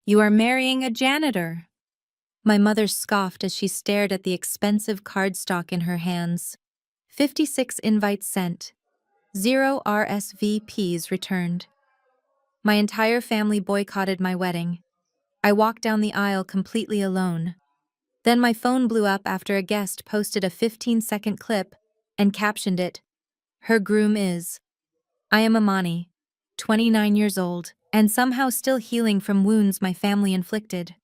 You are marrying a janitor." My mother scoffed as she stared at the expensive cardstock in her hands. 56 invites sent. 0 RSVPs returned. My entire family boycotted my wedding. I walked down the aisle completely alone. Then my phone blew up after a guest posted a 15-second clip and captioned it, "Her groom is." I am Amani, 29 years old, and somehow still healing from wounds my family inflicted.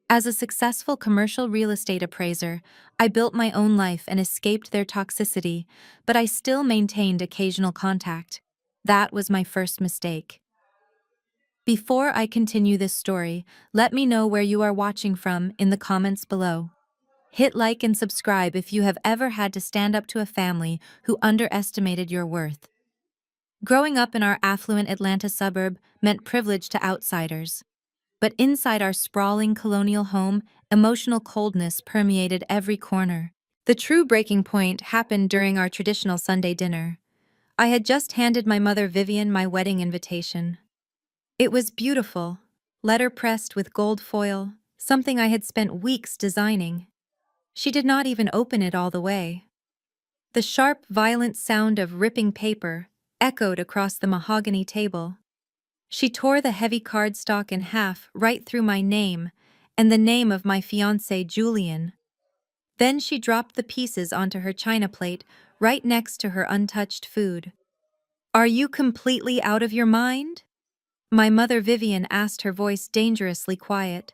As a successful commercial real estate appraiser, I built my own life and escaped their toxicity, but I still maintained occasional contact. That was my first mistake. Before I continue this story, let me know where you are watching from in the comments below. Hit like and subscribe if you have ever had to stand up to a family who underestimated your worth. Growing up in our affluent Atlanta suburb meant privilege to outsiders. But inside our sprawling colonial home, emotional coldness permeated every corner. The true breaking point happened during our traditional Sunday dinner. I had just handed my mother Vivian my wedding invitation. It was beautiful, letter-pressed with gold foil, something I had spent weeks designing. She did not even open it all the way. The sharp, violent sound of ripping paper echoed across the mahogany table. She tore the heavy cardstock in half right through my name and the name of my fiancé, Julian. Then she dropped the pieces onto her china plate right next to her untouched food. "Are you completely out of your mind?" My mother Vivian asked, her voice dangerously quiet.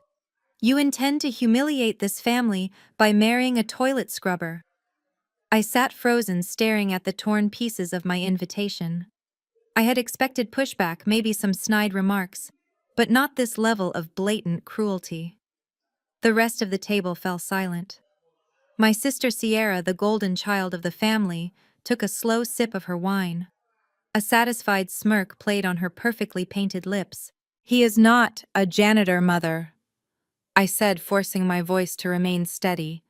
"You intend to humiliate this family by marrying a toilet scrubber." I sat frozen, staring at the torn pieces of my invitation. I had expected pushback, maybe some snide remarks, but not this level of blatant cruelty. The rest of the table fell silent. My sister Sierra, the golden child of the family, took a slow sip of her wine. A satisfied smirk played on her perfectly painted lips. "He is not a janitor, Mother," I said, forcing my voice to remain steady.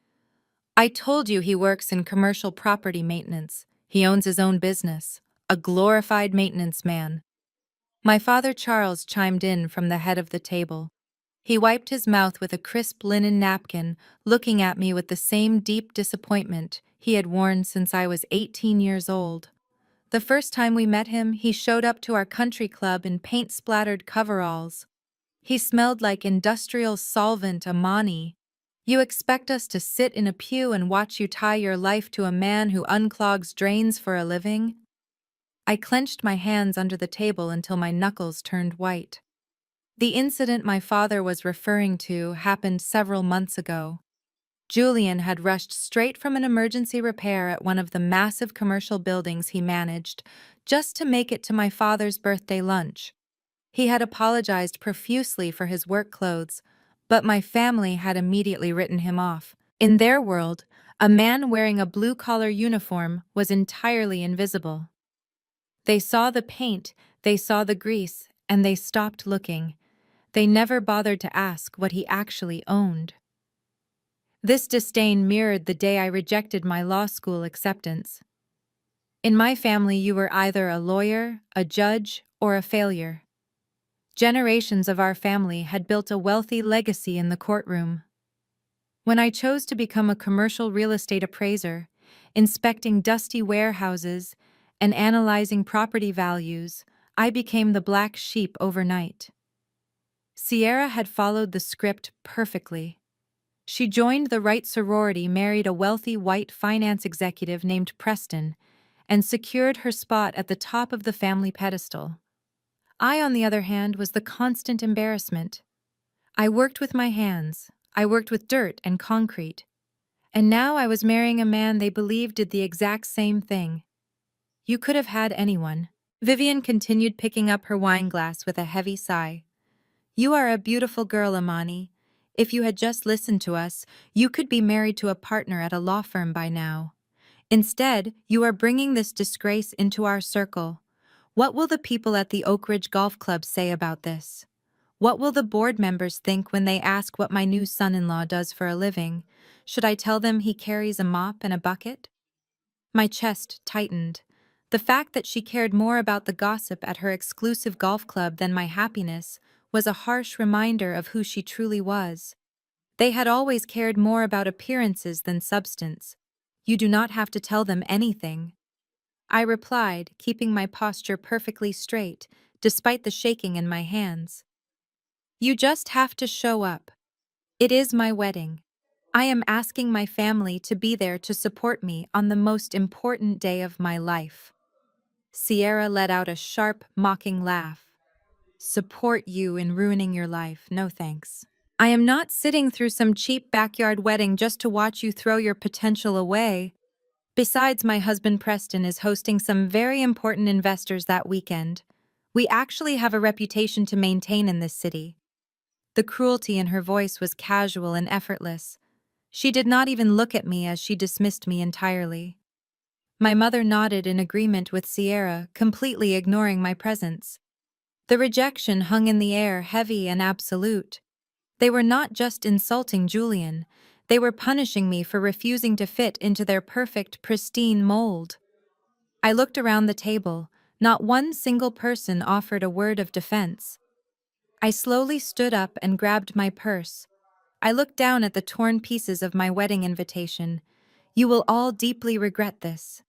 "I told you he works in commercial property maintenance. He owns his own business. A glorified maintenance man." My father Charles chimed in from the head of the table. He wiped his mouth with a crisp linen napkin, looking at me with the same deep disappointment he had worn since I was 18 years old. The first time we met him, he showed up to our country club in paint-splattered coveralls. He smelled like industrial solvent Amani. "You expect us to sit in a pew and watch you tie your life to a man who unclogs drains for a living?" I clenched my hands under the table until my knuckles turned white. The incident my father was referring to happened several months ago. Julian had rushed straight from an emergency repair at one of the massive commercial buildings he managed, just to make it to my father's birthday lunch. He had apologized profusely for his work clothes, but my family had immediately written him off. In their world, a man wearing a blue-collar uniform was entirely invisible. They saw the paint, they saw the grease, and they stopped looking. They never bothered to ask what he actually owned. This disdain mirrored the day I rejected my law school acceptance. In my family, you were either a lawyer, a judge, or a failure. Generations of our family had built a wealthy legacy in the courtroom. When I chose to become a commercial real estate appraiser, inspecting dusty warehouses and analyzing property values, I became the black sheep overnight. Sierra had followed the script perfectly. She joined the right sorority, married a wealthy white finance executive named Preston, and secured her spot at the top of the family pedestal. I, on the other hand, was the constant embarrassment. I worked with my hands, I worked with dirt and concrete, and now I was marrying a man they believed did the exact same thing. You could have had anyone. Vivian continued, picking up her wine glass with a heavy sigh. "You are a beautiful girl, Amani. If you had just listened to us, you could be married to a partner at a law firm by now. Instead, you are bringing this disgrace into our circle. What will the people at the Oak Ridge Golf Club say about this? What will the board members think when they ask what my new son-in-law does for a living? Should I tell them he carries a mop and a bucket?" My chest tightened. The fact that she cared more about the gossip at her exclusive golf club than my happiness was a harsh reminder of who she truly was. They had always cared more about appearances than substance. You do not have to tell them anything. I replied, keeping my posture perfectly straight, despite the shaking in my hands. You just have to show up. It is my wedding. I am asking my family to be there to support me on the most important day of my life. Sierra let out a sharp, mocking laugh. Support you in ruining your life, no thanks. I am not sitting through some cheap backyard wedding just to watch you throw your potential away. Besides, my husband Preston is hosting some very important investors that weekend. We actually have a reputation to maintain in this city. The cruelty in her voice was casual and effortless. She did not even look at me as she dismissed me entirely. My mother nodded in agreement with Sierra, completely ignoring my presence. The rejection hung in the air, heavy and absolute. They were not just insulting Julian, they were punishing me for refusing to fit into their perfect, pristine mold. I looked around the table. Not one single person offered a word of defense. I slowly stood up and grabbed my purse. I looked down at the torn pieces of my wedding invitation. You will all deeply regret this.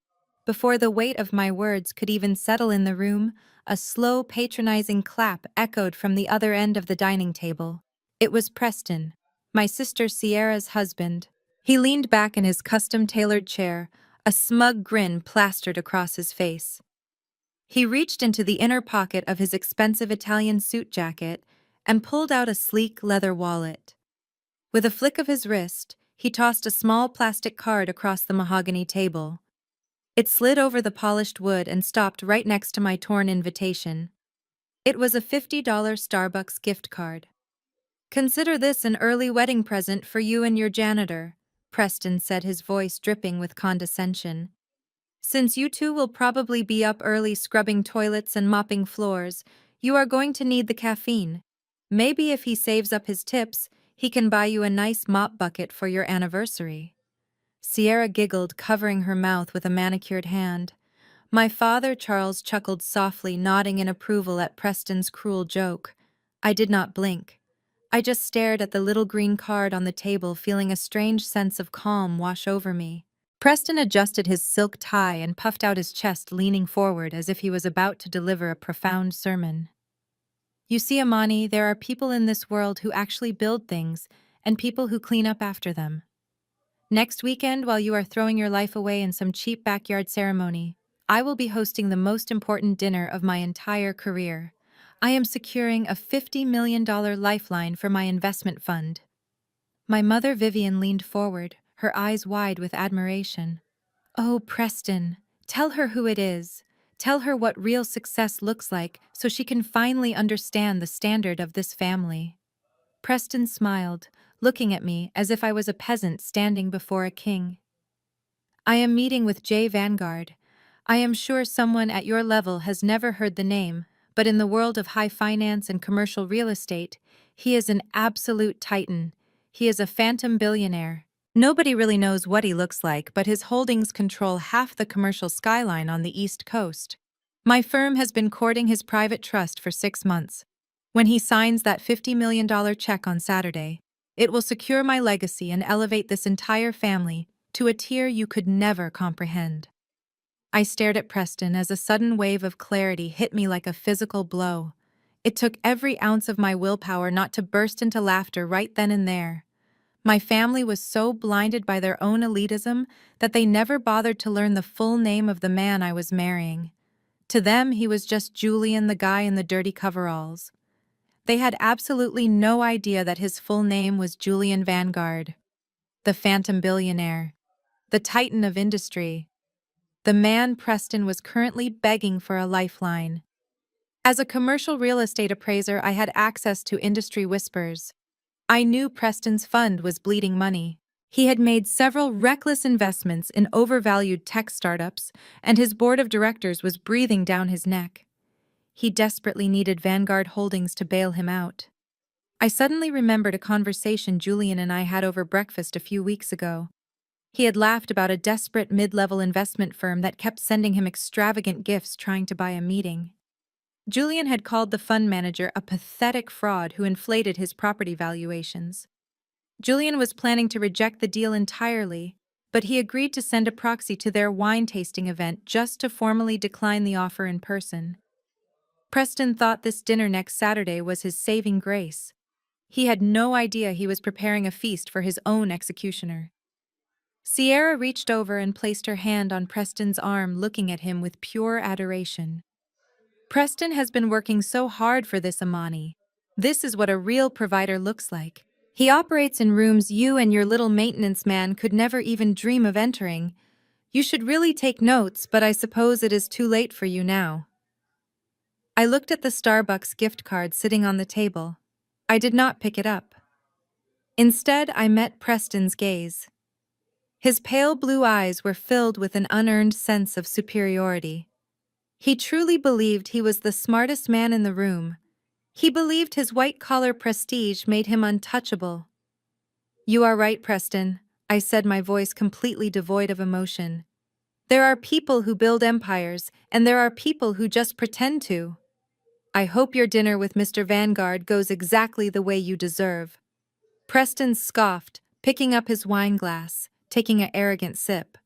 Before the weight of my words could even settle in the room, a slow, patronizing clap echoed from the other end of the dining table. It was Preston, my sister Sierra's husband. He leaned back in his custom-tailored chair, a smug grin plastered across his face. He reached into the inner pocket of his expensive Italian suit jacket and pulled out a sleek leather wallet. With a flick of his wrist, he tossed a small plastic card across the mahogany table. It slid over the polished wood and stopped right next to my torn invitation. It was a $50 Starbucks gift card. Consider this an early wedding present for you and your janitor, Preston said, his voice dripping with condescension. Since you two will probably be up early scrubbing toilets and mopping floors, you are going to need the caffeine. Maybe if he saves up his tips, he can buy you a nice mop bucket for your anniversary. Sierra giggled, covering her mouth with a manicured hand. My father, Charles, chuckled softly, nodding in approval at Preston's cruel joke. I did not blink. I just stared at the little green card on the table, feeling a strange sense of calm wash over me. Preston adjusted his silk tie and puffed out his chest, leaning forward as if he was about to deliver a profound sermon. You see, Amani, there are people in this world who actually build things, and people who clean up after them. Next weekend, while you are throwing your life away in some cheap backyard ceremony, I will be hosting the most important dinner of my entire career. I am securing a $50 million lifeline for my investment fund. My mother Vivian leaned forward, her eyes wide with admiration. Oh, Preston, tell her who it is. Tell her what real success looks like so she can finally understand the standard of this family. Preston smiled, looking at me as if I was a peasant standing before a king. I am meeting with Jay Vanguard. I am sure someone at your level has never heard the name, but in the world of high finance and commercial real estate, he is an absolute titan. He is a phantom billionaire. Nobody really knows what he looks like, but his holdings control half the commercial skyline on the East Coast. My firm has been courting his private trust for 6 months. When he signs that $50 million check on Saturday, it will secure my legacy and elevate this entire family to a tier you could never comprehend. I stared at Preston as a sudden wave of clarity hit me like a physical blow. It took every ounce of my willpower not to burst into laughter right then and there. My family was so blinded by their own elitism that they never bothered to learn the full name of the man I was marrying. To them, he was just Julian, the guy in the dirty coveralls. They had absolutely no idea that his full name was Julian Vanguard, the phantom billionaire, the titan of industry, the man Preston was currently begging for a lifeline. As a commercial real estate appraiser, I had access to industry whispers. I knew Preston's fund was bleeding money. He had made several reckless investments in overvalued tech startups, and his board of directors was breathing down his neck. He desperately needed Vanguard Holdings to bail him out. I suddenly remembered a conversation Julian and I had over breakfast a few weeks ago. He had laughed about a desperate mid-level investment firm that kept sending him extravagant gifts trying to buy a meeting. Julian had called the fund manager a pathetic fraud who inflated his property valuations. Julian was planning to reject the deal entirely, but he agreed to send a proxy to their wine tasting event just to formally decline the offer in person. Preston thought this dinner next Saturday was his saving grace. He had no idea he was preparing a feast for his own executioner. Sierra reached over and placed her hand on Preston's arm, looking at him with pure adoration. Preston has been working so hard for this, Amani. This is what a real provider looks like. He operates in rooms you and your little maintenance man could never even dream of entering. You should really take notes, but I suppose it is too late for you now. I looked at the Starbucks gift card sitting on the table. I did not pick it up. Instead, I met Preston's gaze. His pale blue eyes were filled with an unearned sense of superiority. He truly believed he was the smartest man in the room. He believed his white-collar prestige made him untouchable. "You are right, Preston," I said, my voice completely devoid of emotion. "There are people who build empires, and there are people who just pretend to. I hope your dinner with Mr. Vanguard goes exactly the way you deserve." Preston scoffed, picking up his wine glass, taking an arrogant sip.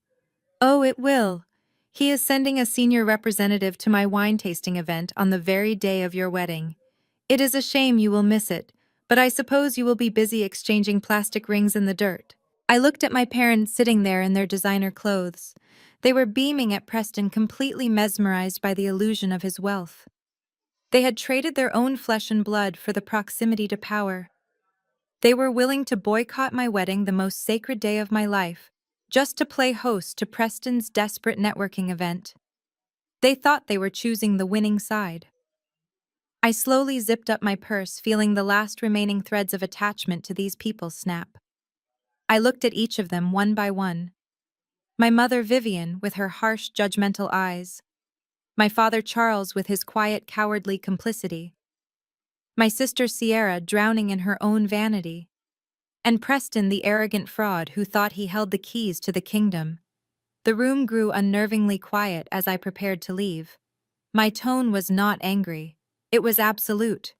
"Oh, it will. He is sending a senior representative to my wine tasting event on the very day of your wedding. It is a shame you will miss it, but I suppose you will be busy exchanging plastic rings in the dirt." I looked at my parents sitting there in their designer clothes. They were beaming at Preston, completely mesmerized by the illusion of his wealth. They had traded their own flesh and blood for the proximity to power. They were willing to boycott my wedding, the most sacred day of my life, just to play host to Preston's desperate networking event. They thought they were choosing the winning side. I slowly zipped up my purse, feeling the last remaining threads of attachment to these people snap. I looked at each of them one by one. My mother Vivian, with her harsh, judgmental eyes. My father Charles, with his quiet, cowardly complicity. My sister Sierra, drowning in her own vanity. And Preston, the arrogant fraud who thought he held the keys to the kingdom. The room grew unnervingly quiet as I prepared to leave. My tone was not angry. It was absolute.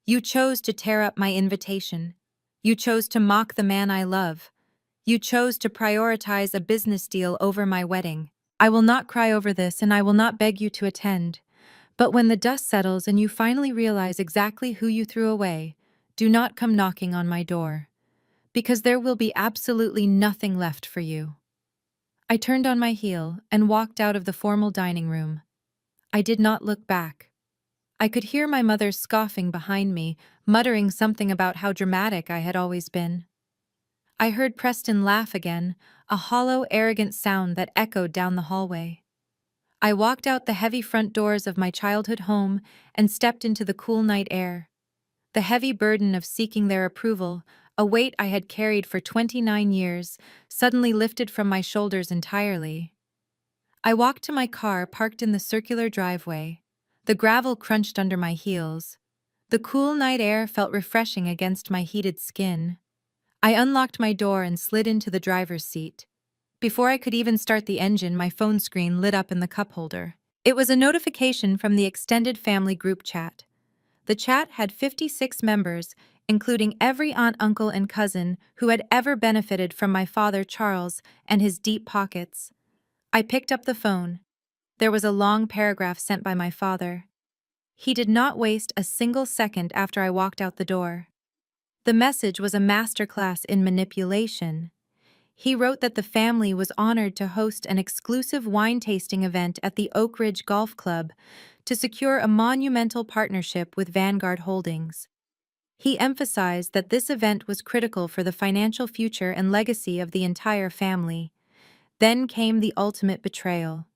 "You chose to tear up my invitation. You chose to mock the man I love. You chose to prioritize a business deal over my wedding. I will not cry over this, and I will not beg you to attend. But when the dust settles and you finally realize exactly who you threw away, do not come knocking on my door. Because there will be absolutely nothing left for you." I turned on my heel and walked out of the formal dining room. I did not look back. I could hear my mother scoffing behind me, muttering something about how dramatic I had always been. I heard Preston laugh again, a hollow, arrogant sound that echoed down the hallway. I walked out the heavy front doors of my childhood home and stepped into the cool night air. The heavy burden of seeking their approval, a weight I had carried for 29 years, suddenly lifted from my shoulders entirely. I walked to my car parked in the circular driveway. The gravel crunched under my heels. The cool night air felt refreshing against my heated skin. I unlocked my door and slid into the driver's seat. Before I could even start the engine, my phone screen lit up in the cup holder. It was a notification from the extended family group chat. The chat had 56 members, including every aunt, uncle, and cousin who had ever benefited from my father Charles and his deep pockets. I picked up the phone. There was a long paragraph sent by my father. He did not waste a single second after I walked out the door. The message was a masterclass in manipulation. He wrote that the family was honored to host an exclusive wine tasting event at the Oak Ridge Golf Club to secure a monumental partnership with Vanguard Holdings. He emphasized that this event was critical for the financial future and legacy of the entire family. Then came the ultimate betrayal.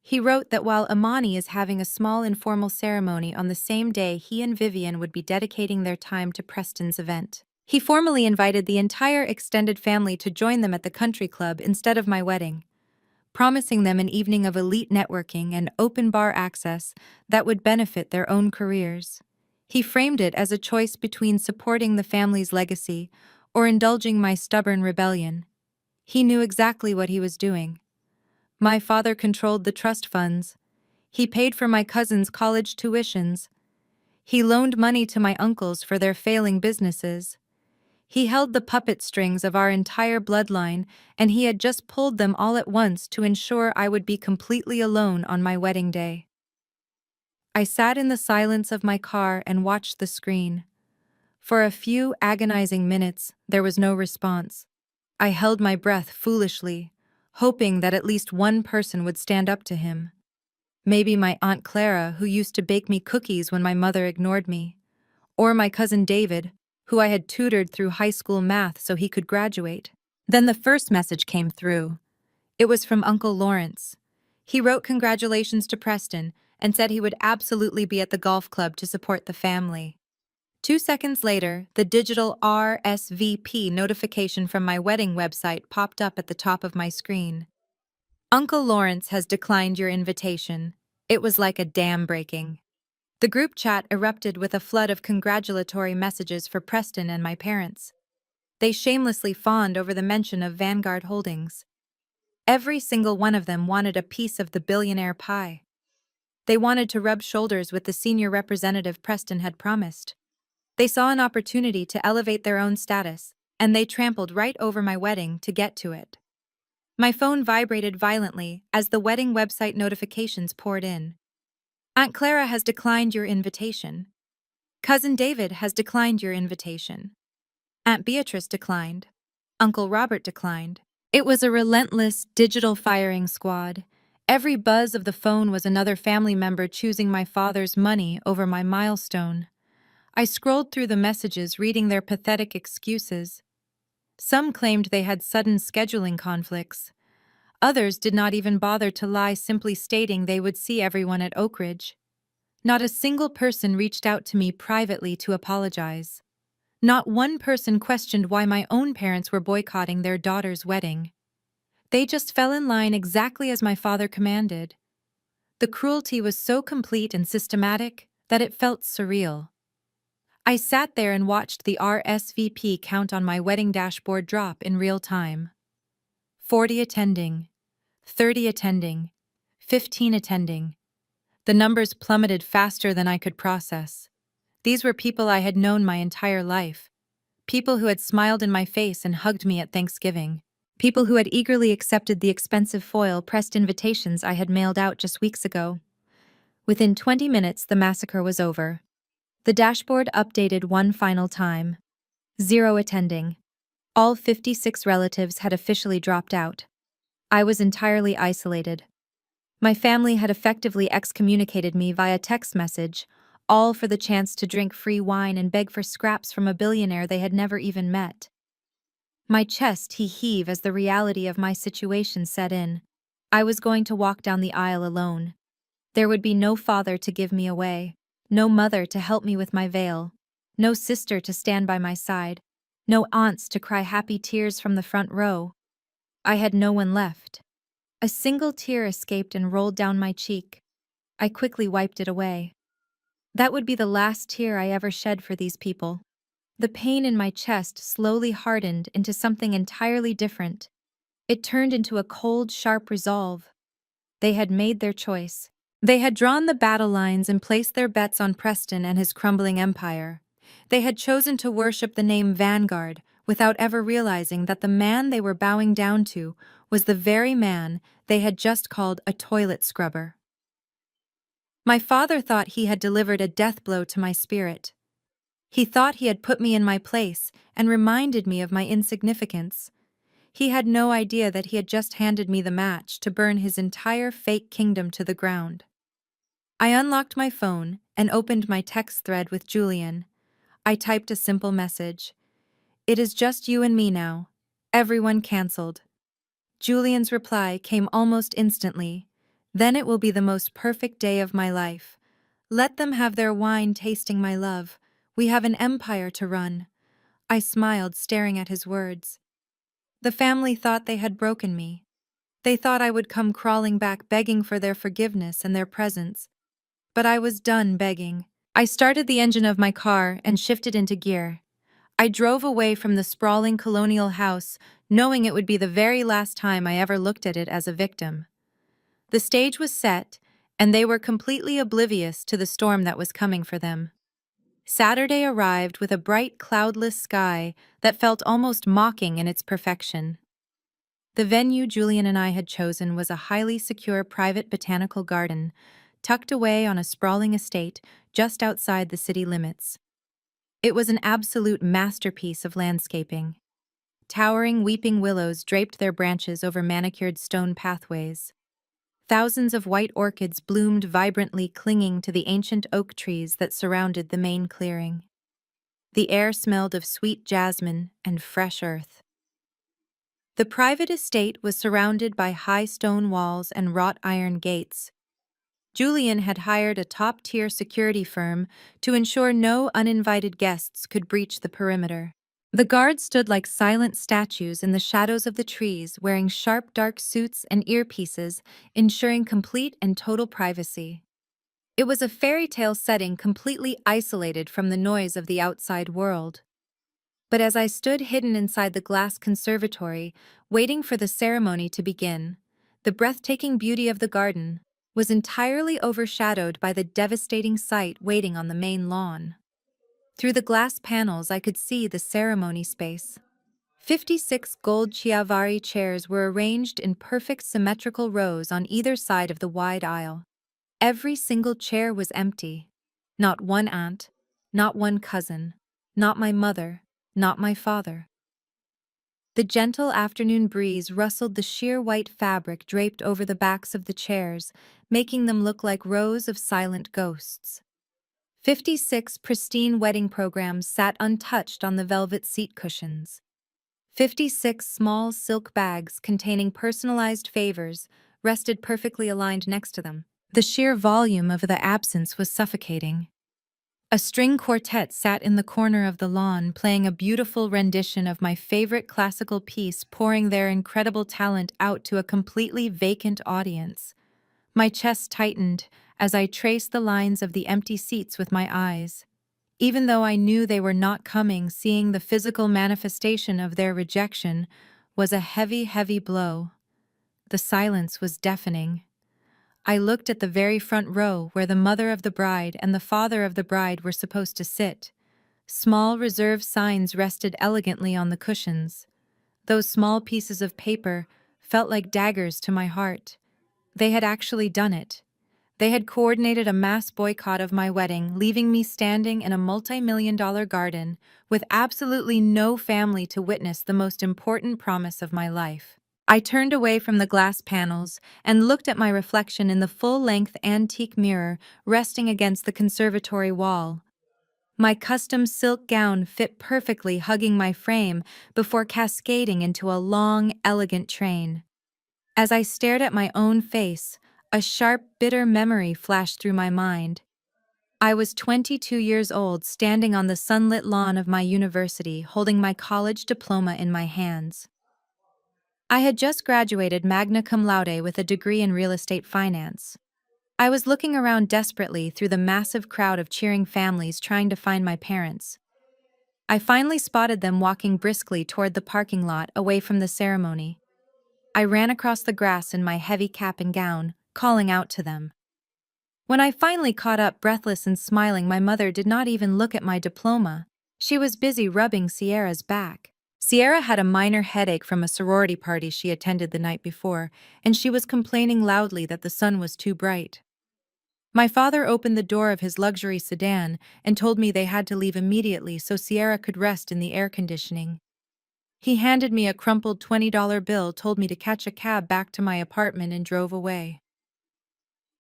He wrote that while Amani is having a small informal ceremony on the same day he and Vivian would be dedicating their time to Preston's event. He formally invited the entire extended family to join them at the country club instead of my wedding, promising them an evening of elite networking and open bar access that would benefit their own careers. He framed it as a choice between supporting the family's legacy or indulging my stubborn rebellion. He knew exactly what he was doing. My father controlled the trust funds. He paid for my cousin's college tuitions. He loaned money to my uncles for their failing businesses. He held the puppet strings of our entire bloodline, and he had just pulled them all at once to ensure I would be completely alone on my wedding day. I sat in the silence of my car and watched the screen. For a few agonizing minutes, there was no response. I held my breath foolishly, hoping that at least one person would stand up to him. Maybe my Aunt Clara, who used to bake me cookies when my mother ignored me. Or my cousin David, who I had tutored through high school math so he could graduate. Then the first message came through. It was from Uncle Lawrence. He wrote congratulations to Preston and said he would absolutely be at the golf club to support the family. 2 seconds later, the digital RSVP notification from my wedding website popped up at the top of my screen. Uncle Lawrence has declined your invitation. It was like a dam breaking. The group chat erupted with a flood of congratulatory messages for Preston and my parents. They shamelessly fawned over the mention of Vanguard Holdings. Every single one of them wanted a piece of the billionaire pie. They wanted to rub shoulders with the senior representative Preston had promised. They saw an opportunity to elevate their own status, and they trampled right over my wedding to get to it. My phone vibrated violently as the wedding website notifications poured in. Aunt Clara has declined your invitation. Cousin David has declined your invitation. Aunt Beatrice declined. Uncle Robert declined. It was a relentless digital firing squad. Every buzz of the phone was another family member choosing my father's money over my milestone. I scrolled through the messages, reading their pathetic excuses. Some claimed they had sudden scheduling conflicts. Others did not even bother to lie, simply stating they would see everyone at Oak Ridge. Not a single person reached out to me privately to apologize. Not one person questioned why my own parents were boycotting their daughter's wedding. They just fell in line exactly as my father commanded. The cruelty was so complete and systematic that it felt surreal. I sat there and watched the RSVP count on my wedding dashboard drop in real time. 40 attending, 30 attending, 15 attending. The numbers plummeted faster than I could process. These were people I had known my entire life. People who had smiled in my face and hugged me at Thanksgiving. People who had eagerly accepted the expensive foil-pressed invitations I had mailed out just weeks ago. Within 20 minutes, the massacre was over. The dashboard updated one final time. 0 attending. All 56 relatives had officially dropped out. I was entirely isolated. My family had effectively excommunicated me via text message, all for the chance to drink free wine and beg for scraps from a billionaire they had never even met. My chest heaved as the reality of my situation set in. I was going to walk down the aisle alone. There would be no father to give me away, no mother to help me with my veil, no sister to stand by my side, no aunts to cry happy tears from the front row. I had no one left. A single tear escaped and rolled down my cheek. I quickly wiped it away. That would be the last tear I ever shed for these people. The pain in my chest slowly hardened into something entirely different. It turned into a cold, sharp resolve. They had made their choice. They had drawn the battle lines and placed their bets on Preston and his crumbling empire. They had chosen to worship the name Vanguard without ever realizing that the man they were bowing down to was the very man they had just called a toilet scrubber. My father thought he had delivered a death blow to my spirit. He thought he had put me in my place and reminded me of my insignificance. He had no idea that he had just handed me the match to burn his entire fake kingdom to the ground. I unlocked my phone and opened my text thread with Julian. I typed a simple message. "It is just you and me now. Everyone cancelled." Julian's reply came almost instantly. "Then it will be the most perfect day of my life. Let them have their wine tasting my love. We have an empire to run." I smiled, staring at his words. The family thought they had broken me. They thought I would come crawling back begging for their forgiveness and their presence. But I was done begging. I started the engine of my car and shifted into gear. I drove away from the sprawling colonial house, knowing it would be the very last time I ever looked at it as a victim. The stage was set, and they were completely oblivious to the storm that was coming for them. Saturday arrived with a bright, cloudless sky that felt almost mocking in its perfection. The venue Julian and I had chosen was a highly secure private botanical garden, tucked away on a sprawling estate just outside the city limits. It was an absolute masterpiece of landscaping. Towering weeping willows draped their branches over manicured stone pathways. Thousands of white orchids bloomed vibrantly, clinging to the ancient oak trees that surrounded the main clearing. The air smelled of sweet jasmine and fresh earth. The private estate was surrounded by high stone walls and wrought iron gates. Julian had hired a top-tier security firm to ensure no uninvited guests could breach the perimeter. The guards stood like silent statues in the shadows of the trees, wearing sharp, dark suits and earpieces, ensuring complete and total privacy. It was a fairy tale setting completely isolated from the noise of the outside world. But as I stood hidden inside the glass conservatory, waiting for the ceremony to begin, the breathtaking beauty of the garden was entirely overshadowed by the devastating sight waiting on the main lawn. Through the glass panels, I could see the ceremony space. 56 gold chiavari chairs were arranged in perfect symmetrical rows on either side of the wide aisle. Every single chair was empty. Not one aunt, not one cousin, not my mother, not my father. The gentle afternoon breeze rustled the sheer white fabric draped over the backs of the chairs, making them look like rows of silent ghosts. 56 pristine wedding programs sat untouched on the velvet seat cushions. 56 small silk bags containing personalized favors rested perfectly aligned next to them. The sheer volume of the absence was suffocating. A string quartet sat in the corner of the lawn, playing a beautiful rendition of my favorite classical piece, pouring their incredible talent out to a completely vacant audience. My chest tightened as I traced the lines of the empty seats with my eyes. Even though I knew they were not coming, seeing the physical manifestation of their rejection was a heavy, heavy blow. The silence was deafening. I looked at the very front row where the mother of the bride and the father of the bride were supposed to sit. Small reserve signs rested elegantly on the cushions. Those small pieces of paper felt like daggers to my heart. They had actually done it. They had coordinated a mass boycott of my wedding, leaving me standing in a multi-million-dollar garden with absolutely no family to witness the most important promise of my life. I turned away from the glass panels and looked at my reflection in the full-length antique mirror resting against the conservatory wall. My custom silk gown fit perfectly, hugging my frame before cascading into a long, elegant train. As I stared at my own face, a sharp, bitter memory flashed through my mind. I was 22 years old, standing on the sunlit lawn of my university, holding my college diploma in my hands. I had just graduated magna cum laude with a degree in real estate finance. I was looking around desperately through the massive crowd of cheering families trying to find my parents. I finally spotted them walking briskly toward the parking lot away from the ceremony. I ran across the grass in my heavy cap and gown, calling out to them. When I finally caught up, breathless and smiling, my mother did not even look at my diploma. She was busy rubbing Sierra's back. Sierra had a minor headache from a sorority party she attended the night before, and she was complaining loudly that the sun was too bright. My father opened the door of his luxury sedan and told me they had to leave immediately so Sierra could rest in the air conditioning. He handed me a crumpled $20 bill, told me to catch a cab back to my apartment, and drove away.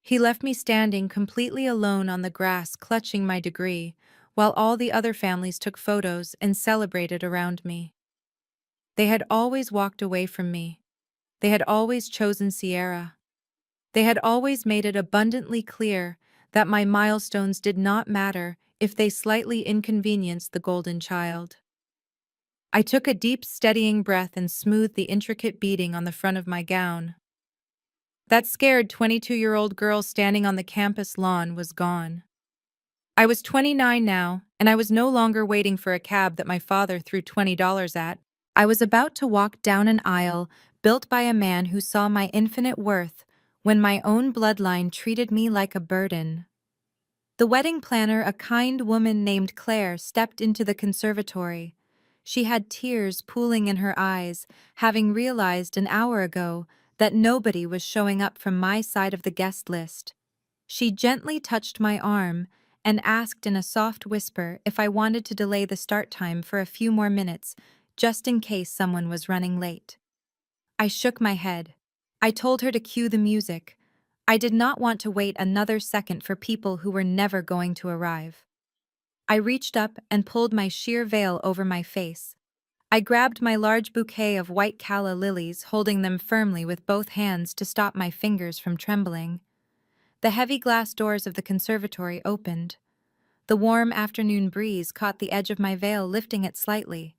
He left me standing completely alone on the grass, clutching my degree, while all the other families took photos and celebrated around me. They had always walked away from me. They had always chosen Sierra. They had always made it abundantly clear that my milestones did not matter if they slightly inconvenienced the golden child. I took a deep, steadying breath and smoothed the intricate beading on the front of my gown. That scared 22-year-old girl standing on the campus lawn was gone. I was 29 now, and I was no longer waiting for a cab that my father threw $20 at. I was about to walk down an aisle built by a man who saw my infinite worth when my own bloodline treated me like a burden. The wedding planner, a kind woman named Claire, stepped into the conservatory. She had tears pooling in her eyes, having realized an hour ago that nobody was showing up from my side of the guest list. She gently touched my arm and asked in a soft whisper if I wanted to delay the start time for a few more minutes, just in case someone was running late. I shook my head. I told her to cue the music. I did not want to wait another second for people who were never going to arrive. I reached up and pulled my sheer veil over my face. I grabbed my large bouquet of white calla lilies, holding them firmly with both hands to stop my fingers from trembling. The heavy glass doors of the conservatory opened. The warm afternoon breeze caught the edge of my veil, lifting it slightly.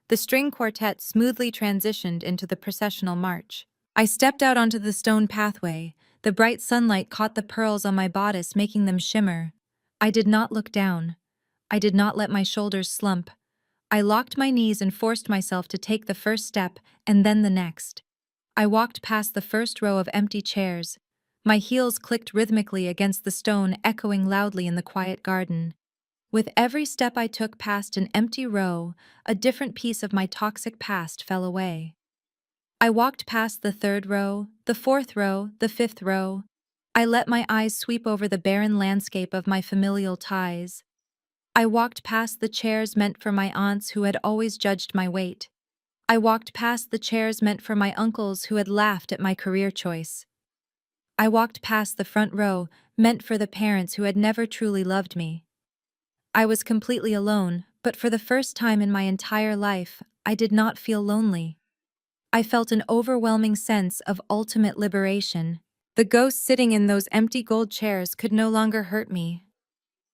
The string quartet smoothly transitioned into the processional march. I stepped out onto the stone pathway. The bright sunlight caught the pearls on my bodice, making them shimmer. I did not look down. I did not let my shoulders slump. I locked my knees and forced myself to take the first step and then the next. I walked past the first row of empty chairs. My heels clicked rhythmically against the stone, echoing loudly in the quiet garden. With every step I took past an empty row, a different piece of my toxic past fell away. I walked past the third row, the fourth row, the fifth row. I let my eyes sweep over the barren landscape of my familial ties. I walked past the chairs meant for my aunts who had always judged my weight. I walked past the chairs meant for my uncles who had laughed at my career choice. I walked past the front row, meant for the parents who had never truly loved me. I was completely alone, but for the first time in my entire life, I did not feel lonely. I felt an overwhelming sense of ultimate liberation. The ghost sitting in those empty gold chairs could no longer hurt me.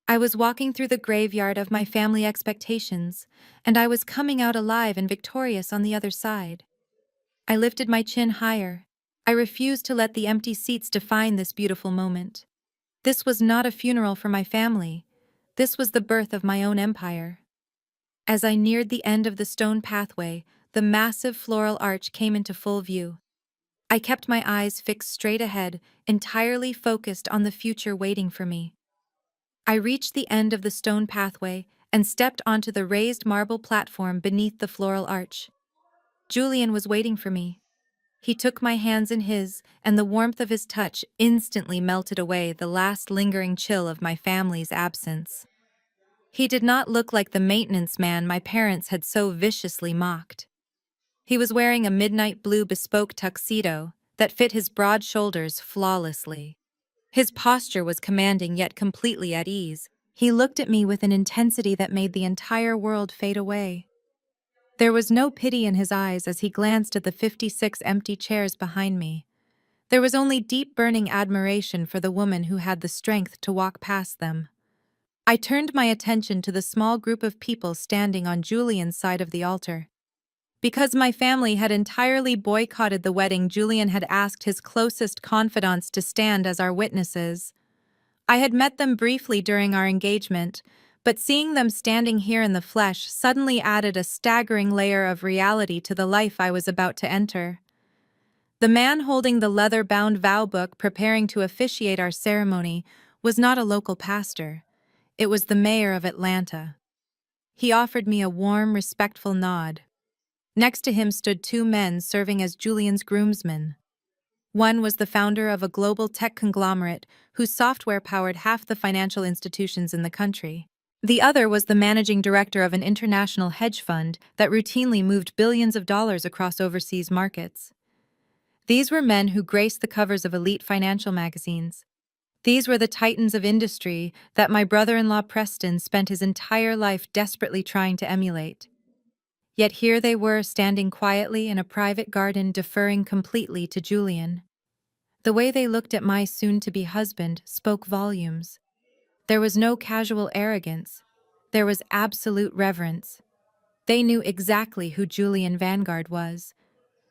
I was walking through the graveyard of my family expectations, and I was coming out alive and victorious on the other side. I lifted my chin higher. I refused to let the empty seats define this beautiful moment. This was not a funeral for my family. This was the birth of my own empire. As I neared the end of the stone pathway, the massive floral arch came into full view. I kept my eyes fixed straight ahead, entirely focused on the future waiting for me. I reached the end of the stone pathway and stepped onto the raised marble platform beneath the floral arch. Julian was waiting for me. He took my hands in his, and the warmth of his touch instantly melted away the last lingering chill of my family's absence. He did not look like the maintenance man my parents had so viciously mocked. He was wearing a midnight blue bespoke tuxedo that fit his broad shoulders flawlessly. His posture was commanding yet completely at ease. He looked at me with an intensity that made the entire world fade away. There was no pity in his eyes as he glanced at the 56 empty chairs behind me. There was only deep burning admiration for the woman who had the strength to walk past them. I turned my attention to the small group of people standing on Julian's side of the altar. Because my family had entirely boycotted the wedding, Julian had asked his closest confidants to stand as our witnesses. I had met them briefly during our engagement, but seeing them standing here in the flesh suddenly added a staggering layer of reality to the life I was about to enter. The man holding the leather-bound vow book preparing to officiate our ceremony was not a local pastor. It was the mayor of Atlanta. He offered me a warm, respectful nod. Next to him stood two men serving as Julian's groomsmen. One was the founder of a global tech conglomerate whose software powered half the financial institutions in the country. The other was the managing director of an international hedge fund that routinely moved billions of dollars across overseas markets. These were men who graced the covers of elite financial magazines. These were the titans of industry that my brother-in-law Preston spent his entire life desperately trying to emulate. Yet here they were, standing quietly in a private garden, deferring completely to Julian. The way they looked at my soon-to-be husband spoke volumes. There was no casual arrogance. There was absolute reverence. They knew exactly who Julian Vanguard was.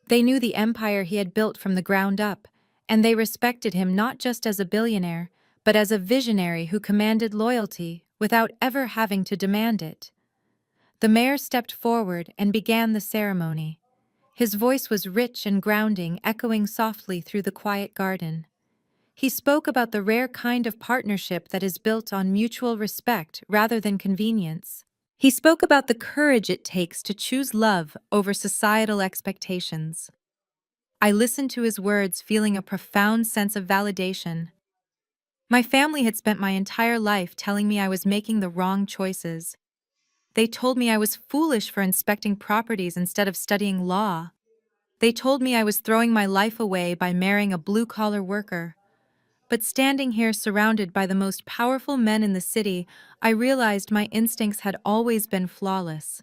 They knew the empire he had built from the ground up, and they respected him not just as a billionaire, but as a visionary who commanded loyalty without ever having to demand it. The mayor stepped forward and began the ceremony. His voice was rich and grounding, echoing softly through the quiet garden. He spoke about the rare kind of partnership that is built on mutual respect rather than convenience. He spoke about the courage it takes to choose love over societal expectations. I listened to his words feeling a profound sense of validation. My family had spent my entire life telling me I was making the wrong choices. They told me I was foolish for inspecting properties instead of studying law. They told me I was throwing my life away by marrying a blue-collar worker. But standing here surrounded by the most powerful men in the city, I realized my instincts had always been flawless.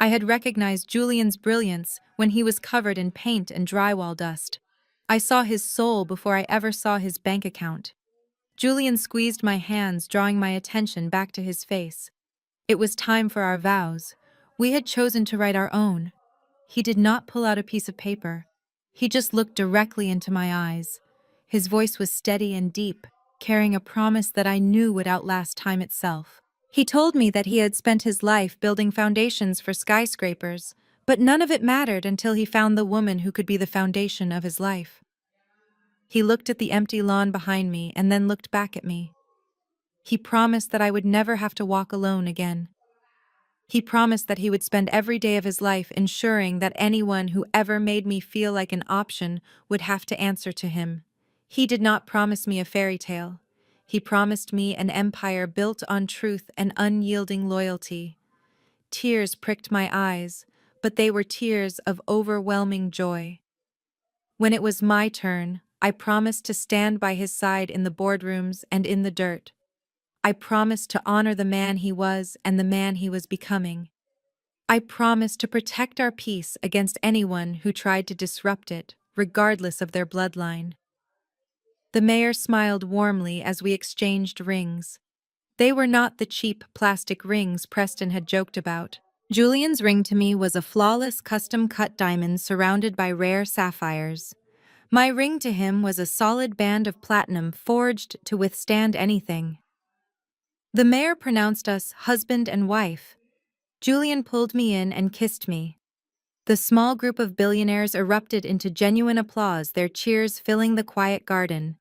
I had recognized Julian's brilliance when he was covered in paint and drywall dust. I saw his soul before I ever saw his bank account. Julian squeezed my hands, drawing my attention back to his face. It was time for our vows. We had chosen to write our own. He did not pull out a piece of paper. He just looked directly into my eyes. His voice was steady and deep, carrying a promise that I knew would outlast time itself. He told me that he had spent his life building foundations for skyscrapers, but none of it mattered until he found the woman who could be the foundation of his life. He looked at the empty lawn behind me and then looked back at me. He promised that I would never have to walk alone again. He promised that he would spend every day of his life ensuring that anyone who ever made me feel like an option would have to answer to him. He did not promise me a fairy tale. He promised me an empire built on truth and unyielding loyalty. Tears pricked my eyes, but they were tears of overwhelming joy. When it was my turn, I promised to stand by his side in the boardrooms and in the dirt. I promised to honor the man he was and the man he was becoming. I promised to protect our peace against anyone who tried to disrupt it, regardless of their bloodline. The mayor smiled warmly as we exchanged rings. They were not the cheap plastic rings Preston had joked about. Julian's ring to me was a flawless custom-cut diamond surrounded by rare sapphires. My ring to him was a solid band of platinum forged to withstand anything. The mayor pronounced us husband and wife. Julian pulled me in and kissed me. The small group of billionaires erupted into genuine applause, their cheers filling the quiet garden.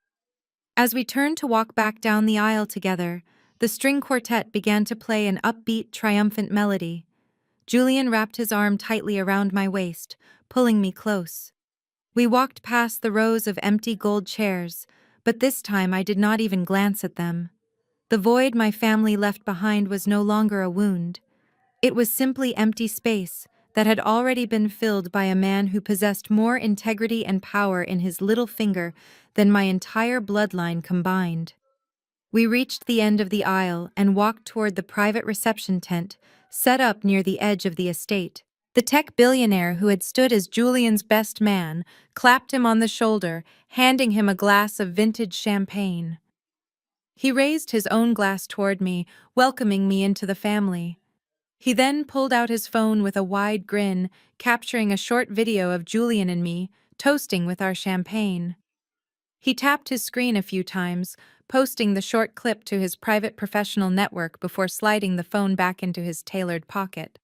As we turned to walk back down the aisle together, the string quartet began to play an upbeat, triumphant melody. Julian wrapped his arm tightly around my waist, pulling me close. We walked past the rows of empty gold chairs, but this time I did not even glance at them. The void my family left behind was no longer a wound. It was simply empty space that had already been filled by a man who possessed more integrity and power in his little finger than my entire bloodline combined. We reached the end of the aisle and walked toward the private reception tent set up near the edge of the estate. The tech billionaire who had stood as Julian's best man clapped him on the shoulder, handing him a glass of vintage champagne. He raised his own glass toward me, welcoming me into the family. He then pulled out his phone with a wide grin, capturing a short video of Julian and me, toasting with our champagne. He tapped his screen a few times, posting the short clip to his private professional network before sliding the phone back into his tailored pocket.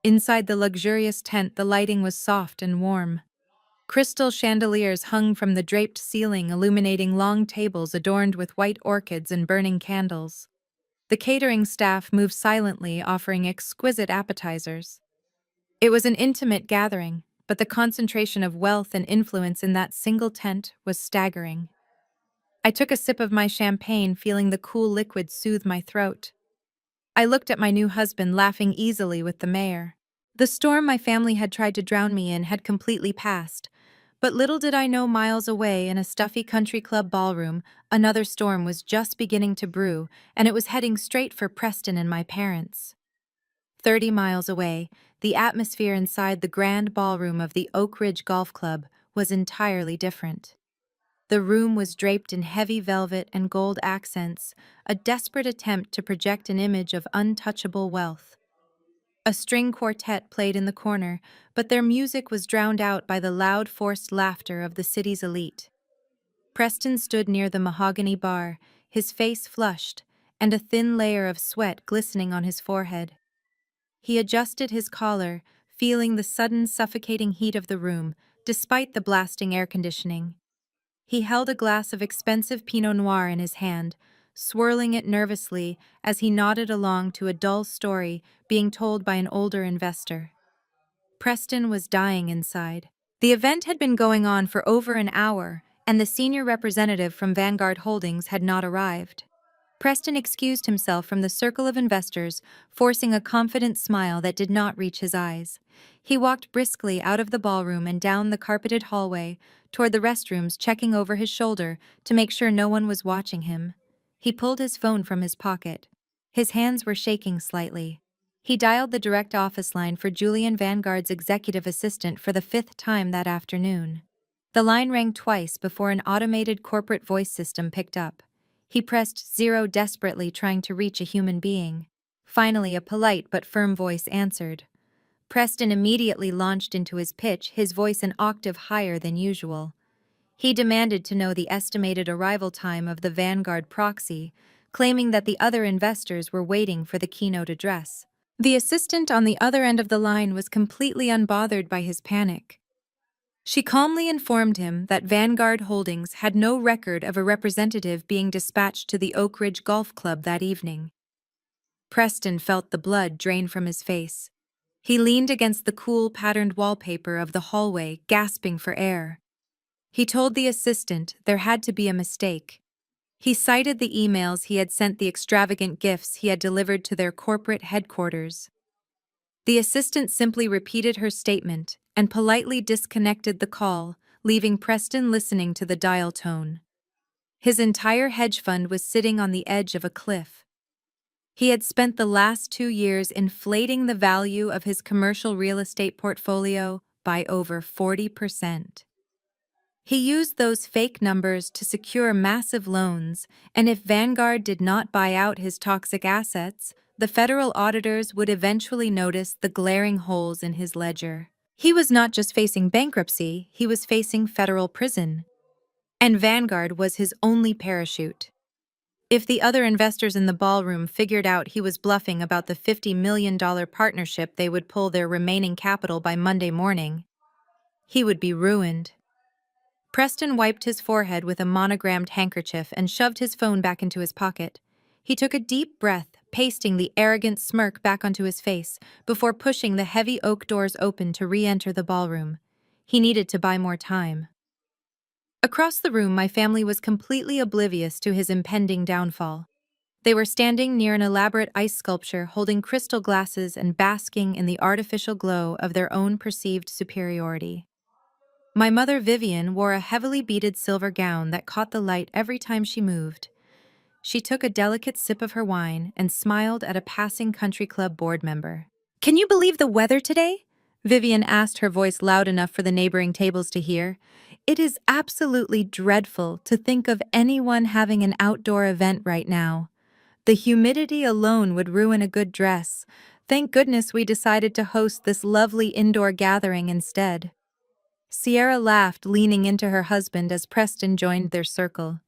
Inside the luxurious tent, the lighting was soft and warm. Crystal chandeliers hung from the draped ceiling, illuminating long tables adorned with white orchids and burning candles. The catering staff moved silently, offering exquisite appetizers. It was an intimate gathering, but the concentration of wealth and influence in that single tent was staggering. I took a sip of my champagne, feeling the cool liquid soothe my throat. I looked at my new husband, laughing easily with the mayor. The storm my family had tried to drown me in had completely passed, but little did I know miles away in a stuffy country club ballroom, another storm was just beginning to brew, and it was heading straight for Preston and my parents. 30 miles away, the atmosphere inside the grand ballroom of the Oak Ridge Golf Club was entirely different. The room was draped in heavy velvet and gold accents, a desperate attempt to project an image of untouchable wealth. A string quartet played in the corner, but their music was drowned out by the loud, forced laughter of the city's elite. Preston stood near the mahogany bar, his face flushed, and a thin layer of sweat glistening on his forehead. He adjusted his collar, feeling the sudden suffocating heat of the room, despite the blasting air conditioning. He held a glass of expensive Pinot Noir in his hand, swirling it nervously as he nodded along to a dull story being told by an older investor. Preston was dying inside. The event had been going on for over an hour, and the senior representative from Vanguard Holdings had not arrived. Preston excused himself from the circle of investors, forcing a confident smile that did not reach his eyes. He walked briskly out of the ballroom and down the carpeted hallway toward the restrooms, checking over his shoulder to make sure no one was watching him. He pulled his phone from his pocket. His hands were shaking slightly. He dialed the direct office line for Julian Vanguard's executive assistant for the 5th time that afternoon. The line rang twice before an automated corporate voice system picked up. He pressed 0 desperately, trying to reach a human being. Finally, a polite but firm voice answered. Preston immediately launched into his pitch, his voice an octave higher than usual. He demanded to know the estimated arrival time of the Vanguard proxy, claiming that the other investors were waiting for the keynote address. The assistant on the other end of the line was completely unbothered by his panic. She calmly informed him that Vanguard Holdings had no record of a representative being dispatched to the Oak Ridge Golf Club that evening. Preston felt the blood drain from his face. He leaned against the cool, patterned wallpaper of the hallway, gasping for air. He told the assistant there had to be a mistake. He cited the emails he had sent, the extravagant gifts he had delivered to their corporate headquarters. The assistant simply repeated her statement and politely disconnected the call, leaving Preston listening to the dial tone. His entire hedge fund was sitting on the edge of a cliff. He had spent the last 2 years inflating the value of his commercial real estate portfolio by over 40%. He used those fake numbers to secure massive loans, and if Vanguard did not buy out his toxic assets, the federal auditors would eventually notice the glaring holes in his ledger. He was not just facing bankruptcy, he was facing federal prison. And Vanguard was his only parachute. If the other investors in the ballroom figured out he was bluffing about the $50 million partnership, they would pull their remaining capital by Monday morning. He would be ruined. Preston wiped his forehead with a monogrammed handkerchief and shoved his phone back into his pocket. He took a deep breath, pasting the arrogant smirk back onto his face before pushing the heavy oak doors open to re-enter the ballroom. He needed to buy more time. Across the room, my family was completely oblivious to his impending downfall. They were standing near an elaborate ice sculpture, holding crystal glasses and basking in the artificial glow of their own perceived superiority. My mother, Vivian, wore a heavily beaded silver gown that caught the light every time she moved. She took a delicate sip of her wine and smiled at a passing country club board member. "Can you believe the weather today?" Vivian asked, her voice loud enough for the neighboring tables to hear. "It is absolutely dreadful to think of anyone having an outdoor event right now. The humidity alone would ruin a good dress. Thank goodness we decided to host this lovely indoor gathering instead." Sierra laughed, leaning into her husband as Preston joined their circle.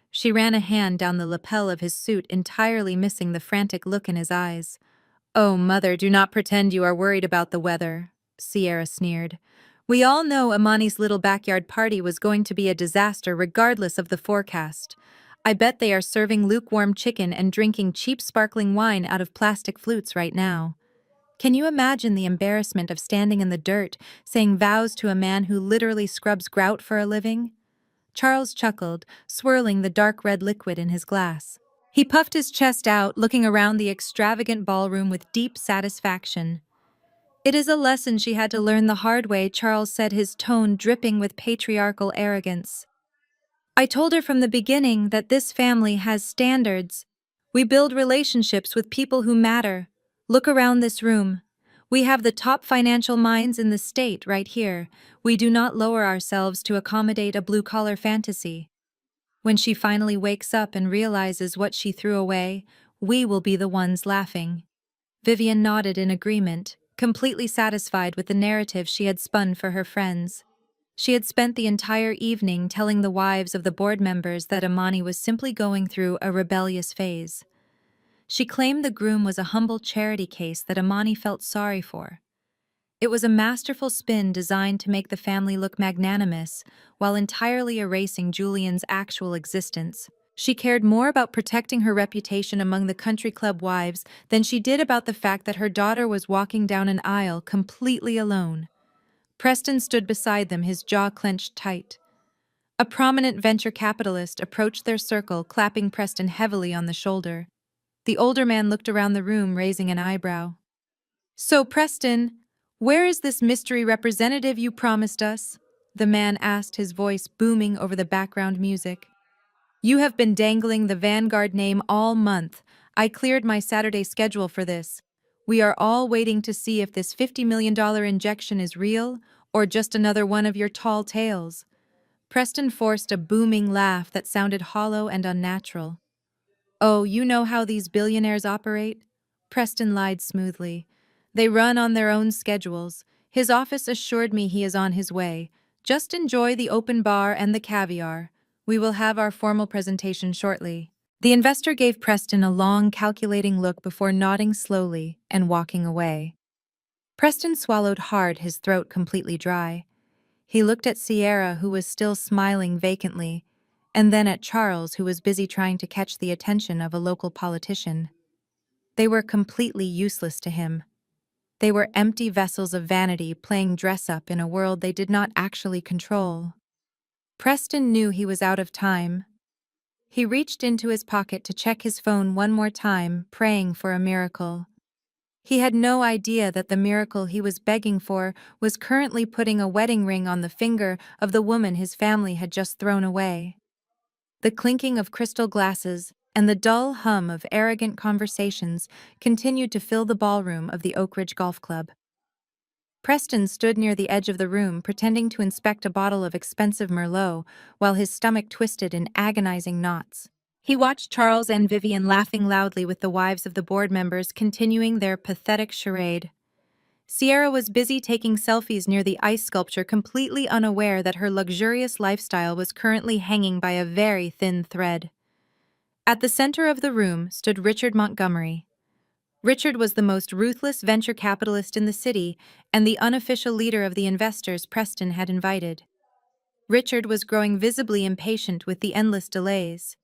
She ran a hand down the lapel of his suit, entirely missing the frantic look in his eyes. "Oh, Mother, do not pretend you are worried about the weather," Sierra sneered. "We all know Amani's little backyard party was going to be a disaster regardless of the forecast. I bet they are serving lukewarm chicken and drinking cheap sparkling wine out of plastic flutes right now. Can you imagine the embarrassment of standing in the dirt, saying vows to a man who literally scrubs grout for a living?" Charles chuckled, swirling the dark red liquid in his glass. He puffed his chest out, looking around the extravagant ballroom with deep satisfaction. "It is a lesson she had to learn the hard way," Charles said, his tone dripping with patriarchal arrogance. "I told her from the beginning that this family has standards. We build relationships with people who matter. Look around this room. We have the top financial minds in the state right here. We do not lower ourselves to accommodate a blue-collar fantasy. When she finally wakes up and realizes what she threw away, we will be the ones laughing." Vivian nodded in agreement, completely satisfied with the narrative she had spun for her friends. She had spent the entire evening telling the wives of the board members that Amani was simply going through a rebellious phase. She claimed the groom was a humble charity case that Amani felt sorry for. It was a masterful spin designed to make the family look magnanimous, while entirely erasing Julian's actual existence. She cared more about protecting her reputation among the country club wives than she did about the fact that her daughter was walking down an aisle completely alone. Preston stood beside them, his jaw clenched tight. A prominent venture capitalist approached their circle, clapping Preston heavily on the shoulder. The older man looked around the room, raising an eyebrow. "So, Preston, where is this mystery representative you promised us?" the man asked, his voice booming over the background music. "You have been dangling the Vanguard name all month. I cleared my Saturday schedule for this. We are all waiting to see if this $50 million injection is real or just another one of your tall tales." Preston forced a booming laugh that sounded hollow and unnatural. "Oh, you know how these billionaires operate?" Preston lied smoothly. "They run on their own schedules. His office assured me he is on his way. Just enjoy the open bar and the caviar. We will have our formal presentation shortly." The investor gave Preston a long, calculating look before nodding slowly and walking away. Preston swallowed hard, his throat completely dry. He looked at Sierra, who was still smiling vacantly, and then at Charles, who was busy trying to catch the attention of a local politician. They were completely useless to him. They were empty vessels of vanity playing dress-up in a world they did not actually control. Preston knew he was out of time. He reached into his pocket to check his phone one more time, praying for a miracle. He had no idea that the miracle he was begging for was currently putting a wedding ring on the finger of the woman his family had just thrown away. The clinking of crystal glasses and the dull hum of arrogant conversations continued to fill the ballroom of the Oak Ridge Golf Club. Preston stood near the edge of the room, pretending to inspect a bottle of expensive Merlot while his stomach twisted in agonizing knots. He watched Charles and Vivian laughing loudly with the wives of the board members continuing their pathetic charade. Sierra was busy taking selfies near the ice sculpture, completely unaware that her luxurious lifestyle was currently hanging by a very thin thread. At the center of the room stood Richard Montgomery. Richard was the most ruthless venture capitalist in the city and the unofficial leader of the investors Preston had invited. Richard was growing visibly impatient with the endless delays.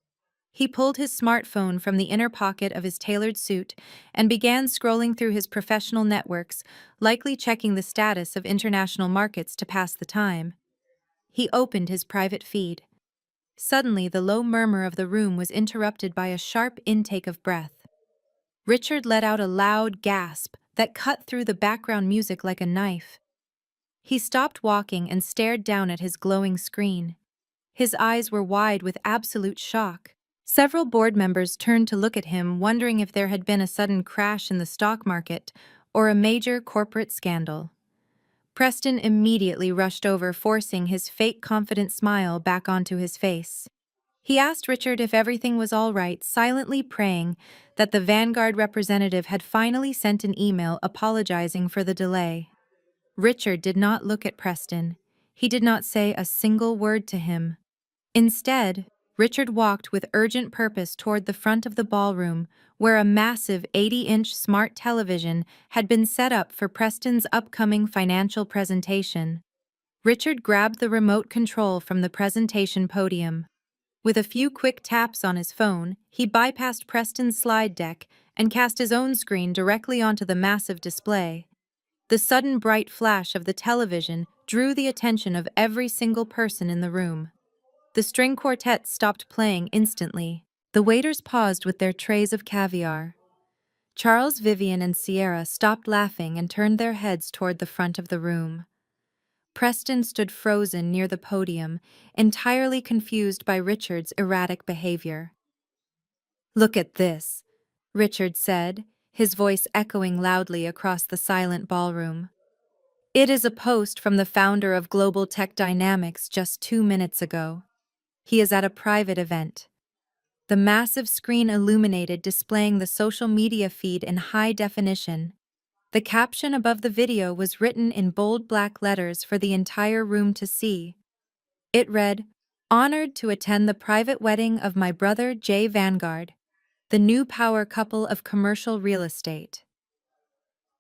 He pulled his smartphone from the inner pocket of his tailored suit and began scrolling through his professional networks, likely checking the status of international markets to pass the time. He opened his private feed. Suddenly, the low murmur of the room was interrupted by a sharp intake of breath. Richard let out a loud gasp that cut through the background music like a knife. He stopped walking and stared down at his glowing screen. His eyes were wide with absolute shock. Several board members turned to look at him, wondering if there had been a sudden crash in the stock market or a major corporate scandal. Preston immediately rushed over, forcing his fake confident smile back onto his face. He asked Richard if everything was all right, silently praying that the Vanguard representative had finally sent an email apologizing for the delay. Richard did not look at Preston. He did not say a single word to him. Instead, Richard walked with urgent purpose toward the front of the ballroom, where a massive 80-inch smart television had been set up for Preston's upcoming financial presentation. Richard grabbed the remote control from the presentation podium. With a few quick taps on his phone, he bypassed Preston's slide deck and cast his own screen directly onto the massive display. The sudden bright flash of the television drew the attention of every single person in the room. The string quartet stopped playing instantly. The waiters paused with their trays of caviar. Charles, Vivian, and Sierra stopped laughing and turned their heads toward the front of the room. Preston stood frozen near the podium, entirely confused by Richard's erratic behavior. "Look at this," Richard said, his voice echoing loudly across the silent ballroom. "It is a post from the founder of Global Tech Dynamics just 2 minutes ago. He is at a private event." The massive screen illuminated, displaying the social media feed in high definition. The caption above the video was written in bold black letters for the entire room to see. It read, "Honored to attend the private wedding of my brother Jay Vanguard, the new power couple of commercial real estate."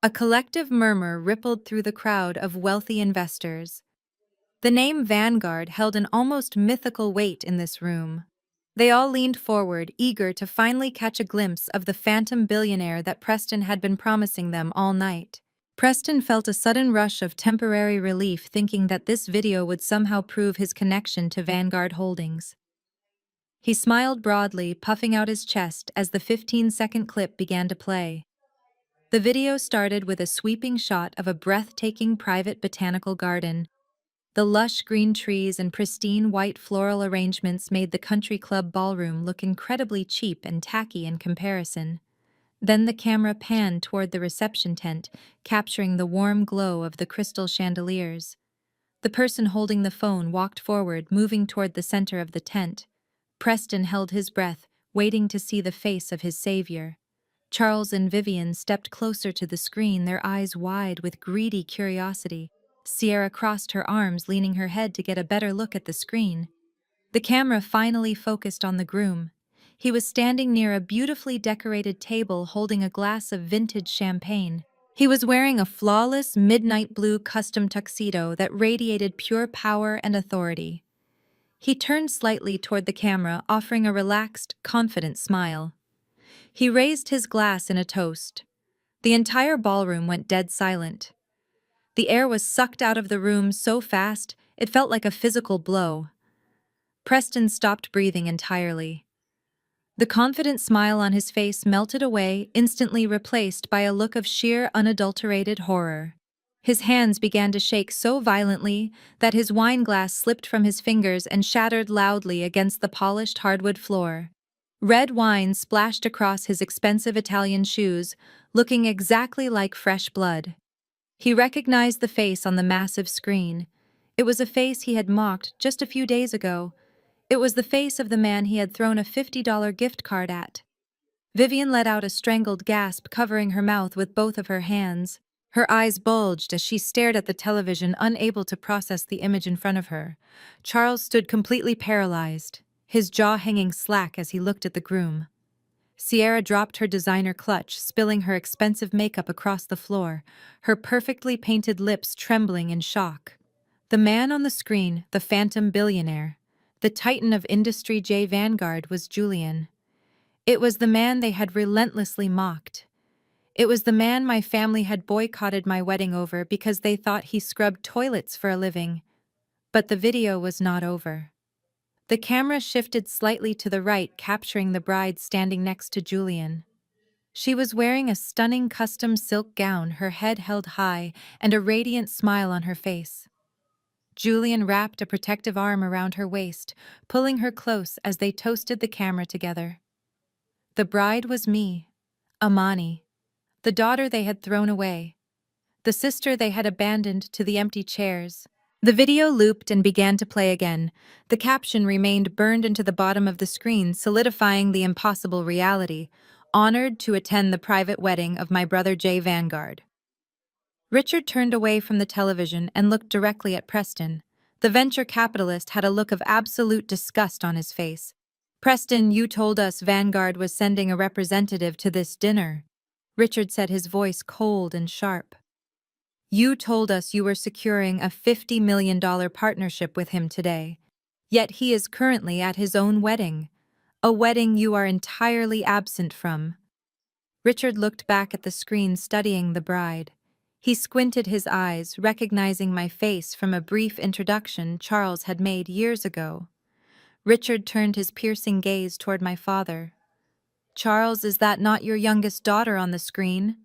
A collective murmur rippled through the crowd of wealthy investors. The name Vanguard held an almost mythical weight in this room. They all leaned forward, eager to finally catch a glimpse of the phantom billionaire that Preston had been promising them all night. Preston felt a sudden rush of temporary relief, thinking that this video would somehow prove his connection to Vanguard Holdings. He smiled broadly, puffing out his chest as the 15-second clip began to play. The video started with a sweeping shot of a breathtaking private botanical garden. The lush green trees and pristine white floral arrangements made the country club ballroom look incredibly cheap and tacky in comparison. Then the camera panned toward the reception tent, capturing the warm glow of the crystal chandeliers. The person holding the phone walked forward, moving toward the center of the tent. Preston held his breath, waiting to see the face of his savior. Charles and Vivian stepped closer to the screen, their eyes wide with greedy curiosity. Sierra crossed her arms, leaning her head to get a better look at the screen. The camera finally focused on the groom. He was standing near a beautifully decorated table holding a glass of vintage champagne. He was wearing a flawless midnight blue custom tuxedo that radiated pure power and authority. He turned slightly toward the camera, offering a relaxed, confident smile. He raised his glass in a toast. The entire ballroom went dead silent. The air was sucked out of the room so fast, it felt like a physical blow. Preston stopped breathing entirely. The confident smile on his face melted away, instantly replaced by a look of sheer, unadulterated horror. His hands began to shake so violently that his wine glass slipped from his fingers and shattered loudly against the polished hardwood floor. Red wine splashed across his expensive Italian shoes, looking exactly like fresh blood. He recognized the face on the massive screen. It was a face he had mocked just a few days ago. It was the face of the man he had thrown a $50 gift card at. Vivian let out a strangled gasp, covering her mouth with both of her hands. Her eyes bulged as she stared at the television, unable to process the image in front of her. Charles stood completely paralyzed, his jaw hanging slack as he looked at the groom. Sierra dropped her designer clutch, spilling her expensive makeup across the floor, her perfectly painted lips trembling in shock. The man on the screen, the phantom billionaire, the titan of industry J. Vanguard, was Julian. It was the man they had relentlessly mocked. It was the man my family had boycotted my wedding over because they thought he scrubbed toilets for a living. But the video was not over. The camera shifted slightly to the right, capturing the bride standing next to Julian. She was wearing a stunning custom silk gown, her head held high, and a radiant smile on her face. Julian wrapped a protective arm around her waist, pulling her close as they toasted the camera together. The bride was me, Amani, the daughter they had thrown away, the sister they had abandoned to the empty chairs. The video looped and began to play again. The caption remained burned into the bottom of the screen, solidifying the impossible reality. Honored to attend the private wedding of my brother J. Vanguard. Richard turned away from the television and looked directly at Preston. The venture capitalist had a look of absolute disgust on his face. Preston, you told us Vanguard was sending a representative to this dinner. Richard said, his voice cold and sharp. You told us you were securing a $50 million partnership with him today. Yet he is currently at his own wedding. A wedding you are entirely absent from. Richard looked back at the screen, studying the bride. He squinted his eyes, recognizing my face from a brief introduction Charles had made years ago. Richard turned his piercing gaze toward my father. Charles, is that not your youngest daughter on the screen?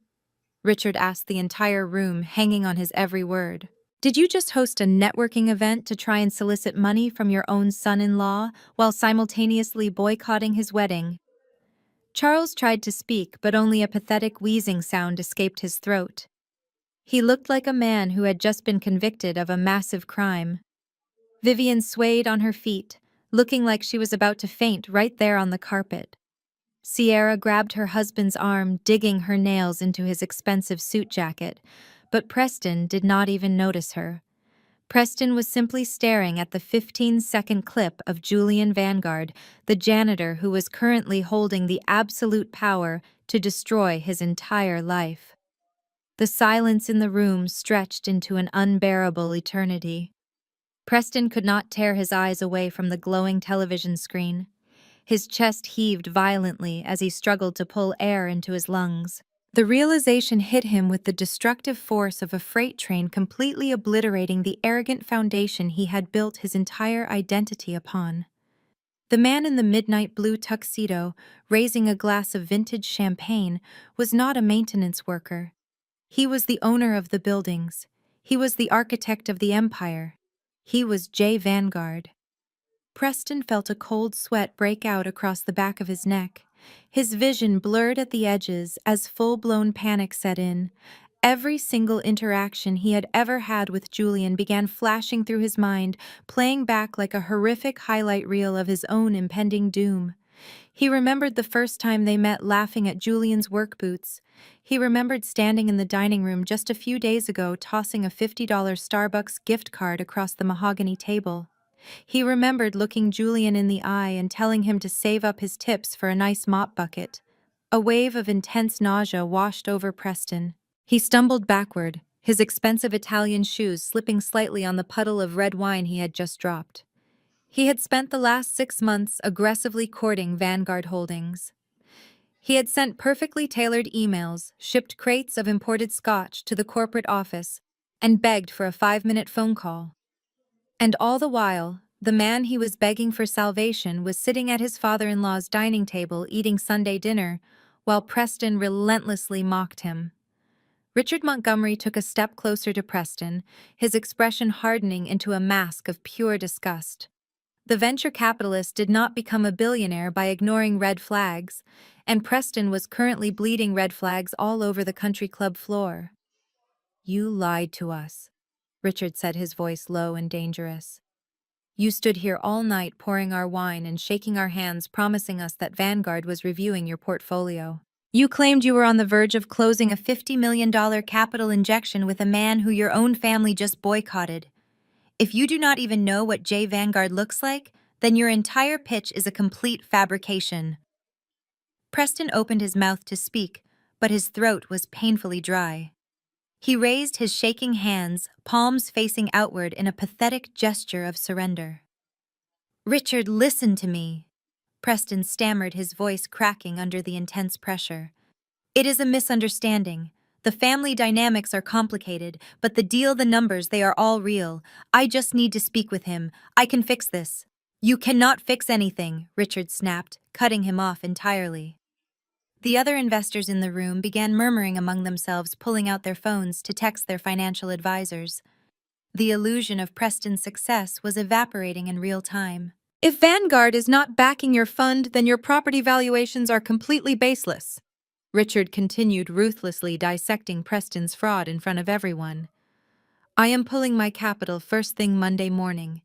Richard asked the entire room, hanging on his every word. Did you just host a networking event to try and solicit money from your own son-in-law while simultaneously boycotting his wedding? Charles tried to speak, but only a pathetic wheezing sound escaped his throat. He looked like a man who had just been convicted of a massive crime. Vivian swayed on her feet, looking like she was about to faint right there on the carpet. Sierra grabbed her husband's arm, digging her nails into his expensive suit jacket, but Preston did not even notice her. Preston was simply staring at the 15-second clip of Julian Vanguard, the janitor who was currently holding the absolute power to destroy his entire life. The silence in the room stretched into an unbearable eternity. Preston could not tear his eyes away from the glowing television screen. His chest heaved violently as he struggled to pull air into his lungs. The realization hit him with the destructive force of a freight train completely obliterating the arrogant foundation he had built his entire identity upon. The man in the midnight blue tuxedo, raising a glass of vintage champagne, was not a maintenance worker. He was the owner of the buildings. He was the architect of the empire. He was Jay Vanguard. Preston felt a cold sweat break out across the back of his neck. His vision blurred at the edges as full-blown panic set in. Every single interaction he had ever had with Julian began flashing through his mind, playing back like a horrific highlight reel of his own impending doom. He remembered the first time they met laughing at Julian's work boots. He remembered standing in the dining room just a few days ago tossing a $50 Starbucks gift card across the mahogany table. He remembered looking Julian in the eye and telling him to save up his tips for a nice mop bucket. A wave of intense nausea washed over Preston. He stumbled backward, his expensive Italian shoes slipping slightly on the puddle of red wine he had just dropped. He had spent the last 6 months aggressively courting Vanguard Holdings. He had sent perfectly tailored emails, shipped crates of imported scotch to the corporate office, and begged for a 5-minute phone call. And all the while, the man he was begging for salvation was sitting at his father-in-law's dining table eating Sunday dinner, while Preston relentlessly mocked him. Richard Montgomery took a step closer to Preston, his expression hardening into a mask of pure disgust. The venture capitalist did not become a billionaire by ignoring red flags, and Preston was currently bleeding red flags all over the country club floor. "You lied to us," Richard said, his voice low and dangerous. "You stood here all night pouring our wine and shaking our hands, promising us that Vanguard was reviewing your portfolio. You claimed you were on the verge of closing a $50 million capital injection with a man who your own family just boycotted. If you do not even know what Jay Vanguard looks like, then your entire pitch is a complete fabrication." Preston opened his mouth to speak, but his throat was painfully dry. He raised his shaking hands, palms facing outward in a pathetic gesture of surrender. "Richard, listen to me," Preston stammered, his voice cracking under the intense pressure. "It is a misunderstanding. The family dynamics are complicated, but the deal, the numbers, they are all real. I just need to speak with him. I can fix this." "You cannot fix anything," Richard snapped, cutting him off entirely. The other investors in the room began murmuring among themselves, pulling out their phones to text their financial advisors. The illusion of Preston's success was evaporating in real time. "If Vanguard is not backing your fund, then your property valuations are completely baseless," Richard continued, ruthlessly dissecting Preston's fraud in front of everyone. "I am pulling my capital first thing Monday morning,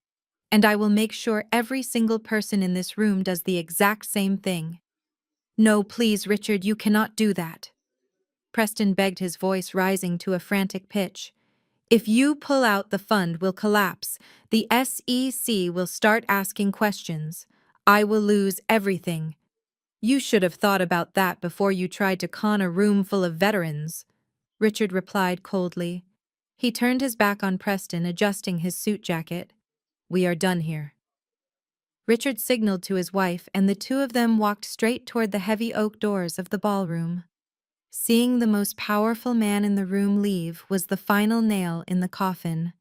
and I will make sure every single person in this room does the exact same thing." "No, please, Richard, you cannot do that," Preston begged, his voice rising to a frantic pitch. "If you pull out, the fund will collapse. The SEC will start asking questions. I will lose everything. You should have thought about that before you tried to con a room full of veterans," Richard replied coldly. He turned his back on Preston, adjusting his suit jacket. "We are done here." Richard signaled to his wife, and the two of them walked straight toward the heavy oak doors of the ballroom. Seeing the most powerful man in the room leave was the final nail in the coffin.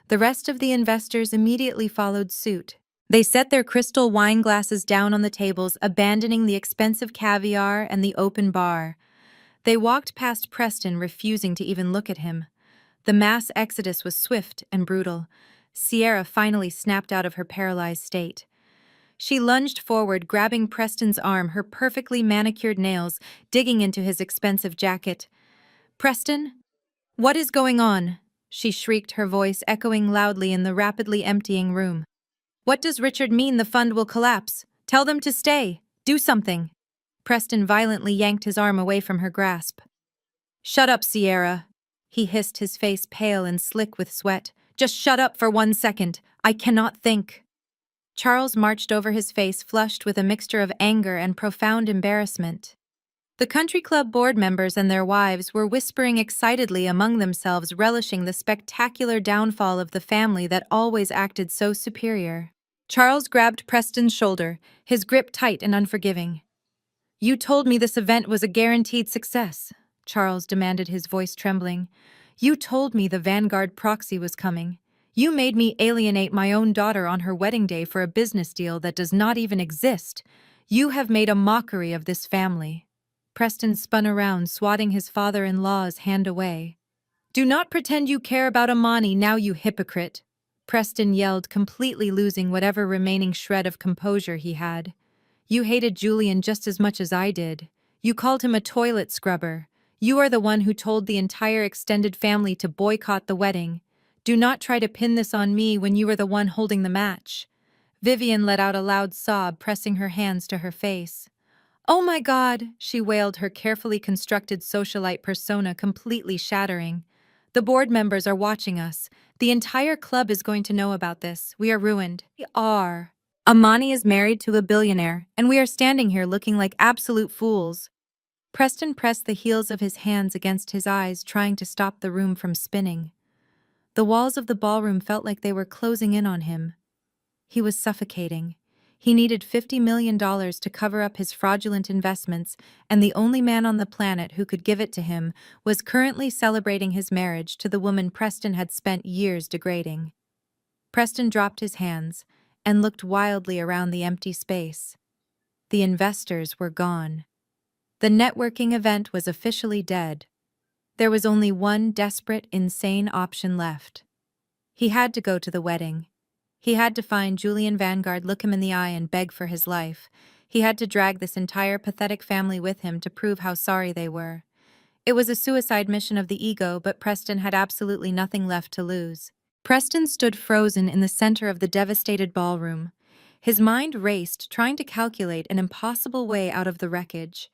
The rest of the investors immediately followed suit. They set their crystal wine glasses down on the tables, abandoning the expensive caviar and the open bar. They walked past Preston, refusing to even look at him. The mass exodus was swift and brutal. Sierra finally snapped out of her paralyzed state. She lunged forward, grabbing Preston's arm, her perfectly manicured nails digging into his expensive jacket. "Preston? What is going on?" she shrieked, her voice echoing loudly in the rapidly emptying room. "What does Richard mean the fund will collapse? Tell them to stay. Do something." Preston violently yanked his arm away from her grasp. "Shut up, Sierra," he hissed, his face pale and slick with sweat. "Just shut up for 1 second. I cannot think." Charles marched over, his face flushed with a mixture of anger and profound embarrassment. The country club board members and their wives were whispering excitedly among themselves, relishing the spectacular downfall of the family that always acted so superior. Charles grabbed Preston's shoulder, his grip tight and unforgiving. "You told me this event was a guaranteed success," Charles demanded, his voice trembling. "You told me the Vanguard proxy was coming. You made me alienate my own daughter on her wedding day for a business deal that does not even exist. You have made a mockery of this family." Preston spun around, swatting his father-in-law's hand away. "Do not pretend you care about Amani now, you hypocrite," Preston yelled, completely losing whatever remaining shred of composure he had. "You hated Julian just as much as I did. You called him a toilet scrubber. You are the one who told the entire extended family to boycott the wedding. Do not try to pin this on me when you were the one holding the match." Vivian let out a loud sob, pressing her hands to her face. "Oh my God," she wailed, her carefully constructed socialite persona completely shattering. "The board members are watching us. The entire club is going to know about this. We are ruined." "We are. Amani is married to a billionaire, and we are standing here looking like absolute fools." Preston pressed the heels of his hands against his eyes, trying to stop the room from spinning. The walls of the ballroom felt like they were closing in on him. He was suffocating. He needed $50 million to cover up his fraudulent investments, and the only man on the planet who could give it to him was currently celebrating his marriage to the woman Preston had spent years degrading. Preston dropped his hands and looked wildly around the empty space. The investors were gone. The networking event was officially dead. There was only one desperate, insane option left. He had to go to the wedding. He had to find Julian Vanguard, look him in the eye, and beg for his life. He had to drag this entire pathetic family with him to prove how sorry they were. It was a suicide mission of the ego, but Preston had absolutely nothing left to lose. Preston stood frozen in the center of the devastated ballroom. His mind raced, trying to calculate an impossible way out of the wreckage.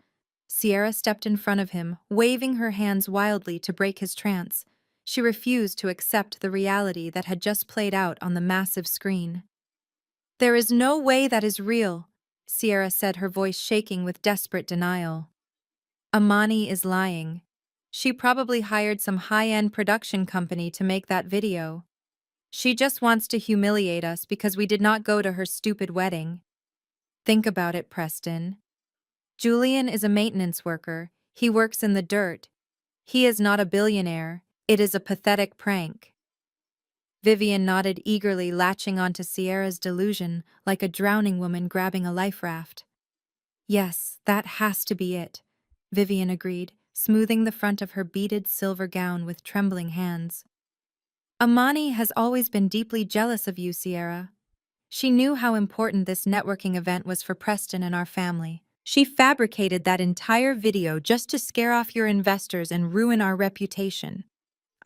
Sierra stepped in front of him, waving her hands wildly to break his trance. She refused to accept the reality that had just played out on the massive screen. "There is no way that is real," Sierra said, her voice shaking with desperate denial. "Amani is lying. She probably hired some high-end production company to make that video. She just wants to humiliate us because we did not go to her stupid wedding." "Think about it, Preston. Julian is a maintenance worker. He works in the dirt. He is not a billionaire. It is a pathetic prank." Vivian nodded eagerly, latching onto Sierra's delusion like a drowning woman grabbing a life raft. "Yes, that has to be it," Vivian agreed, smoothing the front of her beaded silver gown with trembling hands. "Amani has always been deeply jealous of you, Sierra. She knew how important this networking event was for Preston and our family. She fabricated that entire video just to scare off your investors and ruin our reputation.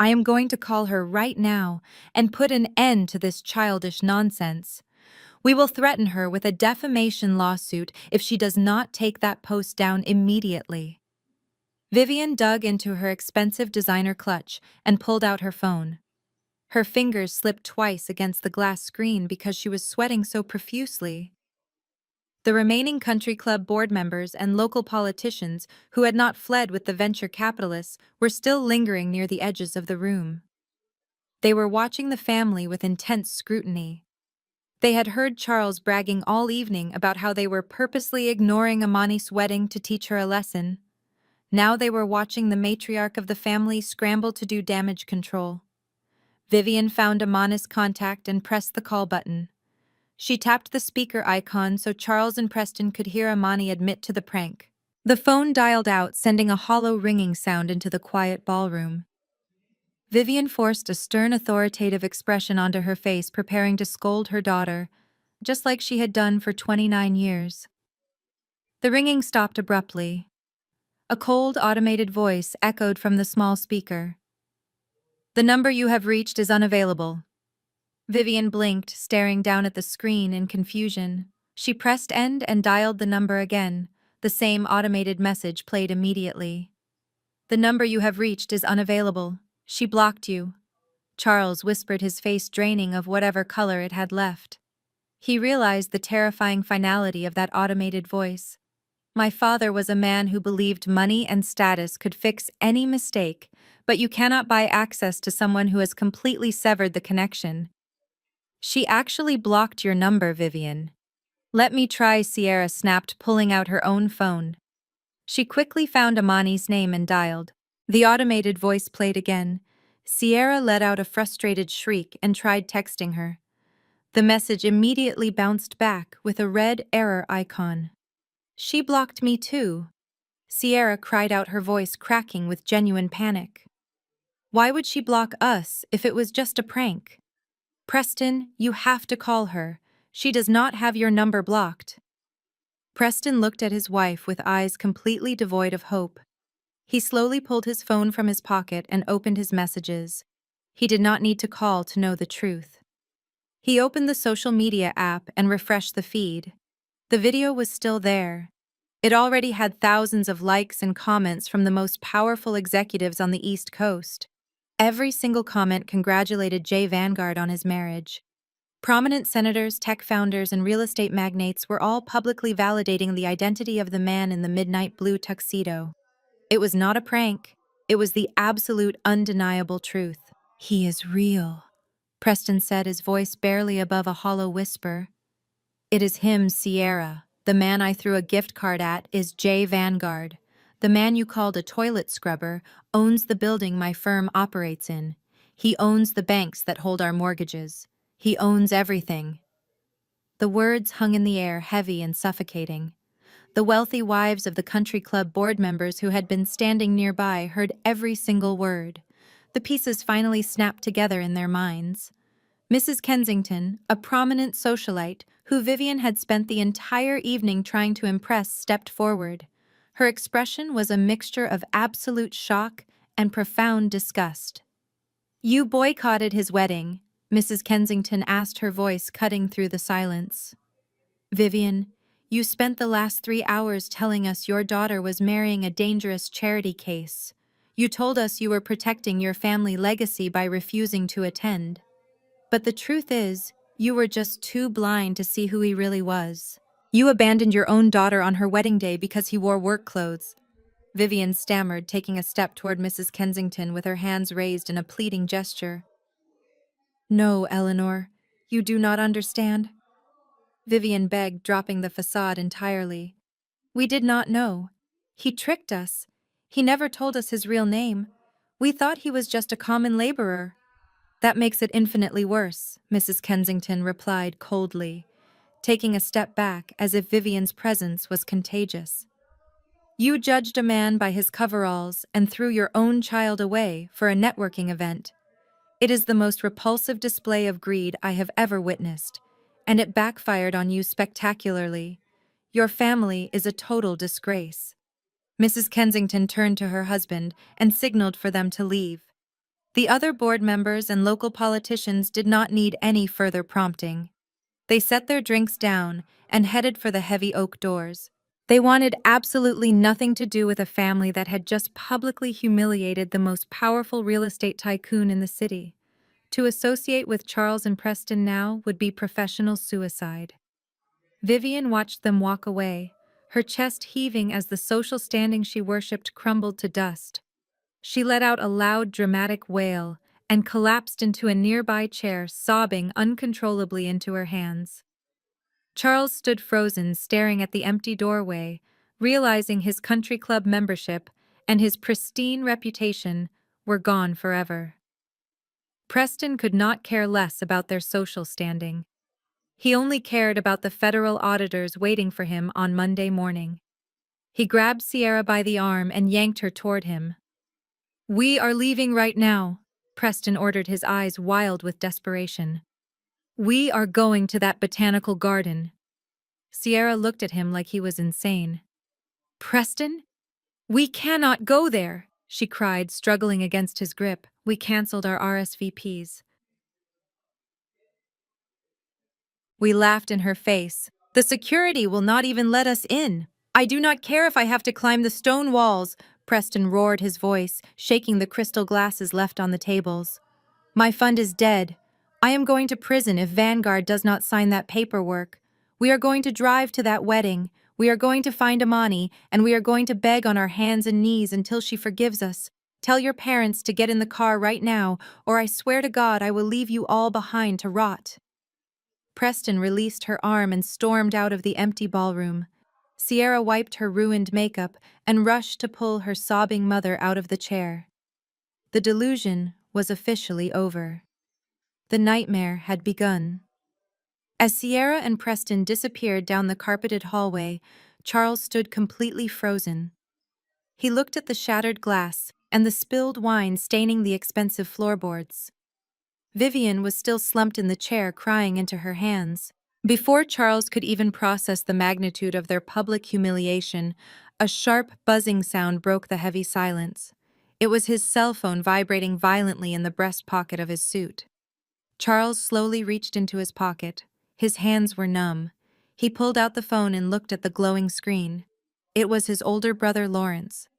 I am going to call her right now and put an end to this childish nonsense. We will threaten her with a defamation lawsuit if she does not take that post down immediately." Vivian dug into her expensive designer clutch and pulled out her phone. Her fingers slipped twice against the glass screen because she was sweating so profusely. The remaining country club board members and local politicians who had not fled with the venture capitalists were still lingering near the edges of the room. They were watching the family with intense scrutiny. They had heard Charles bragging all evening about how they were purposely ignoring Amani's wedding to teach her a lesson. Now they were watching the matriarch of the family scramble to do damage control. Vivian found Amani's contact and pressed the call button. She tapped the speaker icon so Charles and Preston could hear Amani admit to the prank. The phone dialed out, sending a hollow ringing sound into the quiet ballroom. Vivian forced a stern, authoritative expression onto her face, preparing to scold her daughter, just like she had done for 29 years. The ringing stopped abruptly. A cold, automated voice echoed from the small speaker. "The number you have reached is unavailable." Vivian blinked, staring down at the screen in confusion. She pressed end and dialed the number again. The same automated message played immediately. "The number you have reached is unavailable. She blocked you." Charles whispered, his face draining of whatever color it had left. He realized the terrifying finality of that automated voice. My father was a man who believed money and status could fix any mistake, but you cannot buy access to someone who has completely severed the connection. She actually blocked your number, Vivian. Let me try, Sierra snapped, pulling out her own phone. She quickly found Amani's name and dialed. The automated voice played again. Sierra let out a frustrated shriek and tried texting her. The message immediately bounced back with a red error icon. She blocked me too. Sierra cried out, her voice cracking with genuine panic. Why would she block us if it was just a prank? Preston, you have to call her. She does not have your number blocked. Preston looked at his wife with eyes completely devoid of hope. He slowly pulled his phone from his pocket and opened his messages. He did not need to call to know the truth. He opened the social media app and refreshed the feed. The video was still there. It already had thousands of likes and comments from the most powerful executives on the East Coast. Every single comment congratulated Jay Vanguard on his marriage. Prominent senators, tech founders, and real estate magnates were all publicly validating the identity of the man in the midnight blue tuxedo. It was not a prank. It was the absolute, undeniable truth. He is real, Preston said, his voice barely above a hollow whisper. It is him, Sierra. The man I threw a gift card at is Jay Vanguard. The man you called a toilet scrubber owns the building my firm operates in. He owns the banks that hold our mortgages. He owns everything. The words hung in the air, heavy and suffocating. The wealthy wives of the country club board members who had been standing nearby heard every single word. The pieces finally snapped together in their minds. Mrs. Kensington, a prominent socialite who Vivian had spent the entire evening trying to impress, stepped forward. Her expression was a mixture of absolute shock and profound disgust. "You boycotted his wedding," Mrs. Kensington asked, her voice cutting through the silence. "Vivian, you spent the last 3 hours telling us your daughter was marrying a dangerous charity case. You told us you were protecting your family legacy by refusing to attend. But the truth is, you were just too blind to see who he really was. You abandoned your own daughter on her wedding day because he wore work clothes." Vivian stammered, taking a step toward Mrs. Kensington with her hands raised in a pleading gesture. "No, Eleanor, you do not understand," Vivian begged, dropping the facade entirely. "We did not know. He tricked us. He never told us his real name. We thought he was just a common laborer." "That makes it infinitely worse," Mrs. Kensington replied coldly, taking a step back as if Vivian's presence was contagious. "You judged a man by his coveralls and threw your own child away for a networking event. It is the most repulsive display of greed I have ever witnessed, and it backfired on you spectacularly. Your family is a total disgrace." Mrs. Kensington turned to her husband and signaled for them to leave. The other board members and local politicians did not need any further prompting. They set their drinks down and headed for the heavy oak doors. They wanted absolutely nothing to do with a family that had just publicly humiliated the most powerful real estate tycoon in the city. To associate with Charles and Preston now would be professional suicide. Vivian watched them walk away, her chest heaving as the social standing she worshipped crumbled to dust. She let out a loud, dramatic wail and collapsed into a nearby chair, sobbing uncontrollably into her hands. Charles stood frozen, staring at the empty doorway, realizing his country club membership and his pristine reputation were gone forever. Preston could not care less about their social standing. He only cared about the federal auditors waiting for him on Monday morning. He grabbed Sierra by the arm and yanked her toward him. "We are leaving right now," Preston ordered, his eyes wild with desperation. "We are going to that botanical garden." Sierra looked at him like he was insane. "Preston? We cannot go there," she cried, struggling against his grip. "We canceled our RSVPs." We laughed in her face. "The security will not even let us in. I do not care if I have to climb the stone walls," Preston roared, his voice shaking the crystal glasses left on the tables. "My fund is dead. I am going to prison if Vanguard does not sign that paperwork. We are going to drive to that wedding. We are going to find Amani, and we are going to beg on our hands and knees until she forgives us. Tell your parents to get in the car right now, or I swear to God I will leave you all behind to rot." Preston released her arm and stormed out of the empty ballroom. Sierra wiped her ruined makeup and rushed to pull her sobbing mother out of the chair. The delusion was officially over. The nightmare had begun. As Sierra and Preston disappeared down the carpeted hallway, Charles stood completely frozen. He looked at the shattered glass and the spilled wine staining the expensive floorboards. Vivian was still slumped in the chair, crying into her hands. Before Charles could even process the magnitude of their public humiliation, a sharp, buzzing sound broke the heavy silence. It was his cell phone vibrating violently in the breast pocket of his suit. Charles slowly reached into his pocket. His hands were numb. He pulled out the phone and looked at the glowing screen. It was his older brother, Lawrence.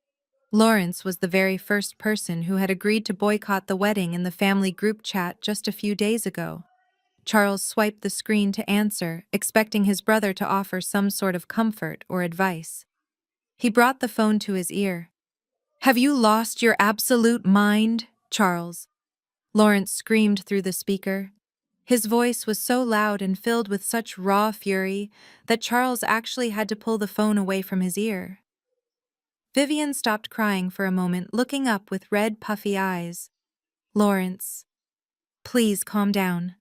Lawrence was the very first person who had agreed to boycott the wedding in the family group chat just a few days ago. Charles swiped the screen to answer, expecting his brother to offer some sort of comfort or advice. He brought the phone to his ear. "Have you lost your absolute mind, Charles?" Lawrence screamed through the speaker. His voice was so loud and filled with such raw fury that Charles actually had to pull the phone away from his ear. Vivian stopped crying for a moment, looking up with red, puffy eyes. "Lawrence, please calm down."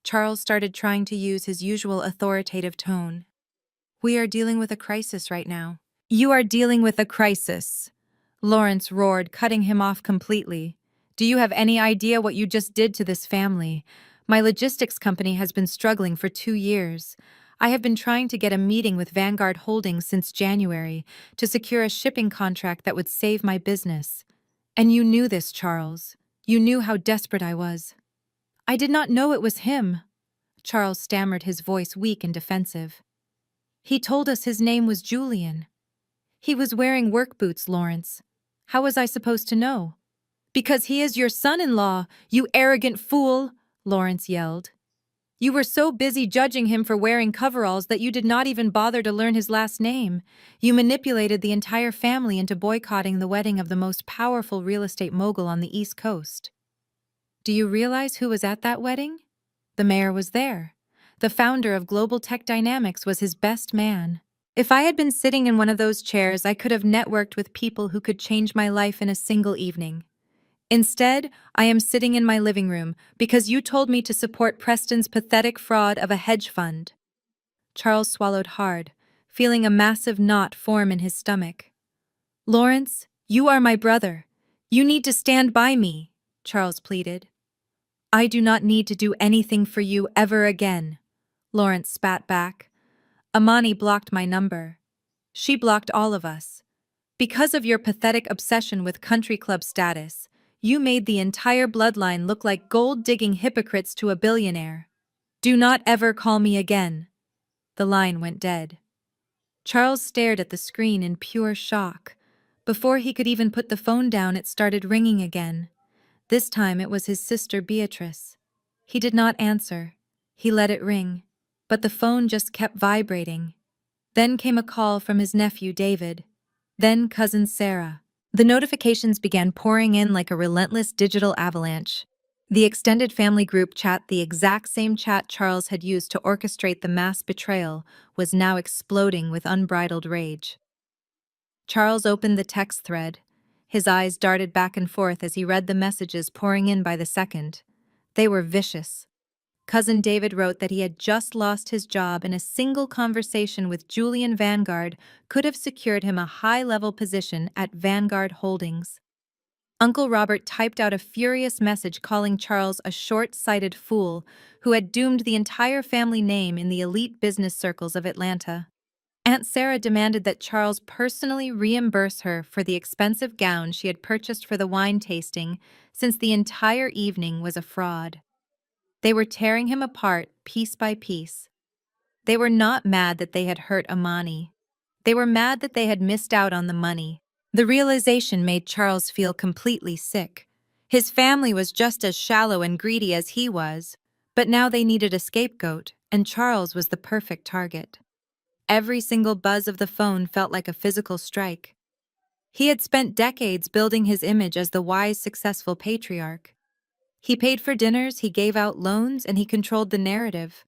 Charles started trying to use his usual authoritative tone. "We are dealing with a crisis right now." "You are dealing with a crisis," Lawrence roared, cutting him off completely. "Do you have any idea what you just did to this family? My logistics company has been struggling for 2 years. I have been trying to get a meeting with Vanguard Holdings since January to secure a shipping contract that would save my business. And you knew this, Charles. You knew how desperate I was." "I did not know it was him," Charles stammered, his voice weak and defensive. "He told us his name was Julian. He was wearing work boots, Lawrence. How was I supposed to know?" "Because he is your son-in-law, you arrogant fool," Lawrence yelled. "You were so busy judging him for wearing coveralls that you did not even bother to learn his last name. You manipulated the entire family into boycotting the wedding of the most powerful real estate mogul on the East Coast. Do you realize who was at that wedding? The mayor was there. The founder of Global Tech Dynamics was his best man. If I had been sitting in one of those chairs, I could have networked with people who could change my life in a single evening. Instead, I am sitting in my living room because you told me to support Preston's pathetic fraud of a hedge fund." Charles swallowed hard, feeling a massive knot form in his stomach. "Lawrence, you are my brother. You need to stand by me," Charles pleaded. "I do not need to do anything for you ever again," Lawrence spat back. "Amani blocked my number. She blocked all of us. Because of your pathetic obsession with country club status, you made the entire bloodline look like gold-digging hypocrites to a billionaire. Do not ever call me again." The line went dead. Charles stared at the screen in pure shock. Before he could even put the phone down, it started ringing again. This time it was his sister Beatrice. He did not answer. He let it ring. But the phone just kept vibrating. Then came a call from his nephew David. Then cousin Sarah. The notifications began pouring in like a relentless digital avalanche. The extended family group chat, the exact same chat Charles had used to orchestrate the mass betrayal, was now exploding with unbridled rage. Charles opened the text thread. His eyes darted back and forth as he read the messages pouring in by the second. They were vicious. Cousin David wrote that he had just lost his job and a single conversation with Julian Vanguard could have secured him a high-level position at Vanguard Holdings. Uncle Robert typed out a furious message calling Charles a short-sighted fool who had doomed the entire family name in the elite business circles of Atlanta. Aunt Sarah demanded that Charles personally reimburse her for the expensive gown she had purchased for the wine tasting, since the entire evening was a fraud. They were tearing him apart piece by piece. They were not mad that they had hurt Amani. They were mad that they had missed out on the money. The realization made Charles feel completely sick. His family was just as shallow and greedy as he was, but now they needed a scapegoat, and Charles was the perfect target. Every single buzz of the phone felt like a physical strike. He had spent decades building his image as the wise, successful patriarch. He paid for dinners, he gave out loans, and he controlled the narrative.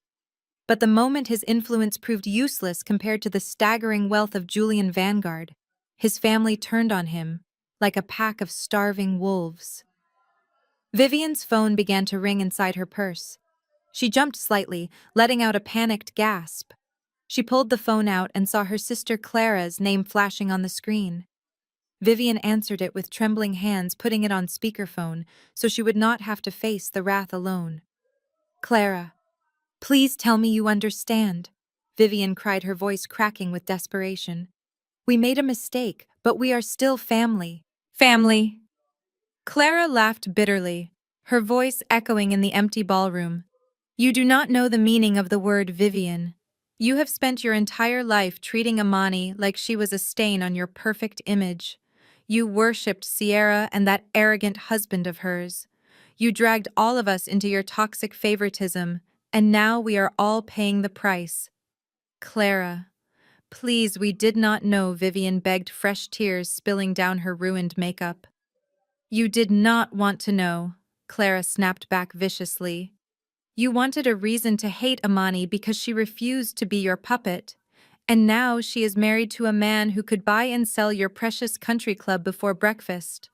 But the moment his influence proved useless compared to the staggering wealth of Julian Vanguard, his family turned on him, like a pack of starving wolves. Vivian's phone began to ring inside her purse. She jumped slightly, letting out a panicked gasp. She pulled the phone out and saw her sister Clara's name flashing on the screen. Vivian answered it with trembling hands, putting it on speakerphone so she would not have to face the wrath alone. "Clara, please tell me you understand," Vivian cried, her voice cracking with desperation. "We made a mistake, but we are still family." "Family?" Clara laughed bitterly, her voice echoing in the empty ballroom. "You do not know the meaning of the word, Vivian. You have spent your entire life treating Amani like she was a stain on your perfect image. You worshipped Sierra and that arrogant husband of hers. You dragged all of us into your toxic favoritism, and now we are all paying the price." "Clara, please, we did not know," Vivian begged, fresh tears spilling down her ruined makeup. "You did not want to know," Clara snapped back viciously. "You wanted a reason to hate Amani because she refused to be your puppet. And now she is married to a man who could buy and sell your precious country club before breakfast.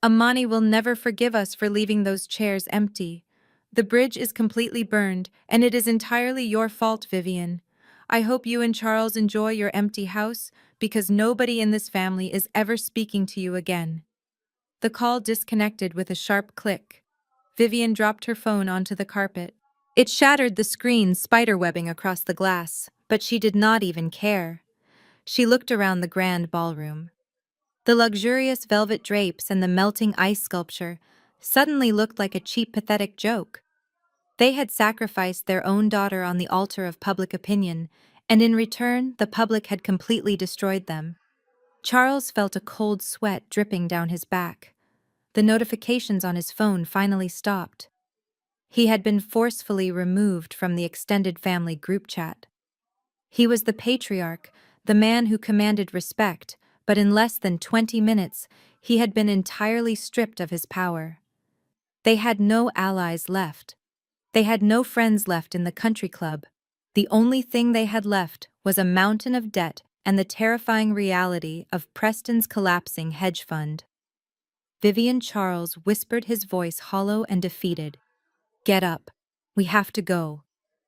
Amani will never forgive us for leaving those chairs empty. The bridge is completely burned, and it is entirely your fault, Vivian. I hope you and Charles enjoy your empty house, because nobody in this family is ever speaking to you again." The call disconnected with a sharp click. Vivian dropped her phone onto the carpet. It shattered the screen, spiderwebbing across the glass, but she did not even care. She looked around the grand ballroom. The luxurious velvet drapes and the melting ice sculpture suddenly looked like a cheap, pathetic joke. They had sacrificed their own daughter on the altar of public opinion, and in return, the public had completely destroyed them. Charles felt a cold sweat dripping down his back. The notifications on his phone finally stopped. He had been forcefully removed from the extended family group chat. He was the patriarch, the man who commanded respect, but in less than 20 minutes, he had been entirely stripped of his power. They had no allies left. They had no friends left in the country club. The only thing they had left was a mountain of debt and the terrifying reality of Preston's collapsing hedge fund. Vivian Charles whispered, his voice hollow and defeated. "Get up. We have to go."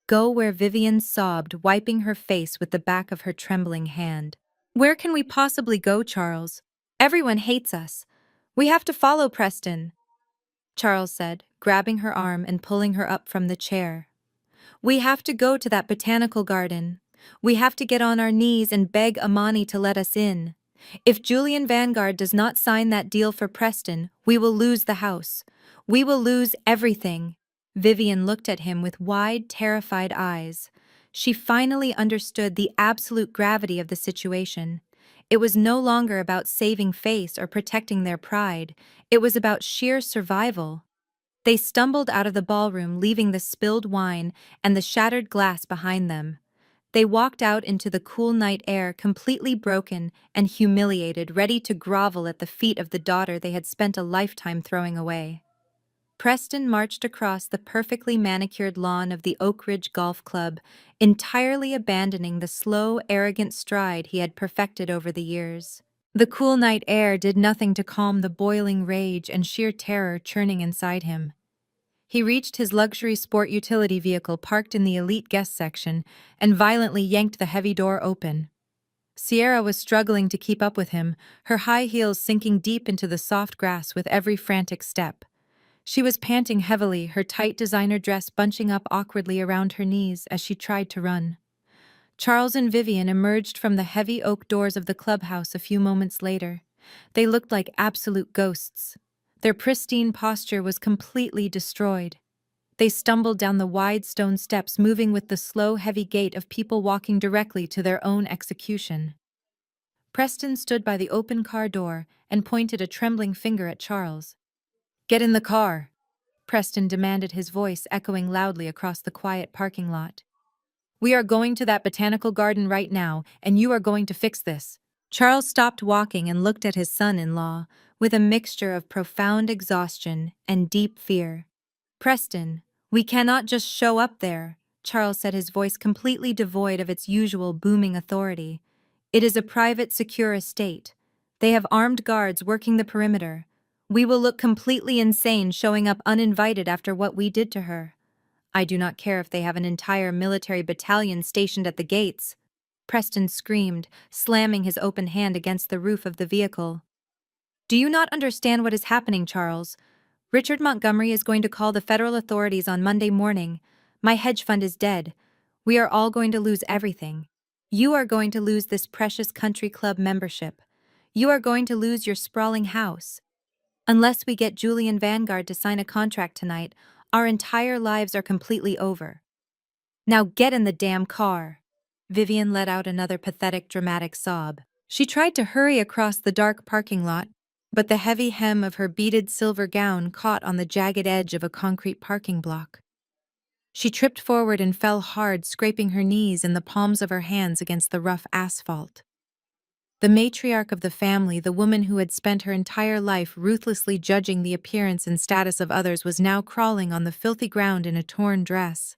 Go where Vivian sobbed, wiping her face with the back of her trembling hand. "Where can we possibly go, Charles? Everyone hates us. We have to follow Preston," Charles said, grabbing her arm and pulling her up from the chair. "We have to go to that botanical garden. We have to get on our knees and beg Amani to let us in. If Julian Vanguard does not sign that deal for Preston, we will lose the house. We will lose everything." Vivian looked at him with wide, terrified eyes. She finally understood the absolute gravity of the situation. It was no longer about saving face or protecting their pride. It was about sheer survival. They stumbled out of the ballroom, leaving the spilled wine and the shattered glass behind them. They walked out into the cool night air, completely broken and humiliated, ready to grovel at the feet of the daughter they had spent a lifetime throwing away. Preston marched across the perfectly manicured lawn of the Oak Ridge Golf Club, entirely abandoning the slow, arrogant stride he had perfected over the years. The cool night air did nothing to calm the boiling rage and sheer terror churning inside him. He reached his luxury sport utility vehicle parked in the elite guest section and violently yanked the heavy door open. Sierra was struggling to keep up with him, her high heels sinking deep into the soft grass with every frantic step. She was panting heavily, her tight designer dress bunching up awkwardly around her knees as she tried to run. Charles and Vivian emerged from the heavy oak doors of the clubhouse a few moments later. They looked like absolute ghosts. Their pristine posture was completely destroyed. They stumbled down the wide stone steps, moving with the slow, heavy gait of people walking directly to their own execution. Preston stood by the open car door and pointed a trembling finger at Charles. "Get in the car," Preston demanded, his voice echoing loudly across the quiet parking lot. We are going to that botanical garden right now, and you are going to fix this. Charles stopped walking and looked at his son-in-law with a mixture of profound exhaustion and deep fear. Preston, we cannot just show up there, Charles said, his voice completely devoid of its usual booming authority. It is a private, secure estate. They have armed guards working the perimeter. We will look completely insane showing up uninvited after what we did to her. I do not care if they have an entire military battalion stationed at the gates. Preston screamed, slamming his open hand against the roof of the vehicle. Do you not understand what is happening, Charles? Richard Montgomery is going to call the federal authorities on Monday morning. My hedge fund is dead. We are all going to lose everything. You are going to lose this precious country club membership. You are going to lose your sprawling house. Unless we get Julian Vanguard to sign a contract tonight, our entire lives are completely over. Now get in the damn car. Vivian let out another pathetic, dramatic sob. She tried to hurry across the dark parking lot, but the heavy hem of her beaded silver gown caught on the jagged edge of a concrete parking block. She tripped forward and fell hard, scraping her knees and the palms of her hands against the rough asphalt. The matriarch of the family, the woman who had spent her entire life ruthlessly judging the appearance and status of others, was now crawling on the filthy ground in a torn dress.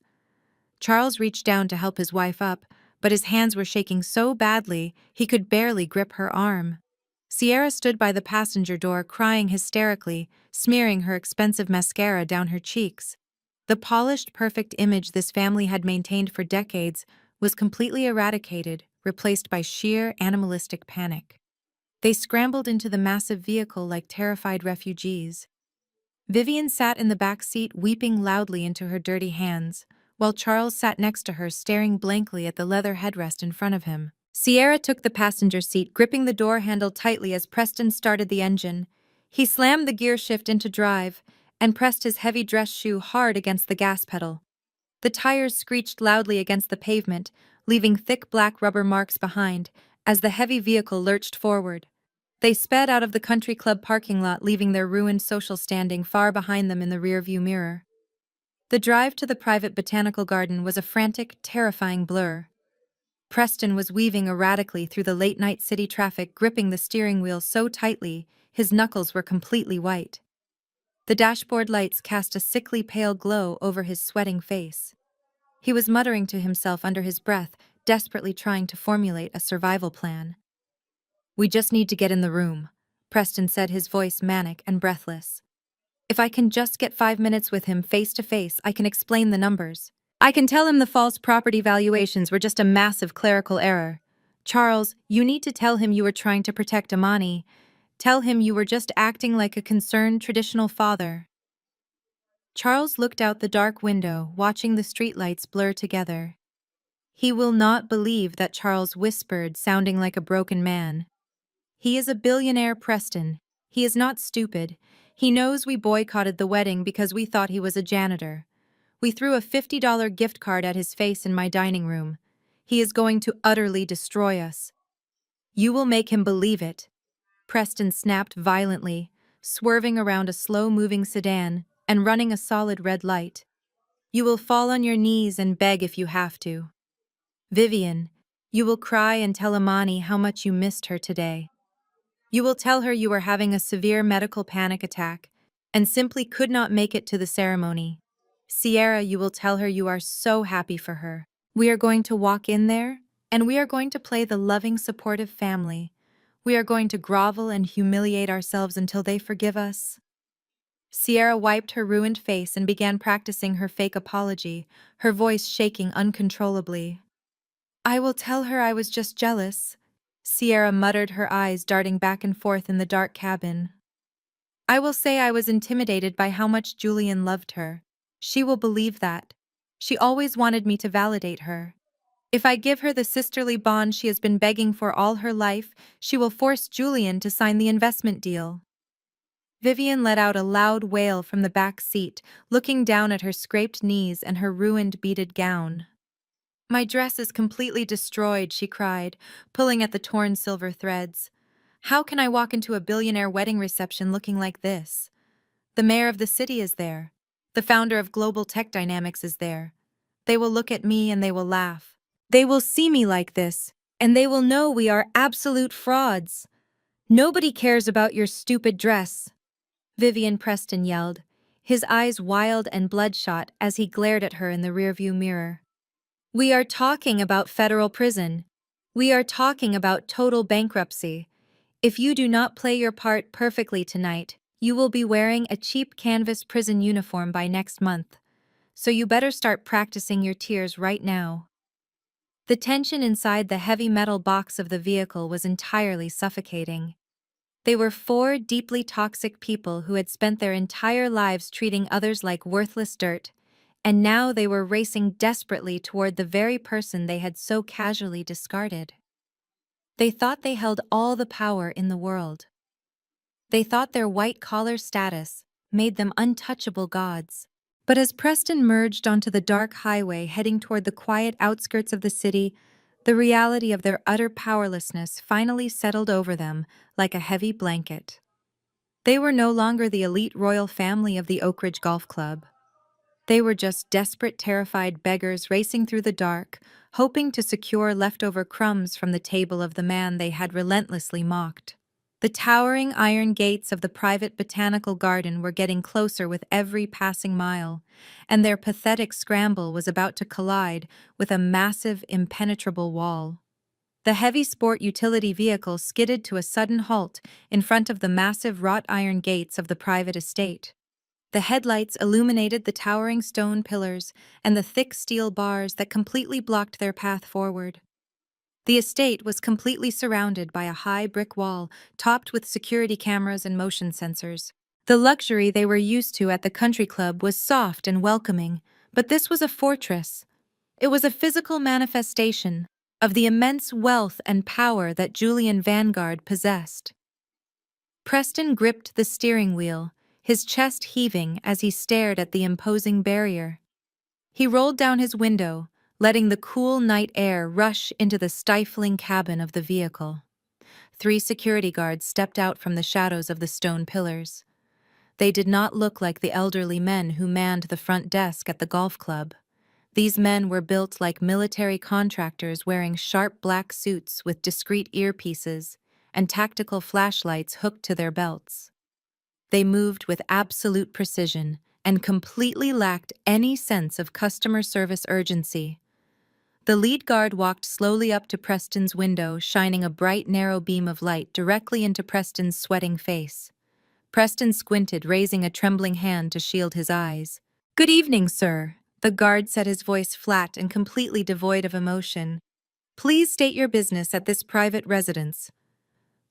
Charles reached down to help his wife up, but his hands were shaking so badly he could barely grip her arm. Sierra stood by the passenger door, crying hysterically, smearing her expensive mascara down her cheeks. The polished, perfect image this family had maintained for decades was completely eradicated, replaced by sheer, animalistic panic. They scrambled into the massive vehicle like terrified refugees. Vivian sat in the back seat, weeping loudly into her dirty hands, while Charles sat next to her, staring blankly at the leather headrest in front of him. Sierra took the passenger seat, gripping the door handle tightly as Preston started the engine. He slammed the gear shift into drive and pressed his heavy dress shoe hard against the gas pedal. The tires screeched loudly against the pavement, leaving thick black rubber marks behind as the heavy vehicle lurched forward. They sped out of the country club parking lot, leaving their ruined social standing far behind them in the rearview mirror. The drive to the private botanical garden was a frantic, terrifying blur. Preston was weaving erratically through the late-night city traffic, gripping the steering wheel so tightly his knuckles were completely white. The dashboard lights cast a sickly pale glow over his sweating face. He was muttering to himself under his breath, desperately trying to formulate a survival plan. "We just need to get in the room," Preston said, his voice manic and breathless. "If I can just get 5 minutes with him face to face, I can explain the numbers. I can tell him the false property valuations were just a massive clerical error. Charles, you need to tell him you were trying to protect Amani. Tell him you were just acting like a concerned traditional father." Charles looked out the dark window, watching the streetlights blur together. He will not believe that Charles whispered, sounding like a broken man. "He is a billionaire, Preston. He is not stupid. He knows we boycotted the wedding because we thought he was a janitor. We threw a $50 gift card at his face in my dining room. He is going to utterly destroy us. You will make him believe it." Preston snapped violently, swerving around a slow-moving sedan and running a solid red light. "You will fall on your knees and beg if you have to. Vivian, you will cry and tell Amani how much you missed her today. You will tell her you were having a severe medical panic attack and simply could not make it to the ceremony. Sierra, you will tell her you are so happy for her. We are going to walk in there, and we are going to play the loving, supportive family. We are going to grovel and humiliate ourselves until they forgive us." Sierra wiped her ruined face and began practicing her fake apology, her voice shaking uncontrollably. "I will tell her I was just jealous," Sierra muttered, her eyes darting back and forth in the dark cabin. "I will say I was intimidated by how much Julian loved her. She will believe that. She always wanted me to validate her. If I give her the sisterly bond she has been begging for all her life, she will force Julian to sign the investment deal." Vivian let out a loud wail from the back seat, looking down at her scraped knees and her ruined beaded gown. "My dress is completely destroyed," she cried, pulling at the torn silver threads. "How can I walk into a billionaire wedding reception looking like this? The mayor of the city is there. The founder of Global Tech Dynamics is there. They will look at me and they will laugh. They will see me like this, and they will know we are absolute frauds. Nobody cares about your stupid dress, Vivian Preston yelled, his eyes wild and bloodshot as he glared at her in the rearview mirror. We are talking about federal prison. We are talking about total bankruptcy. If you do not play your part perfectly tonight, you will be wearing a cheap canvas prison uniform by next month. So you better start practicing your tears right now. The tension inside the heavy metal box of the vehicle was entirely suffocating. They were four deeply toxic people who had spent their entire lives treating others like worthless dirt, and now they were racing desperately toward the very person they had so casually discarded. They thought they held all the power in the world. They thought their white-collar status made them untouchable gods. But as Preston merged onto the dark highway heading toward the quiet outskirts of the city, the reality of their utter powerlessness finally settled over them like a heavy blanket. They were no longer the elite royal family of the Oak Ridge Golf Club. They were just desperate, terrified beggars racing through the dark, hoping to secure leftover crumbs from the table of the man they had relentlessly mocked. The towering iron gates of the private botanical garden were getting closer with every passing mile, and their pathetic scramble was about to collide with a massive, impenetrable wall. The heavy sport utility vehicle skidded to a sudden halt in front of the massive wrought iron gates of the private estate. The headlights illuminated the towering stone pillars and the thick steel bars that completely blocked their path forward. The estate was completely surrounded by a high brick wall topped with security cameras and motion sensors. The luxury they were used to at the country club was soft and welcoming, but this was a fortress. It was a physical manifestation of the immense wealth and power that Julian Vanguard possessed. Preston gripped the steering wheel, his chest heaving as he stared at the imposing barrier. He rolled down his window, letting the cool night air rush into the stifling cabin of the vehicle. 3 security guards stepped out from the shadows of the stone pillars. They did not look like the elderly men who manned the front desk at the golf club. These men were built like military contractors wearing sharp black suits with discreet earpieces and tactical flashlights hooked to their belts. They moved with absolute precision and completely lacked any sense of customer service urgency. The lead guard walked slowly up to Preston's window, shining a bright, narrow beam of light directly into Preston's sweating face. Preston squinted, raising a trembling hand to shield his eyes. "Good evening, sir," the guard said, his voice flat and completely devoid of emotion. "Please state your business at this private residence."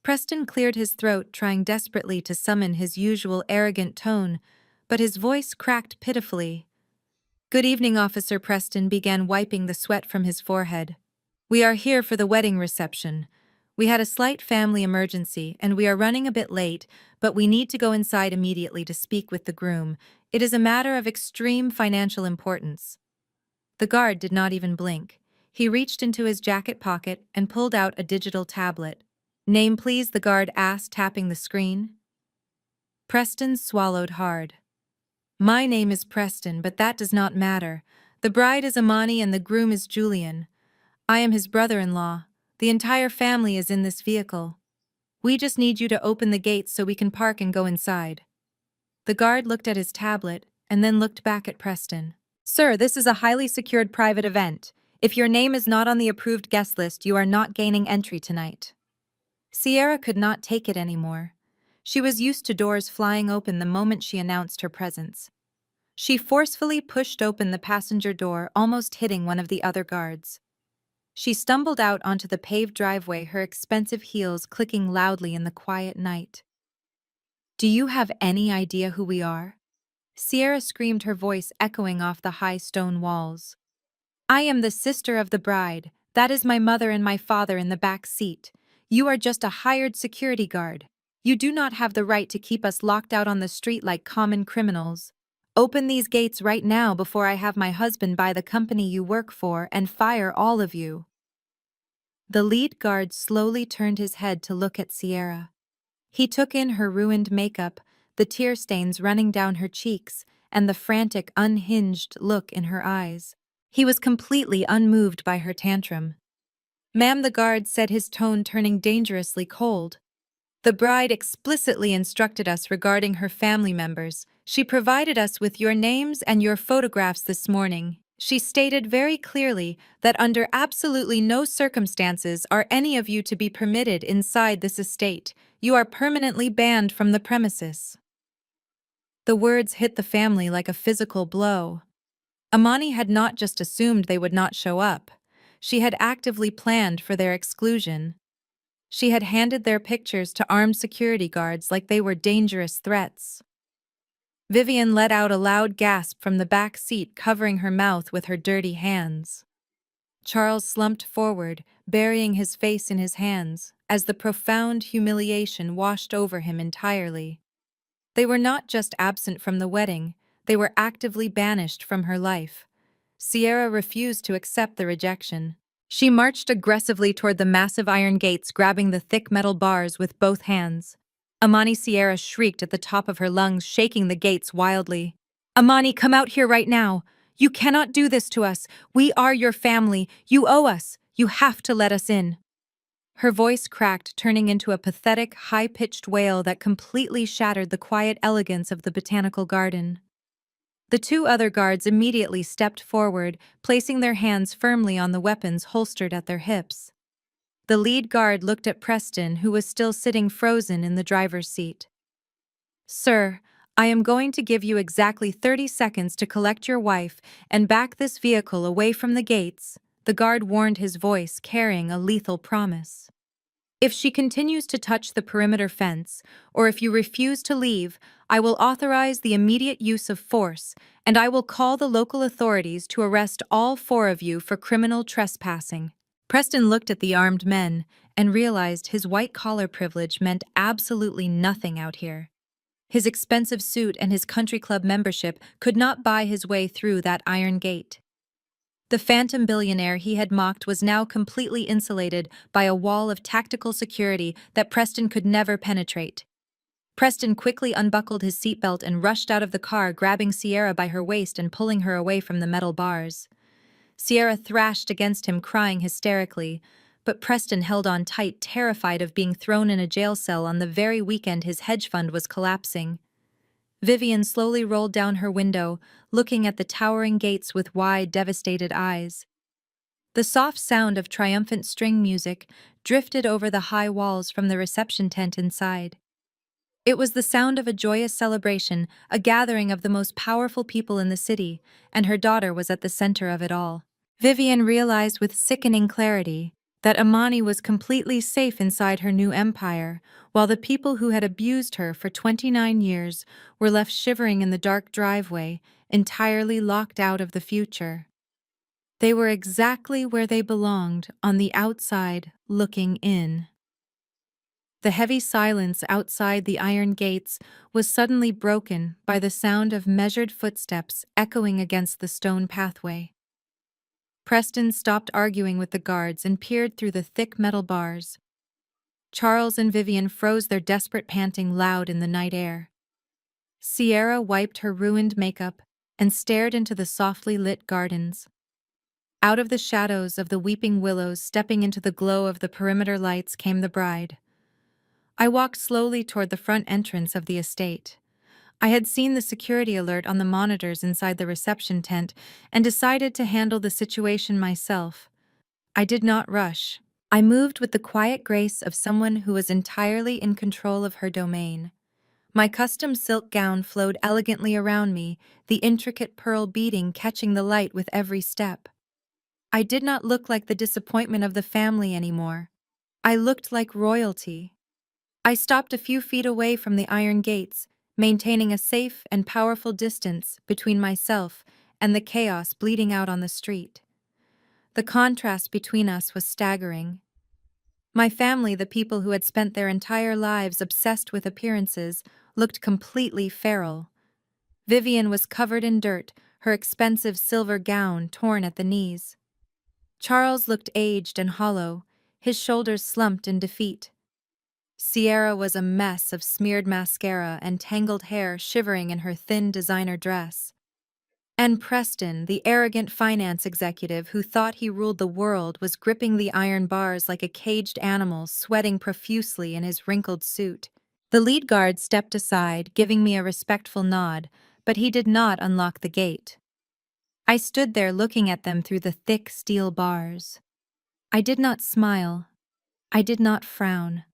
Preston cleared his throat, trying desperately to summon his usual arrogant tone, but his voice cracked pitifully. "Good evening," Officer Preston began, wiping the sweat from his forehead. "We are here for the wedding reception. We had a slight family emergency, and we are running a bit late, but we need to go inside immediately to speak with the groom. It is a matter of extreme financial importance." The guard did not even blink. He reached into his jacket pocket and pulled out a digital tablet. "Name, please," the guard asked, tapping the screen. Preston swallowed hard. "My name is Preston, but that does not matter. The bride is Amani and the groom is Julian. I am his brother-in-law. The entire family is in this vehicle. We just need you to open the gates so we can park and go inside." The guard looked at his tablet and then looked back at Preston. "Sir, this is a highly secured private event. If your name is not on the approved guest list, you are not gaining entry tonight." Sierra could not take it anymore. She was used to doors flying open the moment she announced her presence. She forcefully pushed open the passenger door, almost hitting one of the other guards. She stumbled out onto the paved driveway, her expensive heels clicking loudly in the quiet night. "Do you have any idea who we are?" Sierra screamed, her voice echoing off the high stone walls. "I am the sister of the bride. That is my mother and my father in the back seat. You are just a hired security guard. You do not have the right to keep us locked out on the street like common criminals. Open these gates right now before I have my husband buy the company you work for and fire all of you." The lead guard slowly turned his head to look at Sierra. He took in her ruined makeup, the tear stains running down her cheeks, and the frantic, unhinged look in her eyes. He was completely unmoved by her tantrum. "Ma'am," the guard said, his tone turning dangerously cold. "The bride explicitly instructed us regarding her family members. She provided us with your names and your photographs this morning. She stated very clearly that under absolutely no circumstances are any of you to be permitted inside this estate. You are permanently banned from the premises." The words hit the family like a physical blow. Amani had not just assumed they would not show up. She had actively planned for their exclusion. She had handed their pictures to armed security guards like they were dangerous threats. Vivian let out a loud gasp from the back seat, covering her mouth with her dirty hands. Charles slumped forward, burying his face in his hands, as the profound humiliation washed over him entirely. They were not just absent from the wedding, they were actively banished from her life. Sierra refused to accept the rejection. She marched aggressively toward the massive iron gates, grabbing the thick metal bars with both hands. Amani, Sierra shrieked at the top of her lungs, shaking the gates wildly. "Amani, come out here right now! You cannot do this to us! We are your family! You owe us! You have to let us in!" Her voice cracked, turning into a pathetic, high-pitched wail that completely shattered the quiet elegance of the botanical garden. The two other guards immediately stepped forward, placing their hands firmly on the weapons holstered at their hips. The lead guard looked at Preston, who was still sitting frozen in the driver's seat. "Sir, I am going to give you exactly 30 seconds to collect your wife and back this vehicle away from the gates," the guard warned, his voice carrying a lethal promise. "If she continues to touch the perimeter fence, or if you refuse to leave, I will authorize the immediate use of force, and I will call the local authorities to arrest all four of you for criminal trespassing." Preston looked at the armed men and realized his white-collar privilege meant absolutely nothing out here. His expensive suit and his country club membership could not buy his way through that iron gate. The phantom billionaire he had mocked was now completely insulated by a wall of tactical security that Preston could never penetrate. Preston quickly unbuckled his seatbelt and rushed out of the car, grabbing Sierra by her waist and pulling her away from the metal bars. Sierra thrashed against him, crying hysterically, but Preston held on tight, terrified of being thrown in a jail cell on the very weekend his hedge fund was collapsing. Vivian slowly rolled down her window, looking at the towering gates with wide, devastated eyes. The soft sound of triumphant string music drifted over the high walls from the reception tent inside. It was the sound of a joyous celebration, a gathering of the most powerful people in the city, and her daughter was at the center of it all. Vivian realized with sickening clarity that Amani was completely safe inside her new empire, while the people who had abused her for 29 years were left shivering in the dark driveway, entirely locked out of the future. They were exactly where they belonged, on the outside, looking in. The heavy silence outside the iron gates was suddenly broken by the sound of measured footsteps echoing against the stone pathway. Preston stopped arguing with the guards and peered through the thick metal bars. Charles and Vivian froze, their desperate panting loud in the night air. Sierra wiped her ruined makeup and stared into the softly lit gardens. Out of the shadows of the weeping willows, stepping into the glow of the perimeter lights, came the bride. I walked slowly toward the front entrance of the estate. I had seen the security alert on the monitors inside the reception tent and decided to handle the situation myself. I did not rush. I moved with the quiet grace of someone who was entirely in control of her domain. My custom silk gown flowed elegantly around me, the intricate pearl beading catching the light with every step. I did not look like the disappointment of the family anymore. I looked like royalty. I stopped a few feet away from the iron gates, maintaining a safe and powerful distance between myself and the chaos bleeding out on the street. The contrast between us was staggering. My family, the people who had spent their entire lives obsessed with appearances, looked completely feral. Vivian was covered in dirt, her expensive silver gown torn at the knees. Charles looked aged and hollow, his shoulders slumped in defeat. Sierra was a mess of smeared mascara and tangled hair, shivering in her thin designer dress. And Preston, the arrogant finance executive who thought he ruled the world, was gripping the iron bars like a caged animal, sweating profusely in his wrinkled suit. The lead guard stepped aside, giving me a respectful nod, but he did not unlock the gate. I stood there looking at them through the thick steel bars. I did not smile. I did not frown.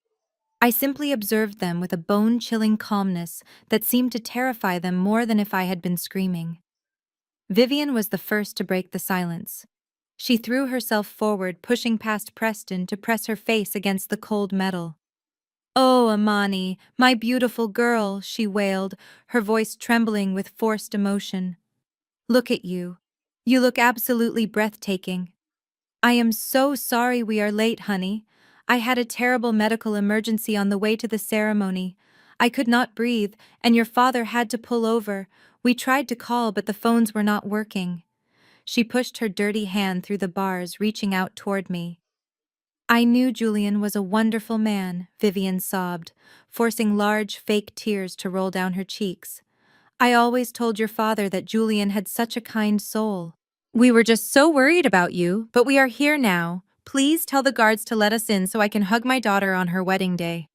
I simply observed them with a bone-chilling calmness that seemed to terrify them more than if I had been screaming. Vivian was the first to break the silence. She threw herself forward, pushing past Preston to press her face against the cold metal. "Oh, Amani, my beautiful girl," she wailed, her voice trembling with forced emotion. "Look at you. You look absolutely breathtaking. I am so sorry we are late, honey. I had a terrible medical emergency on the way to the ceremony. I could not breathe, and your father had to pull over. We tried to call, but the phones were not working." She pushed her dirty hand through the bars, reaching out toward me. "I knew Julian was a wonderful man," Vivian sobbed, forcing large, fake tears to roll down her cheeks. "I always told your father that Julian had such a kind soul. We were just so worried about you, but we are here now. Please tell the guards to let us in so I can hug my daughter on her wedding day."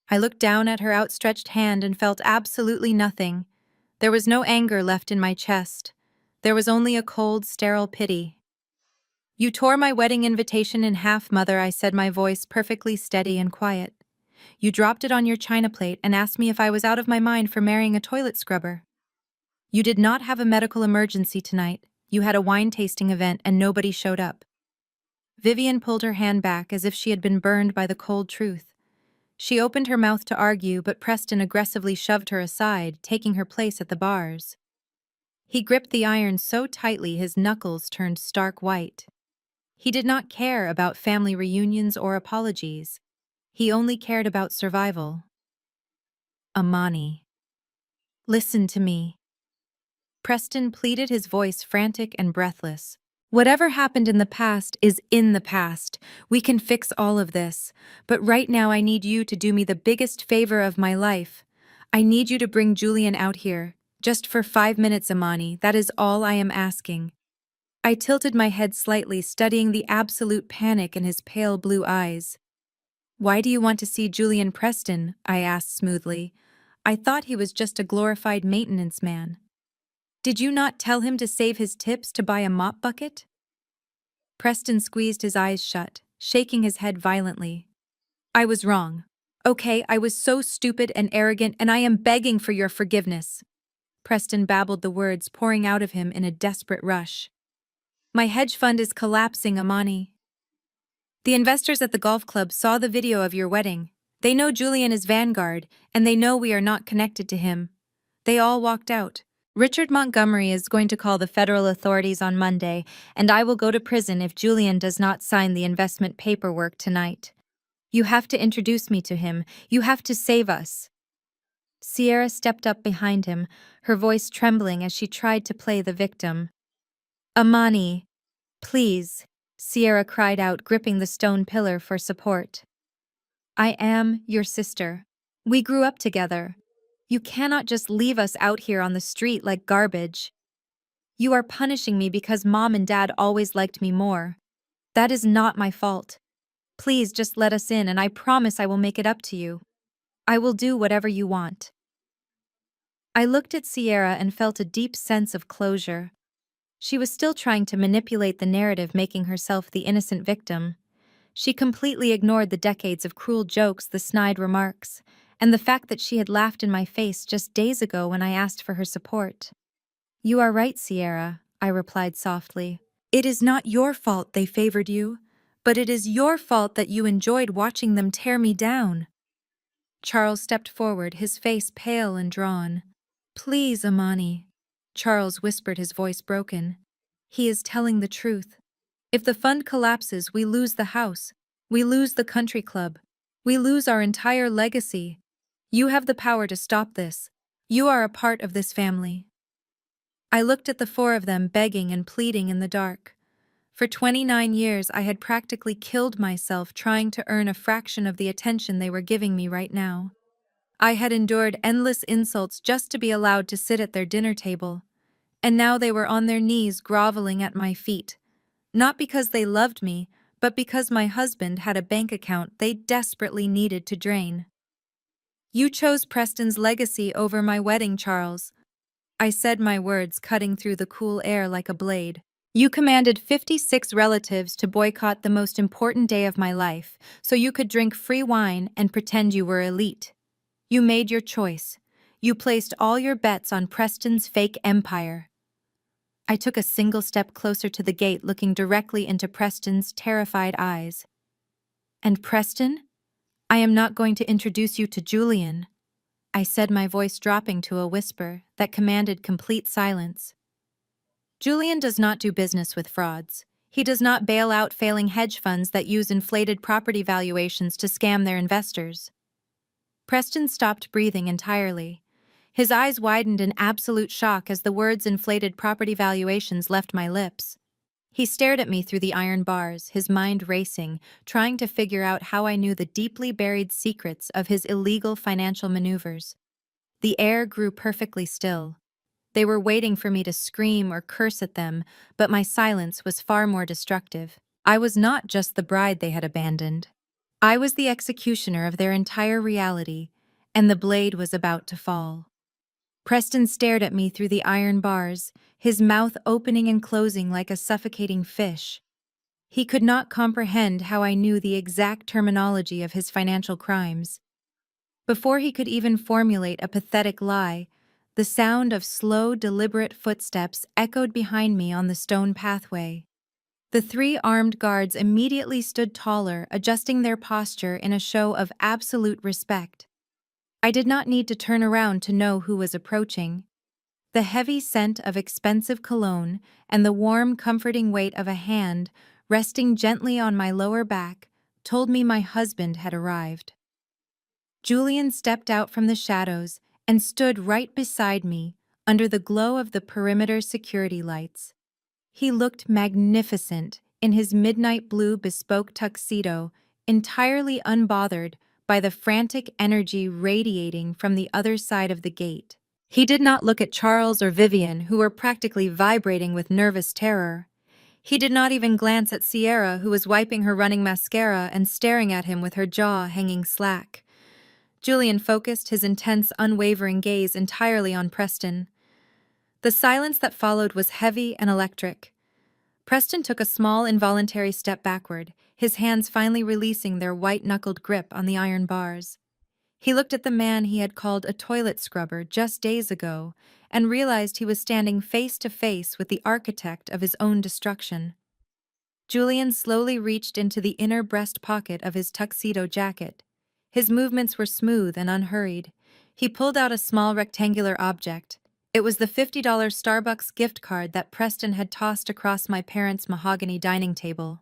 I looked down at her outstretched hand and felt absolutely nothing. There was no anger left in my chest. There was only a cold, sterile pity. "You tore my wedding invitation in half, Mother," I said, my voice perfectly steady and quiet. "You dropped it on your china plate and asked me if I was out of my mind for marrying a toilet scrubber. You did not have a medical emergency tonight. You had a wine tasting event and nobody showed up." Vivian pulled her hand back as if she had been burned by the cold truth. She opened her mouth to argue, but Preston aggressively shoved her aside, taking her place at the bars. He gripped the iron so tightly his knuckles turned stark white. He did not care about family reunions or apologies. He only cared about survival. "Amani, listen to me." Preston pleaded, his voice frantic and breathless. "Whatever happened in the past is in the past. We can fix all of this. But right now I need you to do me the biggest favor of my life. I need you to bring Julian out here. Just for 5 minutes, Amani. That is all I am asking." I tilted my head slightly, studying the absolute panic in his pale blue eyes. "Why do you want to see Julian Preston?" I asked smoothly. "I thought he was just a glorified maintenance man. Did you not tell him to save his tips to buy a mop bucket?" Preston squeezed his eyes shut, shaking his head violently. "I was wrong. Okay, I was so stupid and arrogant, and I am begging for your forgiveness." Preston babbled the words pouring out of him in a desperate rush. "My hedge fund is collapsing, Amani. The investors at the golf club saw the video of your wedding. They know Julian is Vanguard, and they know we are not connected to him. They all walked out. Richard Montgomery is going to call the federal authorities on Monday, and I will go to prison if Julian does not sign the investment paperwork tonight. You have to introduce me to him. You have to save us." Sierra stepped up behind him, her voice trembling as she tried to play the victim. "Amani, please," Sierra cried out, gripping the stone pillar for support. "I am your sister. We grew up together. You cannot just leave us out here on the street like garbage. You are punishing me because Mom and Dad always liked me more. That is not my fault. Please just let us in and I promise I will make it up to you. I will do whatever you want." I looked at Sierra and felt a deep sense of closure. She was still trying to manipulate the narrative, making herself the innocent victim. She completely ignored the decades of cruel jokes, the snide remarks, and the fact that she had laughed in my face just days ago when I asked for her support. "You are right, Sierra," I replied softly. "It is not your fault they favored you, but it is your fault that you enjoyed watching them tear me down." Charles stepped forward, his face pale and drawn. "Please, Amani," Charles whispered, his voice broken. "He is telling the truth. If the fund collapses, we lose the house. We lose the country club. We lose our entire legacy. You have the power to stop this. You are a part of this family." I looked at the four of them, begging and pleading in the dark. For 29 years, I had practically killed myself trying to earn a fraction of the attention they were giving me right now. I had endured endless insults just to be allowed to sit at their dinner table. and now they were on their knees groveling at my feet, not because they loved me, but because my husband had a bank account they desperately needed to drain. "You chose Preston's legacy over my wedding, Charles." I said, my words cutting through the cool air like a blade. "You commanded 56 relatives to boycott the most important day of my life, so you could drink free wine and pretend you were elite. You made your choice. You placed all your bets on Preston's fake empire." I took a single step closer to the gate, looking directly into Preston's terrified eyes. "And Preston? I am not going to introduce you to Julian," I said, my voice dropping to a whisper that commanded complete silence. "Julian does not do business with frauds. He does not bail out failing hedge funds that use inflated property valuations to scam their investors." Preston stopped breathing entirely. His eyes widened in absolute shock as the words "inflated property valuations" left my lips. He stared at me through the iron bars, his mind racing, trying to figure out how I knew the deeply buried secrets of his illegal financial maneuvers. The air grew perfectly still. They were waiting for me to scream or curse at them, but my silence was far more destructive. I was not just the bride they had abandoned. I was the executioner of their entire reality, and the blade was about to fall. Preston stared at me through the iron bars, his mouth opening and closing like a suffocating fish. He could not comprehend how I knew the exact terminology of his financial crimes. Before he could even formulate a pathetic lie, the sound of slow, deliberate footsteps echoed behind me on the stone pathway. The 3 armed guards immediately stood taller, adjusting their posture in a show of absolute respect. I did not need to turn around to know who was approaching. The heavy scent of expensive cologne and the warm, comforting weight of a hand resting gently on my lower back told me my husband had arrived. Julian stepped out from the shadows and stood right beside me under the glow of the perimeter security lights. He looked magnificent in his midnight blue bespoke tuxedo, entirely unbothered by the frantic energy radiating from the other side of the gate. He did not look at Charles or Vivian, who were practically vibrating with nervous terror. He did not even glance at Sierra, who was wiping her running mascara and staring at him with her jaw hanging slack. Julian focused his intense, unwavering gaze entirely on Preston. The silence that followed was heavy and electric. Preston took a small, involuntary step backward, his hands finally releasing their white-knuckled grip on the iron bars. He looked at the man he had called a toilet scrubber just days ago and realized he was standing face to face with the architect of his own destruction. Julian slowly reached into the inner breast pocket of his tuxedo jacket. His movements were smooth and unhurried. He pulled out a small rectangular object. It was the $50 Starbucks gift card that Preston had tossed across my parents' mahogany dining table.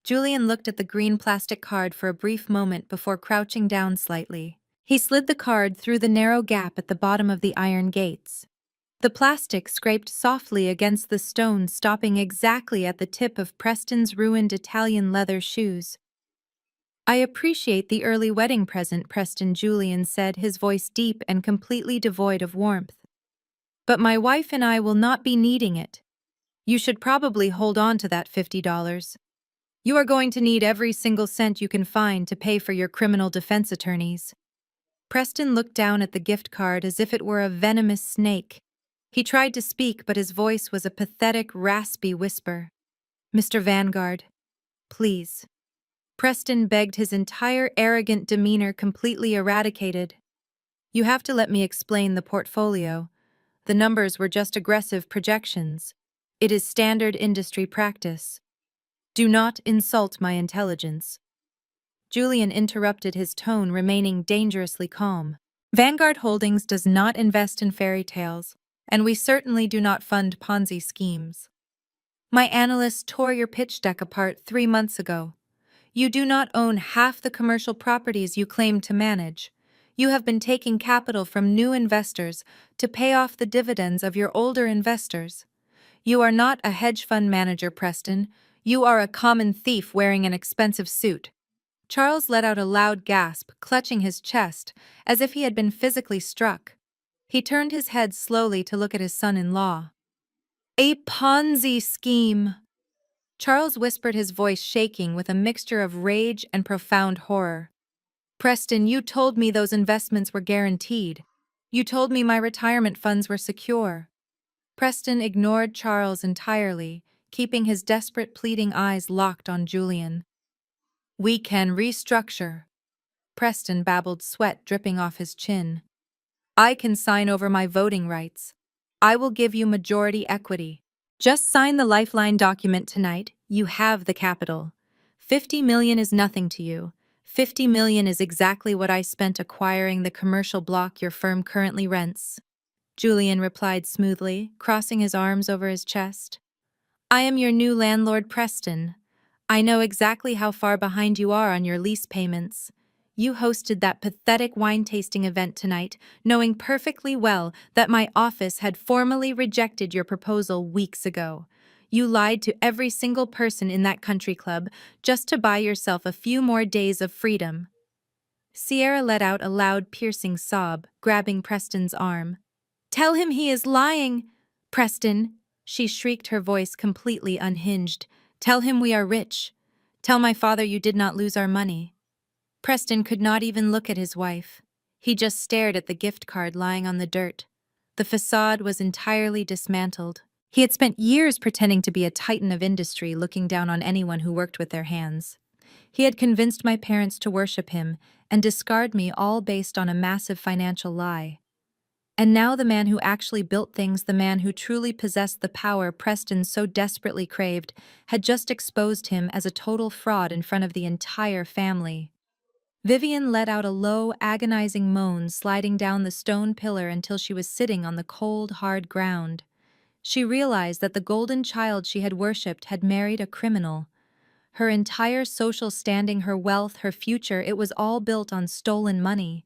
Julian looked at the green plastic card for a brief moment before crouching down slightly. He slid the card through the narrow gap at the bottom of the iron gates. The plastic scraped softly against the stone, stopping exactly at the tip of Preston's ruined Italian leather shoes. "I appreciate the early wedding present," Preston, Julian said, his voice deep and completely devoid of warmth. "But my wife and I will not be needing it. You should probably hold on to that $50. You are going to need every single cent you can find to pay for your criminal defense attorneys." Preston looked down at the gift card as if it were a venomous snake. He tried to speak, but his voice was a pathetic, raspy whisper. "Mr. Vanguard, please." Preston begged, his entire arrogant demeanor completely eradicated. "You have to let me explain the portfolio. The numbers were just aggressive projections. It is standard industry practice. Do not insult my intelligence." Julian interrupted, his tone remaining dangerously calm. "Vanguard Holdings does not invest in fairy tales, and we certainly do not fund Ponzi schemes. My analysts tore your pitch deck apart 3 months ago. You do not own half the commercial properties you claim to manage. You have been taking capital from new investors to pay off the dividends of your older investors. You are not a hedge fund manager, Preston. You are a common thief wearing an expensive suit." Charles let out a loud gasp, clutching his chest, as if he had been physically struck. He turned his head slowly to look at his son-in-law. A Ponzi scheme. Charles whispered, his voice shaking with a mixture of rage and profound horror. Preston, you told me those investments were guaranteed. You told me my retirement funds were secure. Preston ignored Charles entirely, keeping his desperate, pleading eyes locked on Julian. We can restructure. Preston babbled, sweat dripping off his chin. I can sign over my voting rights. I will give you majority equity. Just sign the Lifeline document tonight. You have the capital. 50 million is nothing to you. 50 million is exactly what I spent acquiring the commercial block your firm currently rents. Julian replied smoothly, crossing his arms over his chest. I am your new landlord, Preston. I know exactly how far behind you are on your lease payments. You hosted that pathetic wine tasting event tonight, knowing perfectly well that my office had formally rejected your proposal weeks ago. You lied to every single person in that country club just to buy yourself a few more days of freedom. Sierra let out a loud, piercing sob, grabbing Preston's arm. Tell him he is lying! Preston, she shrieked, her voice completely unhinged. Tell him we are rich. Tell my father you did not lose our money. Preston could not even look at his wife. He just stared at the gift card lying on the dirt. The facade was entirely dismantled. He had spent years pretending to be a titan of industry, looking down on anyone who worked with their hands. He had convinced my parents to worship him and discard me, all based on a massive financial lie. And now the man who actually built things, the man who truly possessed the power Preston so desperately craved, had just exposed him as a total fraud in front of the entire family. Vivian let out a low, agonizing moan, sliding down the stone pillar until she was sitting on the cold, hard ground. She realized that the golden child she had worshipped had married a criminal. Her entire social standing, her wealth, her future, it was all built on stolen money.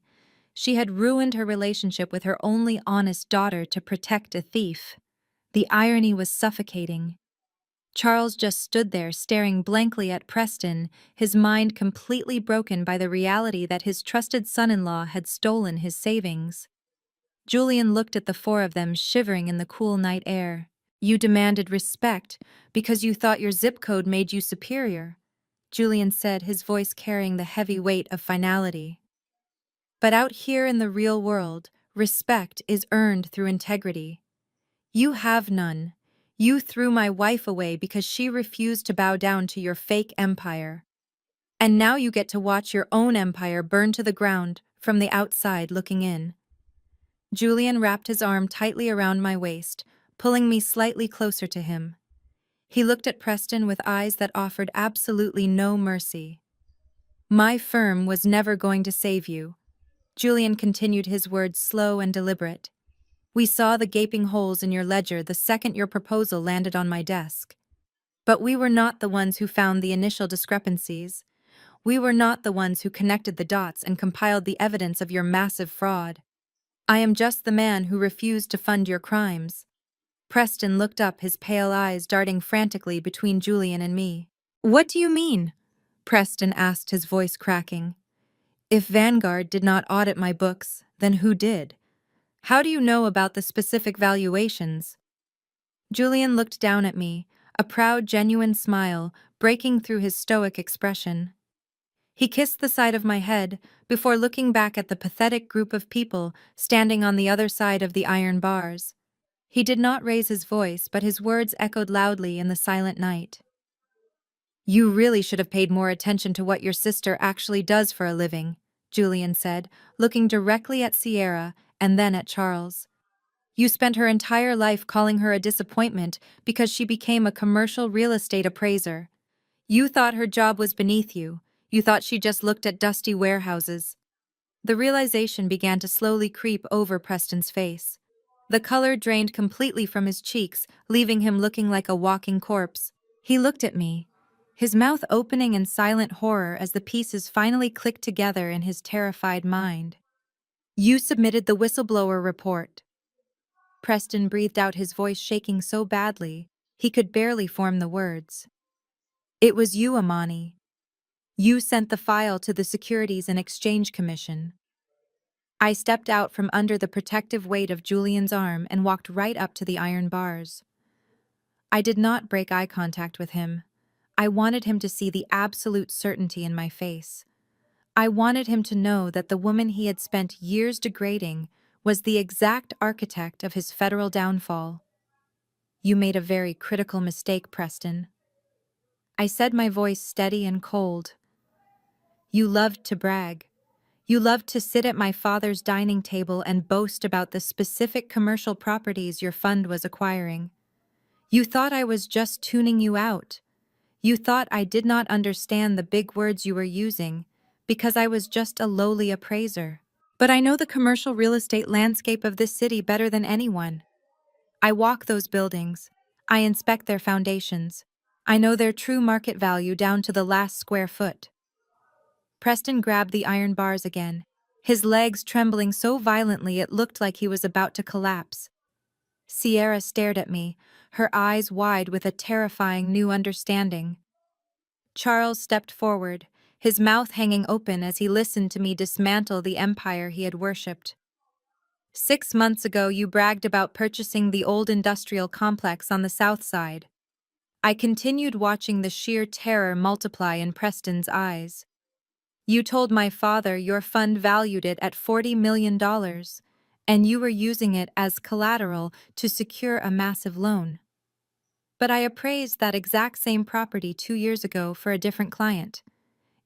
She had ruined her relationship with her only honest daughter to protect a thief. The irony was suffocating. Charles just stood there staring blankly at Preston, his mind completely broken by the reality that his trusted son-in-law had stolen his savings. Julian looked at the four of them, shivering in the cool night air. You demanded respect because you thought your zip code made you superior, Julian said, his voice carrying the heavy weight of finality. But out here in the real world, respect is earned through integrity. You have none. You threw my wife away because she refused to bow down to your fake empire. And now you get to watch your own empire burn to the ground from the outside looking in. Julian wrapped his arm tightly around my waist, pulling me slightly closer to him. He looked at Preston with eyes that offered absolutely no mercy. My firm was never going to save you. Julian continued, his words slow and deliberate. We saw the gaping holes in your ledger the second your proposal landed on my desk. But we were not the ones who found the initial discrepancies. We were not the ones who connected the dots and compiled the evidence of your massive fraud. I am just the man who refused to fund your crimes. Preston looked up, his pale eyes darting frantically between Julian and me. What do you mean? Preston asked, his voice cracking. If Vanguard did not audit my books, then who did? How do you know about the specific valuations? Julian looked down at me, a proud, genuine smile breaking through his stoic expression. He kissed the side of my head before looking back at the pathetic group of people standing on the other side of the iron bars. He did not raise his voice, but his words echoed loudly in the silent night. You really should have paid more attention to what your sister actually does for a living, Julian said, looking directly at Sierra and then at Charles. You spent her entire life calling her a disappointment because she became a commercial real estate appraiser. You thought her job was beneath you. You thought she just looked at dusty warehouses. The realization began to slowly creep over Preston's face. The color drained completely from his cheeks, leaving him looking like a walking corpse. He looked at me, his mouth opening in silent horror as the pieces finally clicked together in his terrified mind. You submitted the whistleblower report. Preston breathed out, his voice shaking so badly he could barely form the words. It was you, Amani. You sent the file to the Securities and Exchange Commission. I stepped out from under the protective weight of Julian's arm and walked right up to the iron bars. I did not break eye contact with him. I wanted him to see the absolute certainty in my face. I wanted him to know that the woman he had spent years degrading was the exact architect of his federal downfall. You made a very critical mistake, Preston. I said, my voice steady and cold. You loved to brag. You loved to sit at my father's dining table and boast about the specific commercial properties your fund was acquiring. You thought I was just tuning you out. You thought I did not understand the big words you were using because I was just a lowly appraiser. But I know the commercial real estate landscape of this city better than anyone. I walk those buildings. I inspect their foundations. I know their true market value down to the last square foot. Preston grabbed the iron bars again, his legs trembling so violently it looked like he was about to collapse. Sierra stared at me, her eyes wide with a terrifying new understanding. Charles stepped forward, his mouth hanging open as he listened to me dismantle the empire he had worshipped. 6 months ago, you bragged about purchasing the old industrial complex on the south side. I continued watching the sheer terror multiply in Preston's eyes. You told my father your fund valued it at $40 million, and you were using it as collateral to secure a massive loan. But I appraised that exact same property 2 years ago for a different client.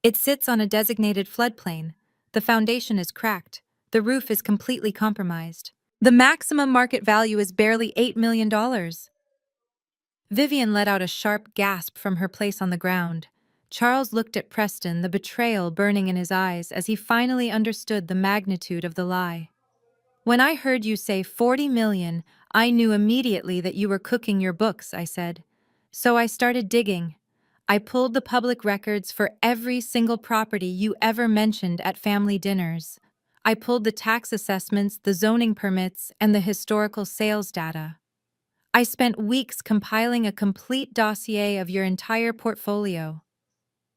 It sits on a designated floodplain. The foundation is cracked. The roof is completely compromised. The maximum market value is barely $8 million. Vivian let out a sharp gasp from her place on the ground. Charles looked at Preston, the betrayal burning in his eyes as he finally understood the magnitude of the lie. When I heard you say 40 million, I knew immediately that you were cooking your books, I said. So I started digging. I pulled the public records for every single property you ever mentioned at family dinners. I pulled the tax assessments, the zoning permits, and the historical sales data. I spent weeks compiling a complete dossier of your entire portfolio.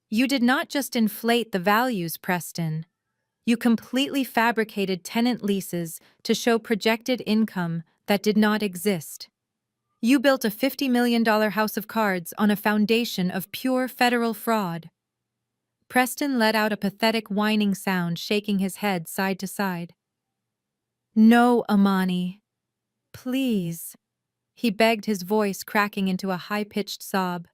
You did not just inflate the values, Preston. You completely fabricated tenant leases to show projected income that did not exist. You built a $50 million house of cards on a foundation of pure federal fraud. Preston let out a pathetic whining sound, shaking his head side to side. No, Amani. Please. He begged, his voice cracking into a high-pitched sob.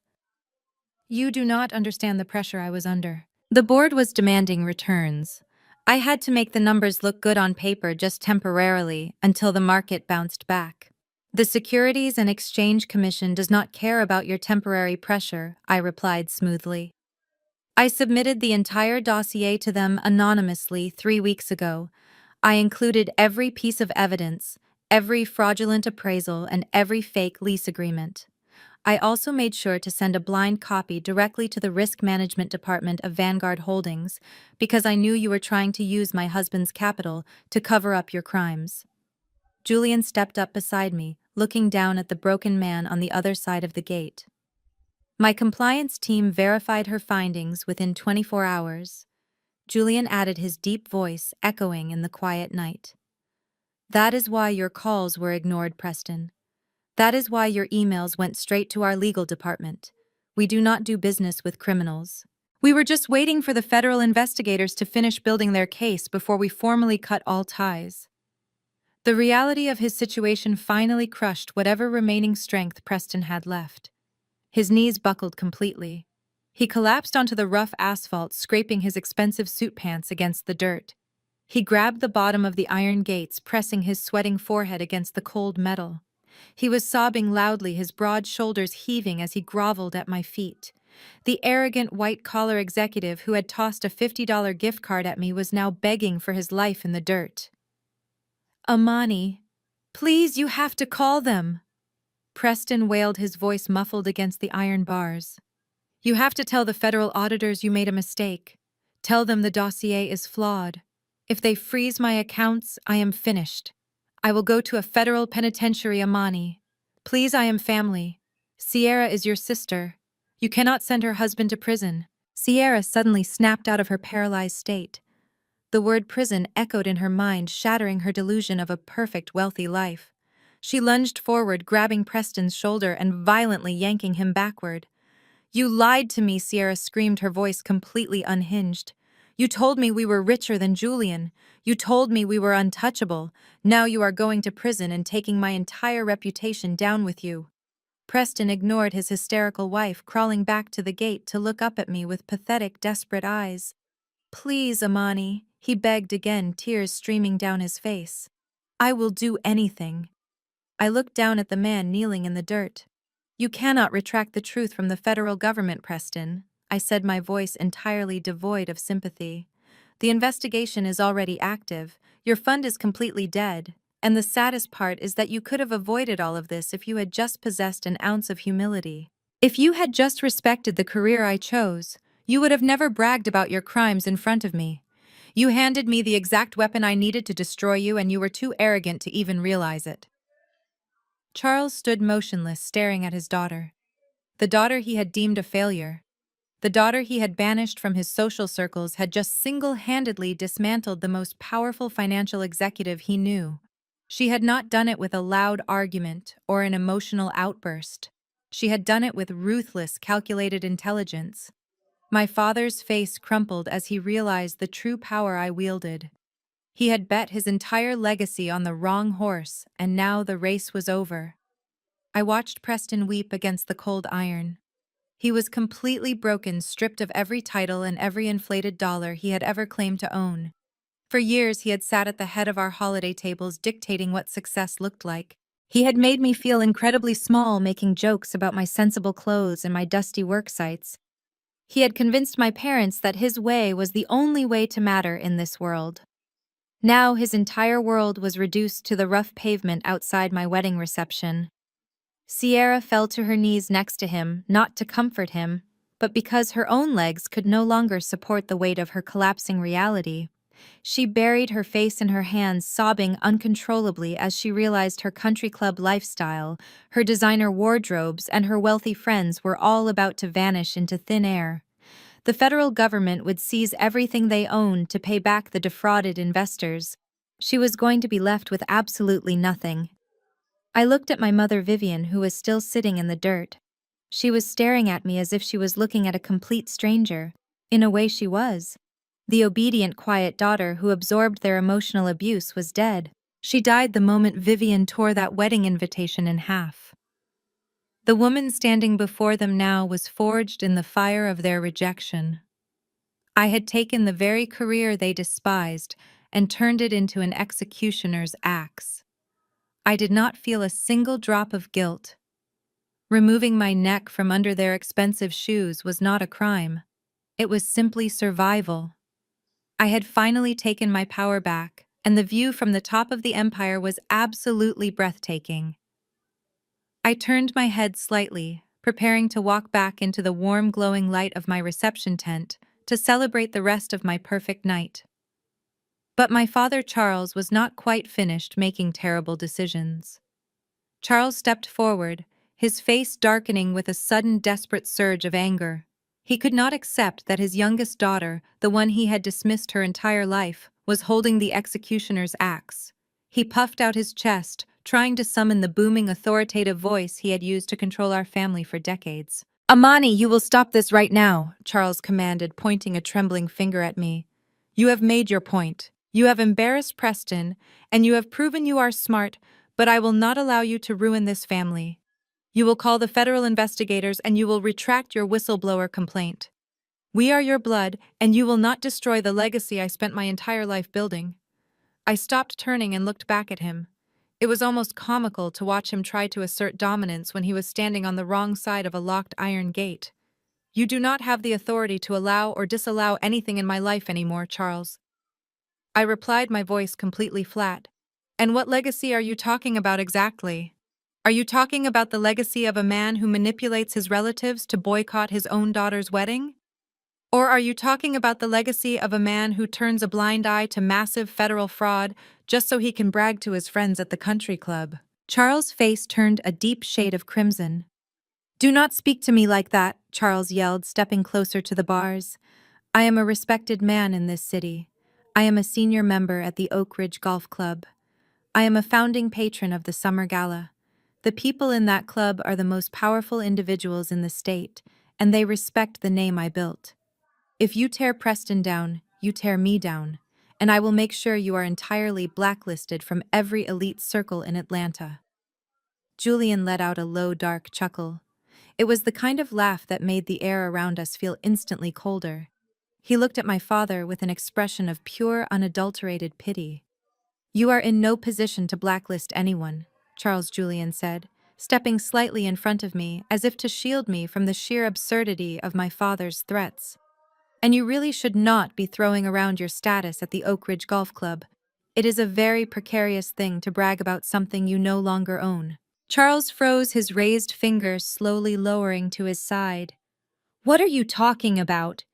You do not understand the pressure I was under. The board was demanding returns. I had to make the numbers look good on paper just temporarily until the market bounced back. The Securities and Exchange Commission does not care about your temporary pressure, I replied smoothly. I submitted the entire dossier to them anonymously 3 weeks ago. I included every piece of evidence, every fraudulent appraisal, and every fake lease agreement. I also made sure to send a blind copy directly to the Risk Management Department of Vanguard Holdings because I knew you were trying to use my husband's capital to cover up your crimes. Julian stepped up beside me, looking down at the broken man on the other side of the gate. My compliance team verified her findings within 24 hours. Julian added, his deep voice echoing in the quiet night. That is why your calls were ignored, Preston. That is why your emails went straight to our legal department. We do not do business with criminals. We were just waiting for the federal investigators to finish building their case before we formally cut all ties. The reality of his situation finally crushed whatever remaining strength Preston had left. His knees buckled completely. He collapsed onto the rough asphalt, scraping his expensive suit pants against the dirt. He grabbed the bottom of the iron gates, pressing his sweating forehead against the cold metal. He was sobbing loudly, his broad shoulders heaving as he groveled at my feet. The arrogant white-collar executive who had tossed a $50 gift card at me was now begging for his life in the dirt. Amani, please, you have to call them. Preston wailed, his voice muffled against the iron bars. You have to tell the federal auditors you made a mistake. Tell them the dossier is flawed. If they freeze my accounts, I am finished. I will go to a federal penitentiary, Amani. Please, I am family. Sierra is your sister. You cannot send her husband to prison. Sierra suddenly snapped out of her paralyzed state. The word prison echoed in her mind, shattering her delusion of a perfect, wealthy life. She lunged forward, grabbing Preston's shoulder and violently yanking him backward. "You lied to me," Sierra screamed, her voice completely unhinged. "You told me we were richer than Julian. You told me we were untouchable. Now you are going to prison and taking my entire reputation down with you." Preston ignored his hysterical wife, crawling back to the gate to look up at me with pathetic, desperate eyes. "Please, Amani," he begged again, tears streaming down his face. "I will do anything." I looked down at the man kneeling in the dirt. "You cannot retract the truth from the federal government, Preston," I said, my voice entirely devoid of sympathy. "The investigation is already active, your fund is completely dead, and the saddest part is that you could have avoided all of this if you had just possessed an ounce of humility. If you had just respected the career I chose, you would have never bragged about your crimes in front of me. You handed me the exact weapon I needed to destroy you, and you were too arrogant to even realize it." Charles stood motionless, staring at his daughter. The daughter he had deemed a failure. The daughter he had banished from his social circles had just single-handedly dismantled the most powerful financial executive he knew. She had not done it with a loud argument or an emotional outburst. She had done it with ruthless, calculated intelligence. My father's face crumpled as he realized the true power I wielded. He had bet his entire legacy on the wrong horse, and now the race was over. I watched Preston weep against the cold iron. He was completely broken, stripped of every title and every inflated dollar he had ever claimed to own. For years he had sat at the head of our holiday tables dictating what success looked like. He had made me feel incredibly small, making jokes about my sensible clothes and my dusty work sites. He had convinced my parents that his way was the only way to matter in this world. Now his entire world was reduced to the rough pavement outside my wedding reception. Sierra fell to her knees next to him, not to comfort him, but because her own legs could no longer support the weight of her collapsing reality. She buried her face in her hands, sobbing uncontrollably as she realized her country club lifestyle, her designer wardrobes, and her wealthy friends were all about to vanish into thin air. The federal government would seize everything they owned to pay back the defrauded investors. She was going to be left with absolutely nothing. I looked at my mother Vivian, who was still sitting in the dirt. She was staring at me as if she was looking at a complete stranger. In a way she was. The obedient, quiet daughter who absorbed their emotional abuse was dead. She died the moment Vivian tore that wedding invitation in half. The woman standing before them now was forged in the fire of their rejection. I had taken the very career they despised and turned it into an executioner's axe. I did not feel a single drop of guilt. Removing my neck from under their expensive shoes was not a crime. It was simply survival. I had finally taken my power back, and the view from the top of the empire was absolutely breathtaking. I turned my head slightly, preparing to walk back into the warm, glowing light of my reception tent to celebrate the rest of my perfect night. But my father Charles was not quite finished making terrible decisions. Charles stepped forward, his face darkening with a sudden desperate surge of anger. He could not accept that his youngest daughter, the one he had dismissed her entire life, was holding the executioner's axe. He puffed out his chest, trying to summon the booming, authoritative voice he had used to control our family for decades. "Amani, you will stop this right now," Charles commanded, pointing a trembling finger at me. "You have made your point. You have embarrassed Preston, and you have proven you are smart, but I will not allow you to ruin this family. You will call the federal investigators and you will retract your whistleblower complaint. We are your blood, and you will not destroy the legacy I spent my entire life building." I stopped turning and looked back at him. It was almost comical to watch him try to assert dominance when he was standing on the wrong side of a locked iron gate. "You do not have the authority to allow or disallow anything in my life anymore, Charles." I replied, my voice completely flat. "And what legacy are you talking about exactly? Are you talking about the legacy of a man who manipulates his relatives to boycott his own daughter's wedding? Or are you talking about the legacy of a man who turns a blind eye to massive federal fraud just so he can brag to his friends at the country club?" Charles' face turned a deep shade of crimson. "Do not speak to me like that," Charles yelled, stepping closer to the bars. "I am a respected man in this city. I am a senior member at the Oak Ridge Golf Club. I am a founding patron of the Summer Gala. The people in that club are the most powerful individuals in the state, and they respect the name I built. If you tear Preston down, you tear me down, and I will make sure you are entirely blacklisted from every elite circle in Atlanta. Julian let out a low, dark chuckle. It was the kind of laugh that made the air around us feel instantly colder. He looked at my father with an expression of pure, unadulterated pity. You are in no position to blacklist anyone, Charles Julian said, stepping slightly in front of me as if to shield me from the sheer absurdity of my father's threats. And you really should not be throwing around your status at the Oak Ridge Golf Club. It is a very precarious thing to brag about something you no longer own. Charles froze, his raised finger slowly lowering to his side. What are you talking about?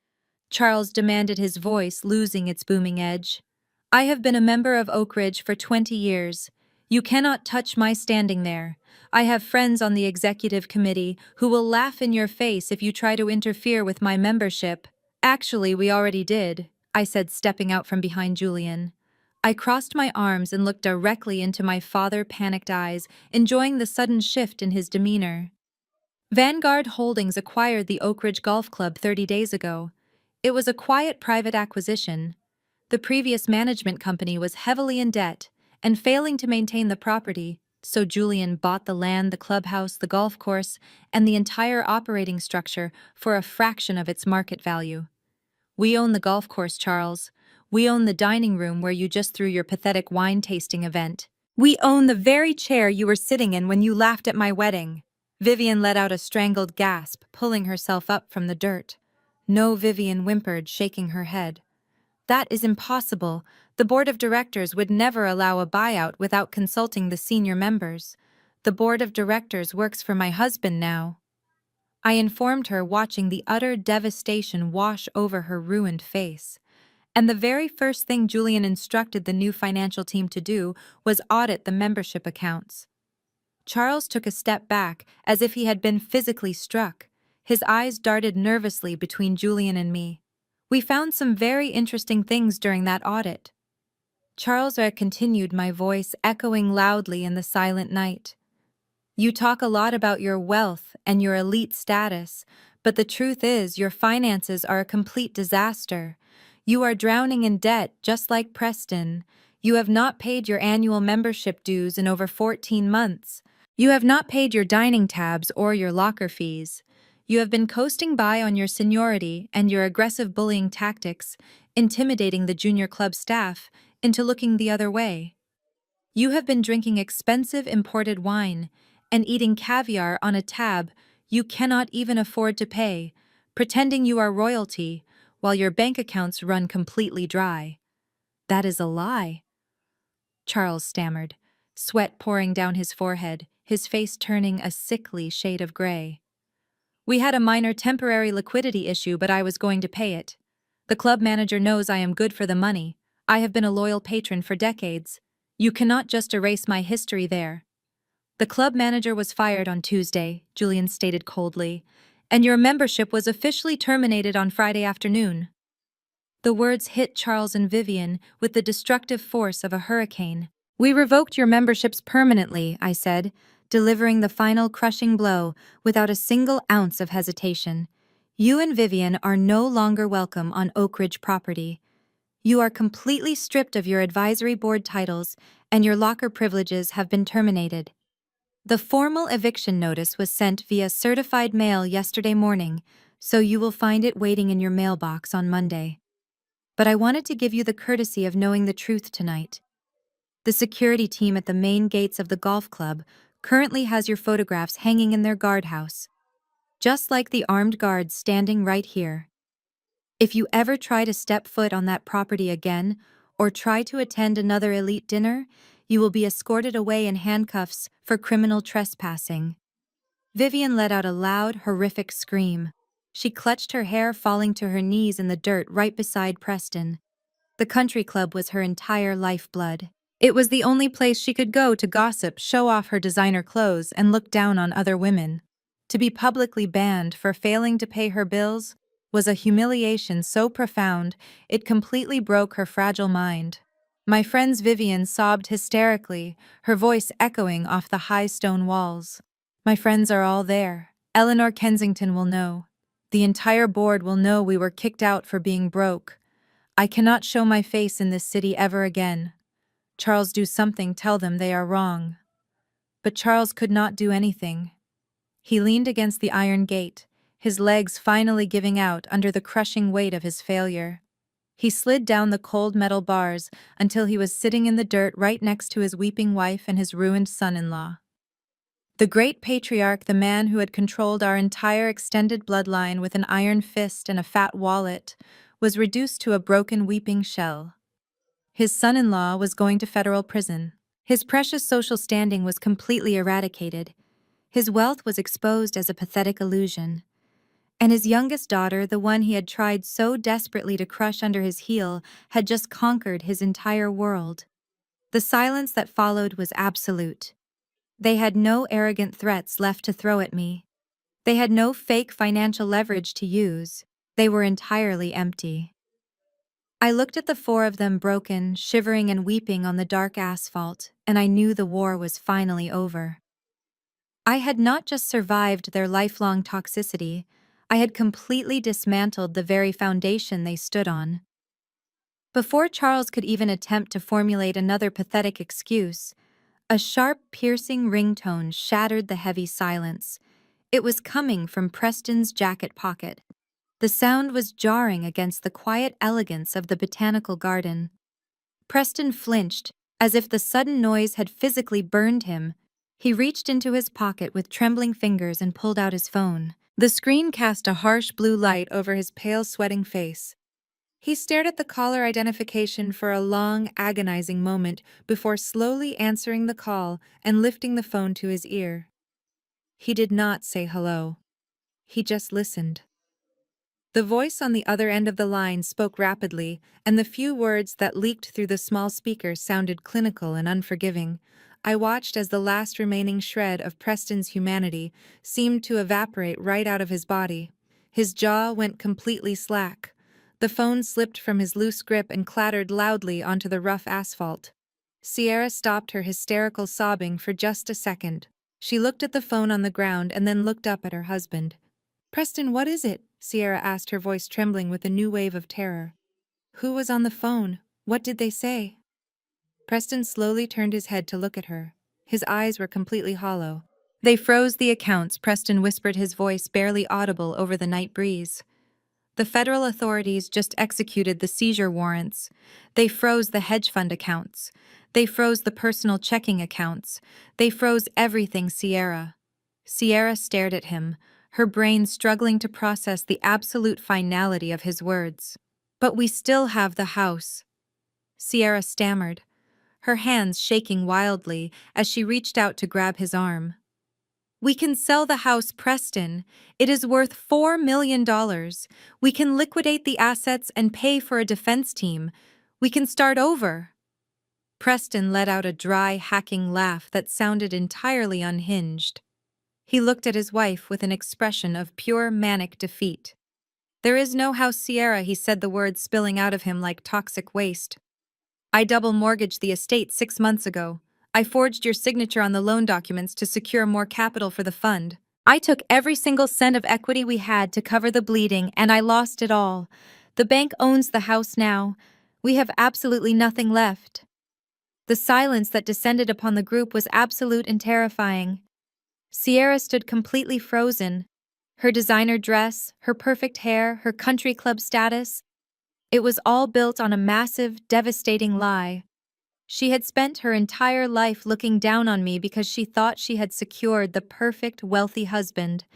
Charles demanded, his voice losing its booming edge. I have been a member of Oak Ridge for 20 years. You cannot touch my standing there. I have friends on the executive committee who will laugh in your face if you try to interfere with my membership. Actually, we already did, I said, stepping out from behind Julian. I crossed my arms and looked directly into my father's panicked eyes, enjoying the sudden shift in his demeanor. Vanguard Holdings acquired the Oak Ridge Golf Club 30 days ago. It was a quiet private acquisition. The previous management company was heavily in debt and failing to maintain the property, so Julian bought the land, the clubhouse, the golf course, and the entire operating structure for a fraction of its market value. We own the golf course, Charles. We own the dining room where you just threw your pathetic wine tasting event. We own the very chair you were sitting in when you laughed at my wedding. Vivian let out a strangled gasp, pulling herself up from the dirt. No, Vivian whimpered, shaking her head. That is impossible. The board of directors would never allow a buyout without consulting the senior members. The board of directors works for my husband now, I informed her, watching the utter devastation wash over her ruined face. And the very first thing Julian instructed the new financial team to do was audit the membership accounts. Charles took a step back, as if he had been physically struck. His eyes darted nervously between Julian and me. We found some very interesting things during that audit. Charles continued, my voice echoing loudly in the silent night. You talk a lot about your wealth and your elite status, but the truth is your finances are a complete disaster. You are drowning in debt, just like Preston. You have not paid your annual membership dues in over 14 months. You have not paid your dining tabs or your locker fees. You have been coasting by on your seniority and your aggressive bullying tactics, intimidating the junior club staff into looking the other way. You have been drinking expensive imported wine and eating caviar on a tab you cannot even afford to pay, pretending you are royalty while your bank accounts run completely dry. That is a lie, Charles stammered, sweat pouring down his forehead, his face turning a sickly shade of gray. We had a minor temporary liquidity issue, but I was going to pay it. The club manager knows I am good for the money. I have been a loyal patron for decades. You cannot just erase my history there. The club manager was fired on Tuesday, Julian stated coldly, and your membership was officially terminated on Friday afternoon. The words hit Charles and Vivian with the destructive force of a hurricane. We revoked your memberships permanently, I said, delivering the final crushing blow without a single ounce of hesitation. You and Vivian are no longer welcome on Oak Ridge property. You are completely stripped of your advisory board titles, and your locker privileges have been terminated. The formal eviction notice was sent via certified mail yesterday morning, so you will find it waiting in your mailbox on Monday. But I wanted to give you the courtesy of knowing the truth tonight. The security team at the main gates of the golf club currently has your photographs hanging in their guardhouse, just like the armed guards standing right here. If you ever try to step foot on that property again, or try to attend another elite dinner, you will be escorted away in handcuffs for criminal trespassing. Vivian let out a loud, horrific scream. She clutched her hair, falling to her knees in the dirt right beside Preston. The country club was her entire lifeblood. It was the only place she could go to gossip, show off her designer clothes, and look down on other women. To be publicly banned for failing to pay her bills was a humiliation so profound it completely broke her fragile mind. My friend's Vivian sobbed hysterically, her voice echoing off the high stone walls. My friends are all there. Eleanor Kensington will know. The entire board will know we were kicked out for being broke. I cannot show my face in this city ever again. Charles, do something, tell them they are wrong. But Charles could not do anything. He leaned against the iron gate, his legs finally giving out under the crushing weight of his failure. He slid down the cold metal bars until he was sitting in the dirt right next to his weeping wife and his ruined son-in-law. The great patriarch, the man who had controlled our entire extended bloodline with an iron fist and a fat wallet, was reduced to a broken weeping shell. His son-in-law was going to federal prison. His precious social standing was completely eradicated. His wealth was exposed as a pathetic illusion. And his youngest daughter, the one he had tried so desperately to crush under his heel, had just conquered his entire world. The silence that followed was absolute. They had no arrogant threats left to throw at me. They had no fake financial leverage to use. They were entirely empty. I looked at the four of them broken, shivering and weeping on the dark asphalt, and I knew the war was finally over. I had not just survived their lifelong toxicity, I had completely dismantled the very foundation they stood on. Before Charles could even attempt to formulate another pathetic excuse, a sharp, piercing ringtone shattered the heavy silence. It was coming from Preston's jacket pocket. The sound was jarring against the quiet elegance of the botanical garden. Preston flinched, as if the sudden noise had physically burned him. He reached into his pocket with trembling fingers and pulled out his phone. The screen cast a harsh blue light over his pale, sweating face. He stared at the caller identification for a long, agonizing moment before slowly answering the call and lifting the phone to his ear. He did not say hello. He just listened. The voice on the other end of the line spoke rapidly, and the few words that leaked through the small speaker sounded clinical and unforgiving. I watched as the last remaining shred of Preston's humanity seemed to evaporate right out of his body. His jaw went completely slack. The phone slipped from his loose grip and clattered loudly onto the rough asphalt. Sierra stopped her hysterical sobbing for just a second. She looked at the phone on the ground and then looked up at her husband. "Preston, what is it?" Sierra asked, her voice trembling with a new wave of terror. "Who was on the phone? What did they say?" Preston slowly turned his head to look at her. His eyes were completely hollow. "They froze the accounts," Preston whispered, his voice barely audible over the night breeze. "The federal authorities just executed the seizure warrants. They froze the hedge fund accounts. They froze the personal checking accounts. They froze everything, Sierra." Sierra stared at him, her brain struggling to process the absolute finality of his words. "But we still have the house," Sierra stammered, her hands shaking wildly as she reached out to grab his arm. "We can sell the house, Preston. It is worth $4 million. We can liquidate the assets and pay for a defense team. We can start over." Preston let out a dry, hacking laugh that sounded entirely unhinged. He looked at his wife with an expression of pure manic defeat. "There is no house, Sierra," he said, the words spilling out of him like toxic waste. "I double mortgaged the estate 6 months ago. I forged your signature on the loan documents to secure more capital for the fund. I took every single cent of equity we had to cover the bleeding, and I lost it all. The bank owns the house now. We have absolutely nothing left." The silence that descended upon the group was absolute and terrifying. Sierra stood completely frozen. Her designer dress, her perfect hair, her country club status. It was all built on a massive, devastating lie. She had spent her entire life looking down on me because she thought she had secured the perfect, wealthy husband.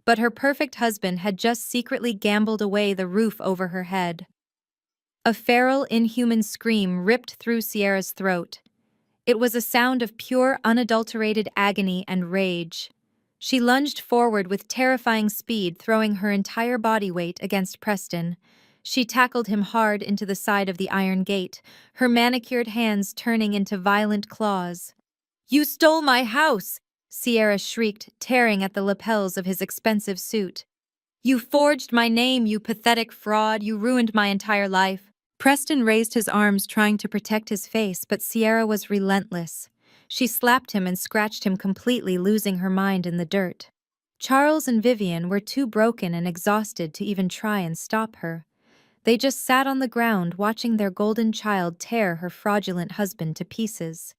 But her perfect husband had just secretly gambled away the roof over her head. A feral, inhuman scream ripped through Sierra's throat. It was a sound of pure, unadulterated agony and rage. She lunged forward with terrifying speed, throwing her entire body weight against Preston. She tackled him hard into the side of the iron gate, her manicured hands turning into violent claws. "You stole my house!" Sierra shrieked, tearing at the lapels of his expensive suit. "You forged my name, you pathetic fraud! You ruined my entire life!" Preston raised his arms trying to protect his face, but Sierra was relentless. She slapped him and scratched him completely, losing her mind in the dirt. Charles and Vivian were too broken and exhausted to even try and stop her. They just sat on the ground watching their golden child tear her fraudulent husband to pieces.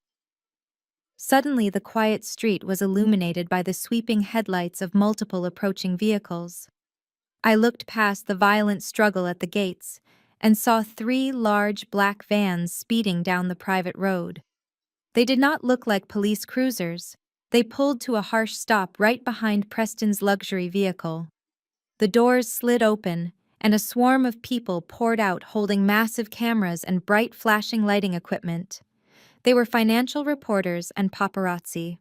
Suddenly, the quiet street was illuminated by the sweeping headlights of multiple approaching vehicles. I looked past the violent struggle at the gates and saw 3 large black vans speeding down the private road. They did not look like police cruisers. They pulled to a harsh stop right behind Preston's luxury vehicle. The doors slid open, and a swarm of people poured out holding massive cameras and bright flashing lighting equipment. They were financial reporters and paparazzi.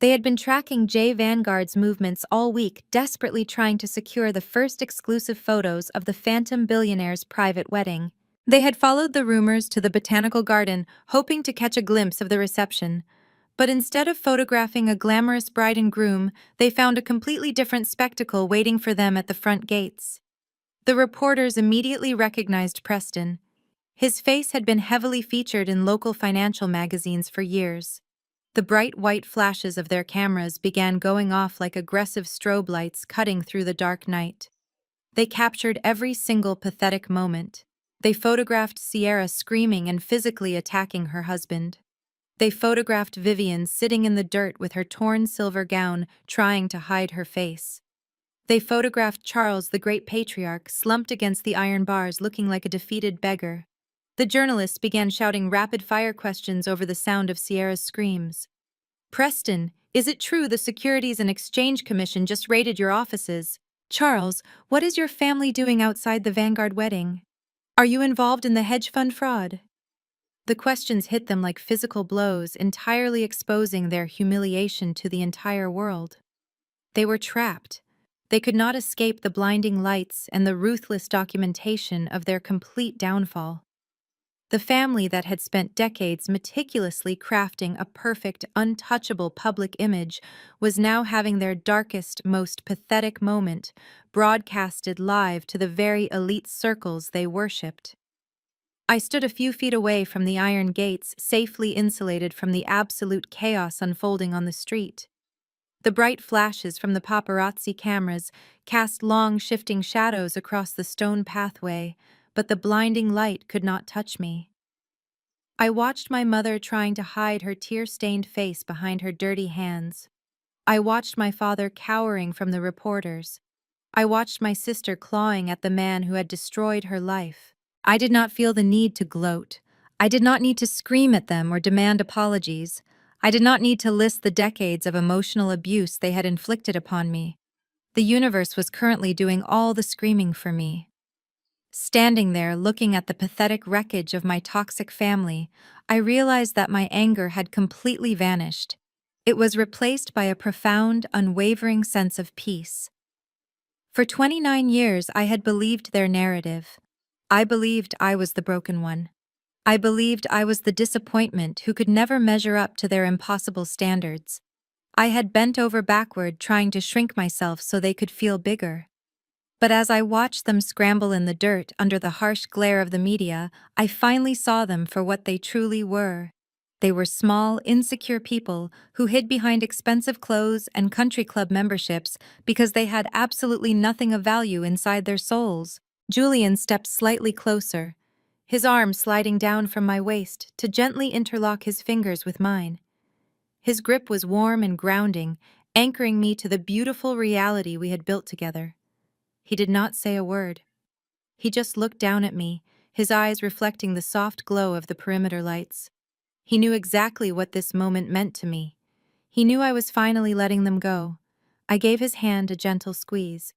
They had been tracking Jay Vanguard's movements all week, desperately trying to secure the first exclusive photos of the phantom billionaire's private wedding. They had followed the rumors to the botanical garden, hoping to catch a glimpse of the reception. But instead of photographing a glamorous bride and groom, they found a completely different spectacle waiting for them at the front gates. The reporters immediately recognized Preston. His face had been heavily featured in local financial magazines for years. The bright white flashes of their cameras began going off like aggressive strobe lights cutting through the dark night. They captured every single pathetic moment. They photographed Sierra screaming and physically attacking her husband. They photographed Vivian sitting in the dirt with her torn silver gown, trying to hide her face. They photographed Charles, the great patriarch, slumped against the iron bars looking like a defeated beggar. The journalists began shouting rapid-fire questions over the sound of Sierra's screams. Preston, is it true the Securities and Exchange Commission just raided your offices? Charles, what is your family doing outside the Vanguard wedding? Are you involved in the hedge fund fraud? The questions hit them like physical blows, entirely exposing their humiliation to the entire world. They were trapped. They could not escape the blinding lights and the ruthless documentation of their complete downfall. The family that had spent decades meticulously crafting a perfect, untouchable public image was now having their darkest, most pathetic moment broadcasted live to the very elite circles they worshipped. I stood a few feet away from the iron gates, safely insulated from the absolute chaos unfolding on the street. The bright flashes from the paparazzi cameras cast long, shifting shadows across the stone pathway, but the blinding light could not touch me. I watched my mother trying to hide her tear-stained face behind her dirty hands. I watched my father cowering from the reporters. I watched my sister clawing at the man who had destroyed her life. I did not feel the need to gloat. I did not need to scream at them or demand apologies. I did not need to list the decades of emotional abuse they had inflicted upon me. The universe was currently doing all the screaming for me. Standing there, looking at the pathetic wreckage of my toxic family, I realized that my anger had completely vanished. It was replaced by a profound, unwavering sense of peace. For 29 years, I had believed their narrative. I believed I was the broken one. I believed I was the disappointment who could never measure up to their impossible standards. I had bent over backward trying to shrink myself so they could feel bigger. But as I watched them scramble in the dirt under the harsh glare of the media, I finally saw them for what they truly were. They were small, insecure people who hid behind expensive clothes and country club memberships because they had absolutely nothing of value inside their souls. Julian stepped slightly closer, his arm sliding down from my waist to gently interlock his fingers with mine. His grip was warm and grounding, anchoring me to the beautiful reality we had built together. He did not say a word. He just looked down at me, his eyes reflecting the soft glow of the perimeter lights. He knew exactly what this moment meant to me. He knew I was finally letting them go. I gave his hand a gentle squeeze.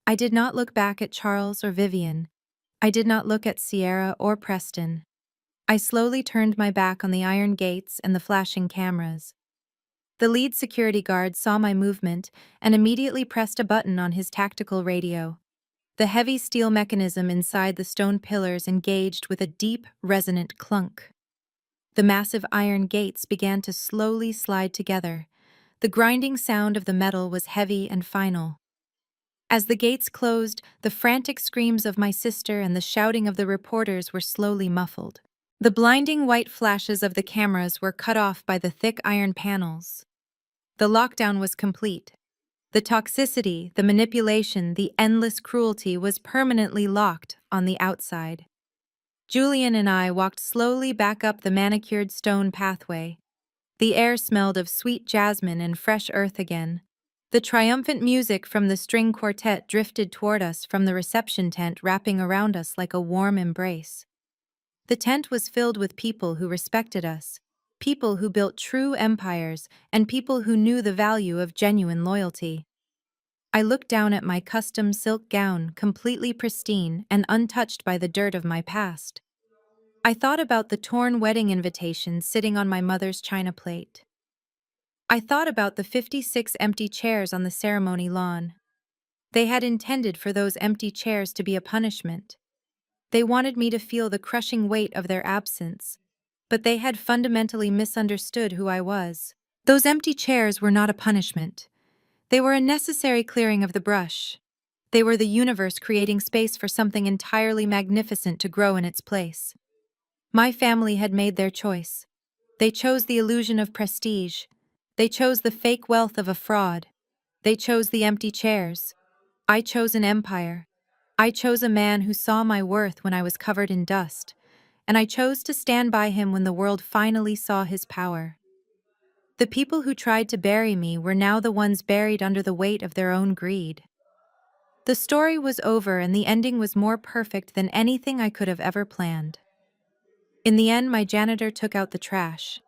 I did not look back at Charles or Vivian. I did not look at Sierra or Preston. I slowly turned my back on the iron gates and the flashing cameras. The lead security guard saw my movement and immediately pressed a button on his tactical radio. The heavy steel mechanism inside the stone pillars engaged with a deep, resonant clunk. The massive iron gates began to slowly slide together. The grinding sound of the metal was heavy and final. As the gates closed, the frantic screams of my sister and the shouting of the reporters were slowly muffled. The blinding white flashes of the cameras were cut off by the thick iron panels. The lockdown was complete. The toxicity, the manipulation, the endless cruelty was permanently locked on the outside. Julian and I walked slowly back up the manicured stone pathway. The air smelled of sweet jasmine and fresh earth again. The triumphant music from the string quartet drifted toward us from the reception tent, wrapping around us like a warm embrace. The tent was filled with people who respected us, people who built true empires, and people who knew the value of genuine loyalty. I looked down at my custom silk gown, completely pristine and untouched by the dirt of my past. I thought about the torn wedding invitation sitting on my mother's china plate. I thought about the 56 empty chairs on the ceremony lawn. They had intended for those empty chairs to be a punishment. They wanted me to feel the crushing weight of their absence, but they had fundamentally misunderstood who I was. Those empty chairs were not a punishment. They were a necessary clearing of the brush. They were the universe creating space for something entirely magnificent to grow in its place. My family had made their choice. They chose the illusion of prestige. They chose the fake wealth of a fraud. They chose the empty chairs. I chose an empire. I chose a man who saw my worth when I was covered in dust, and I chose to stand by him when the world finally saw his power. The people who tried to bury me were now the ones buried under the weight of their own greed. The story was over, and the ending was more perfect than anything I could have ever planned. In the end, my janitor took out the trash.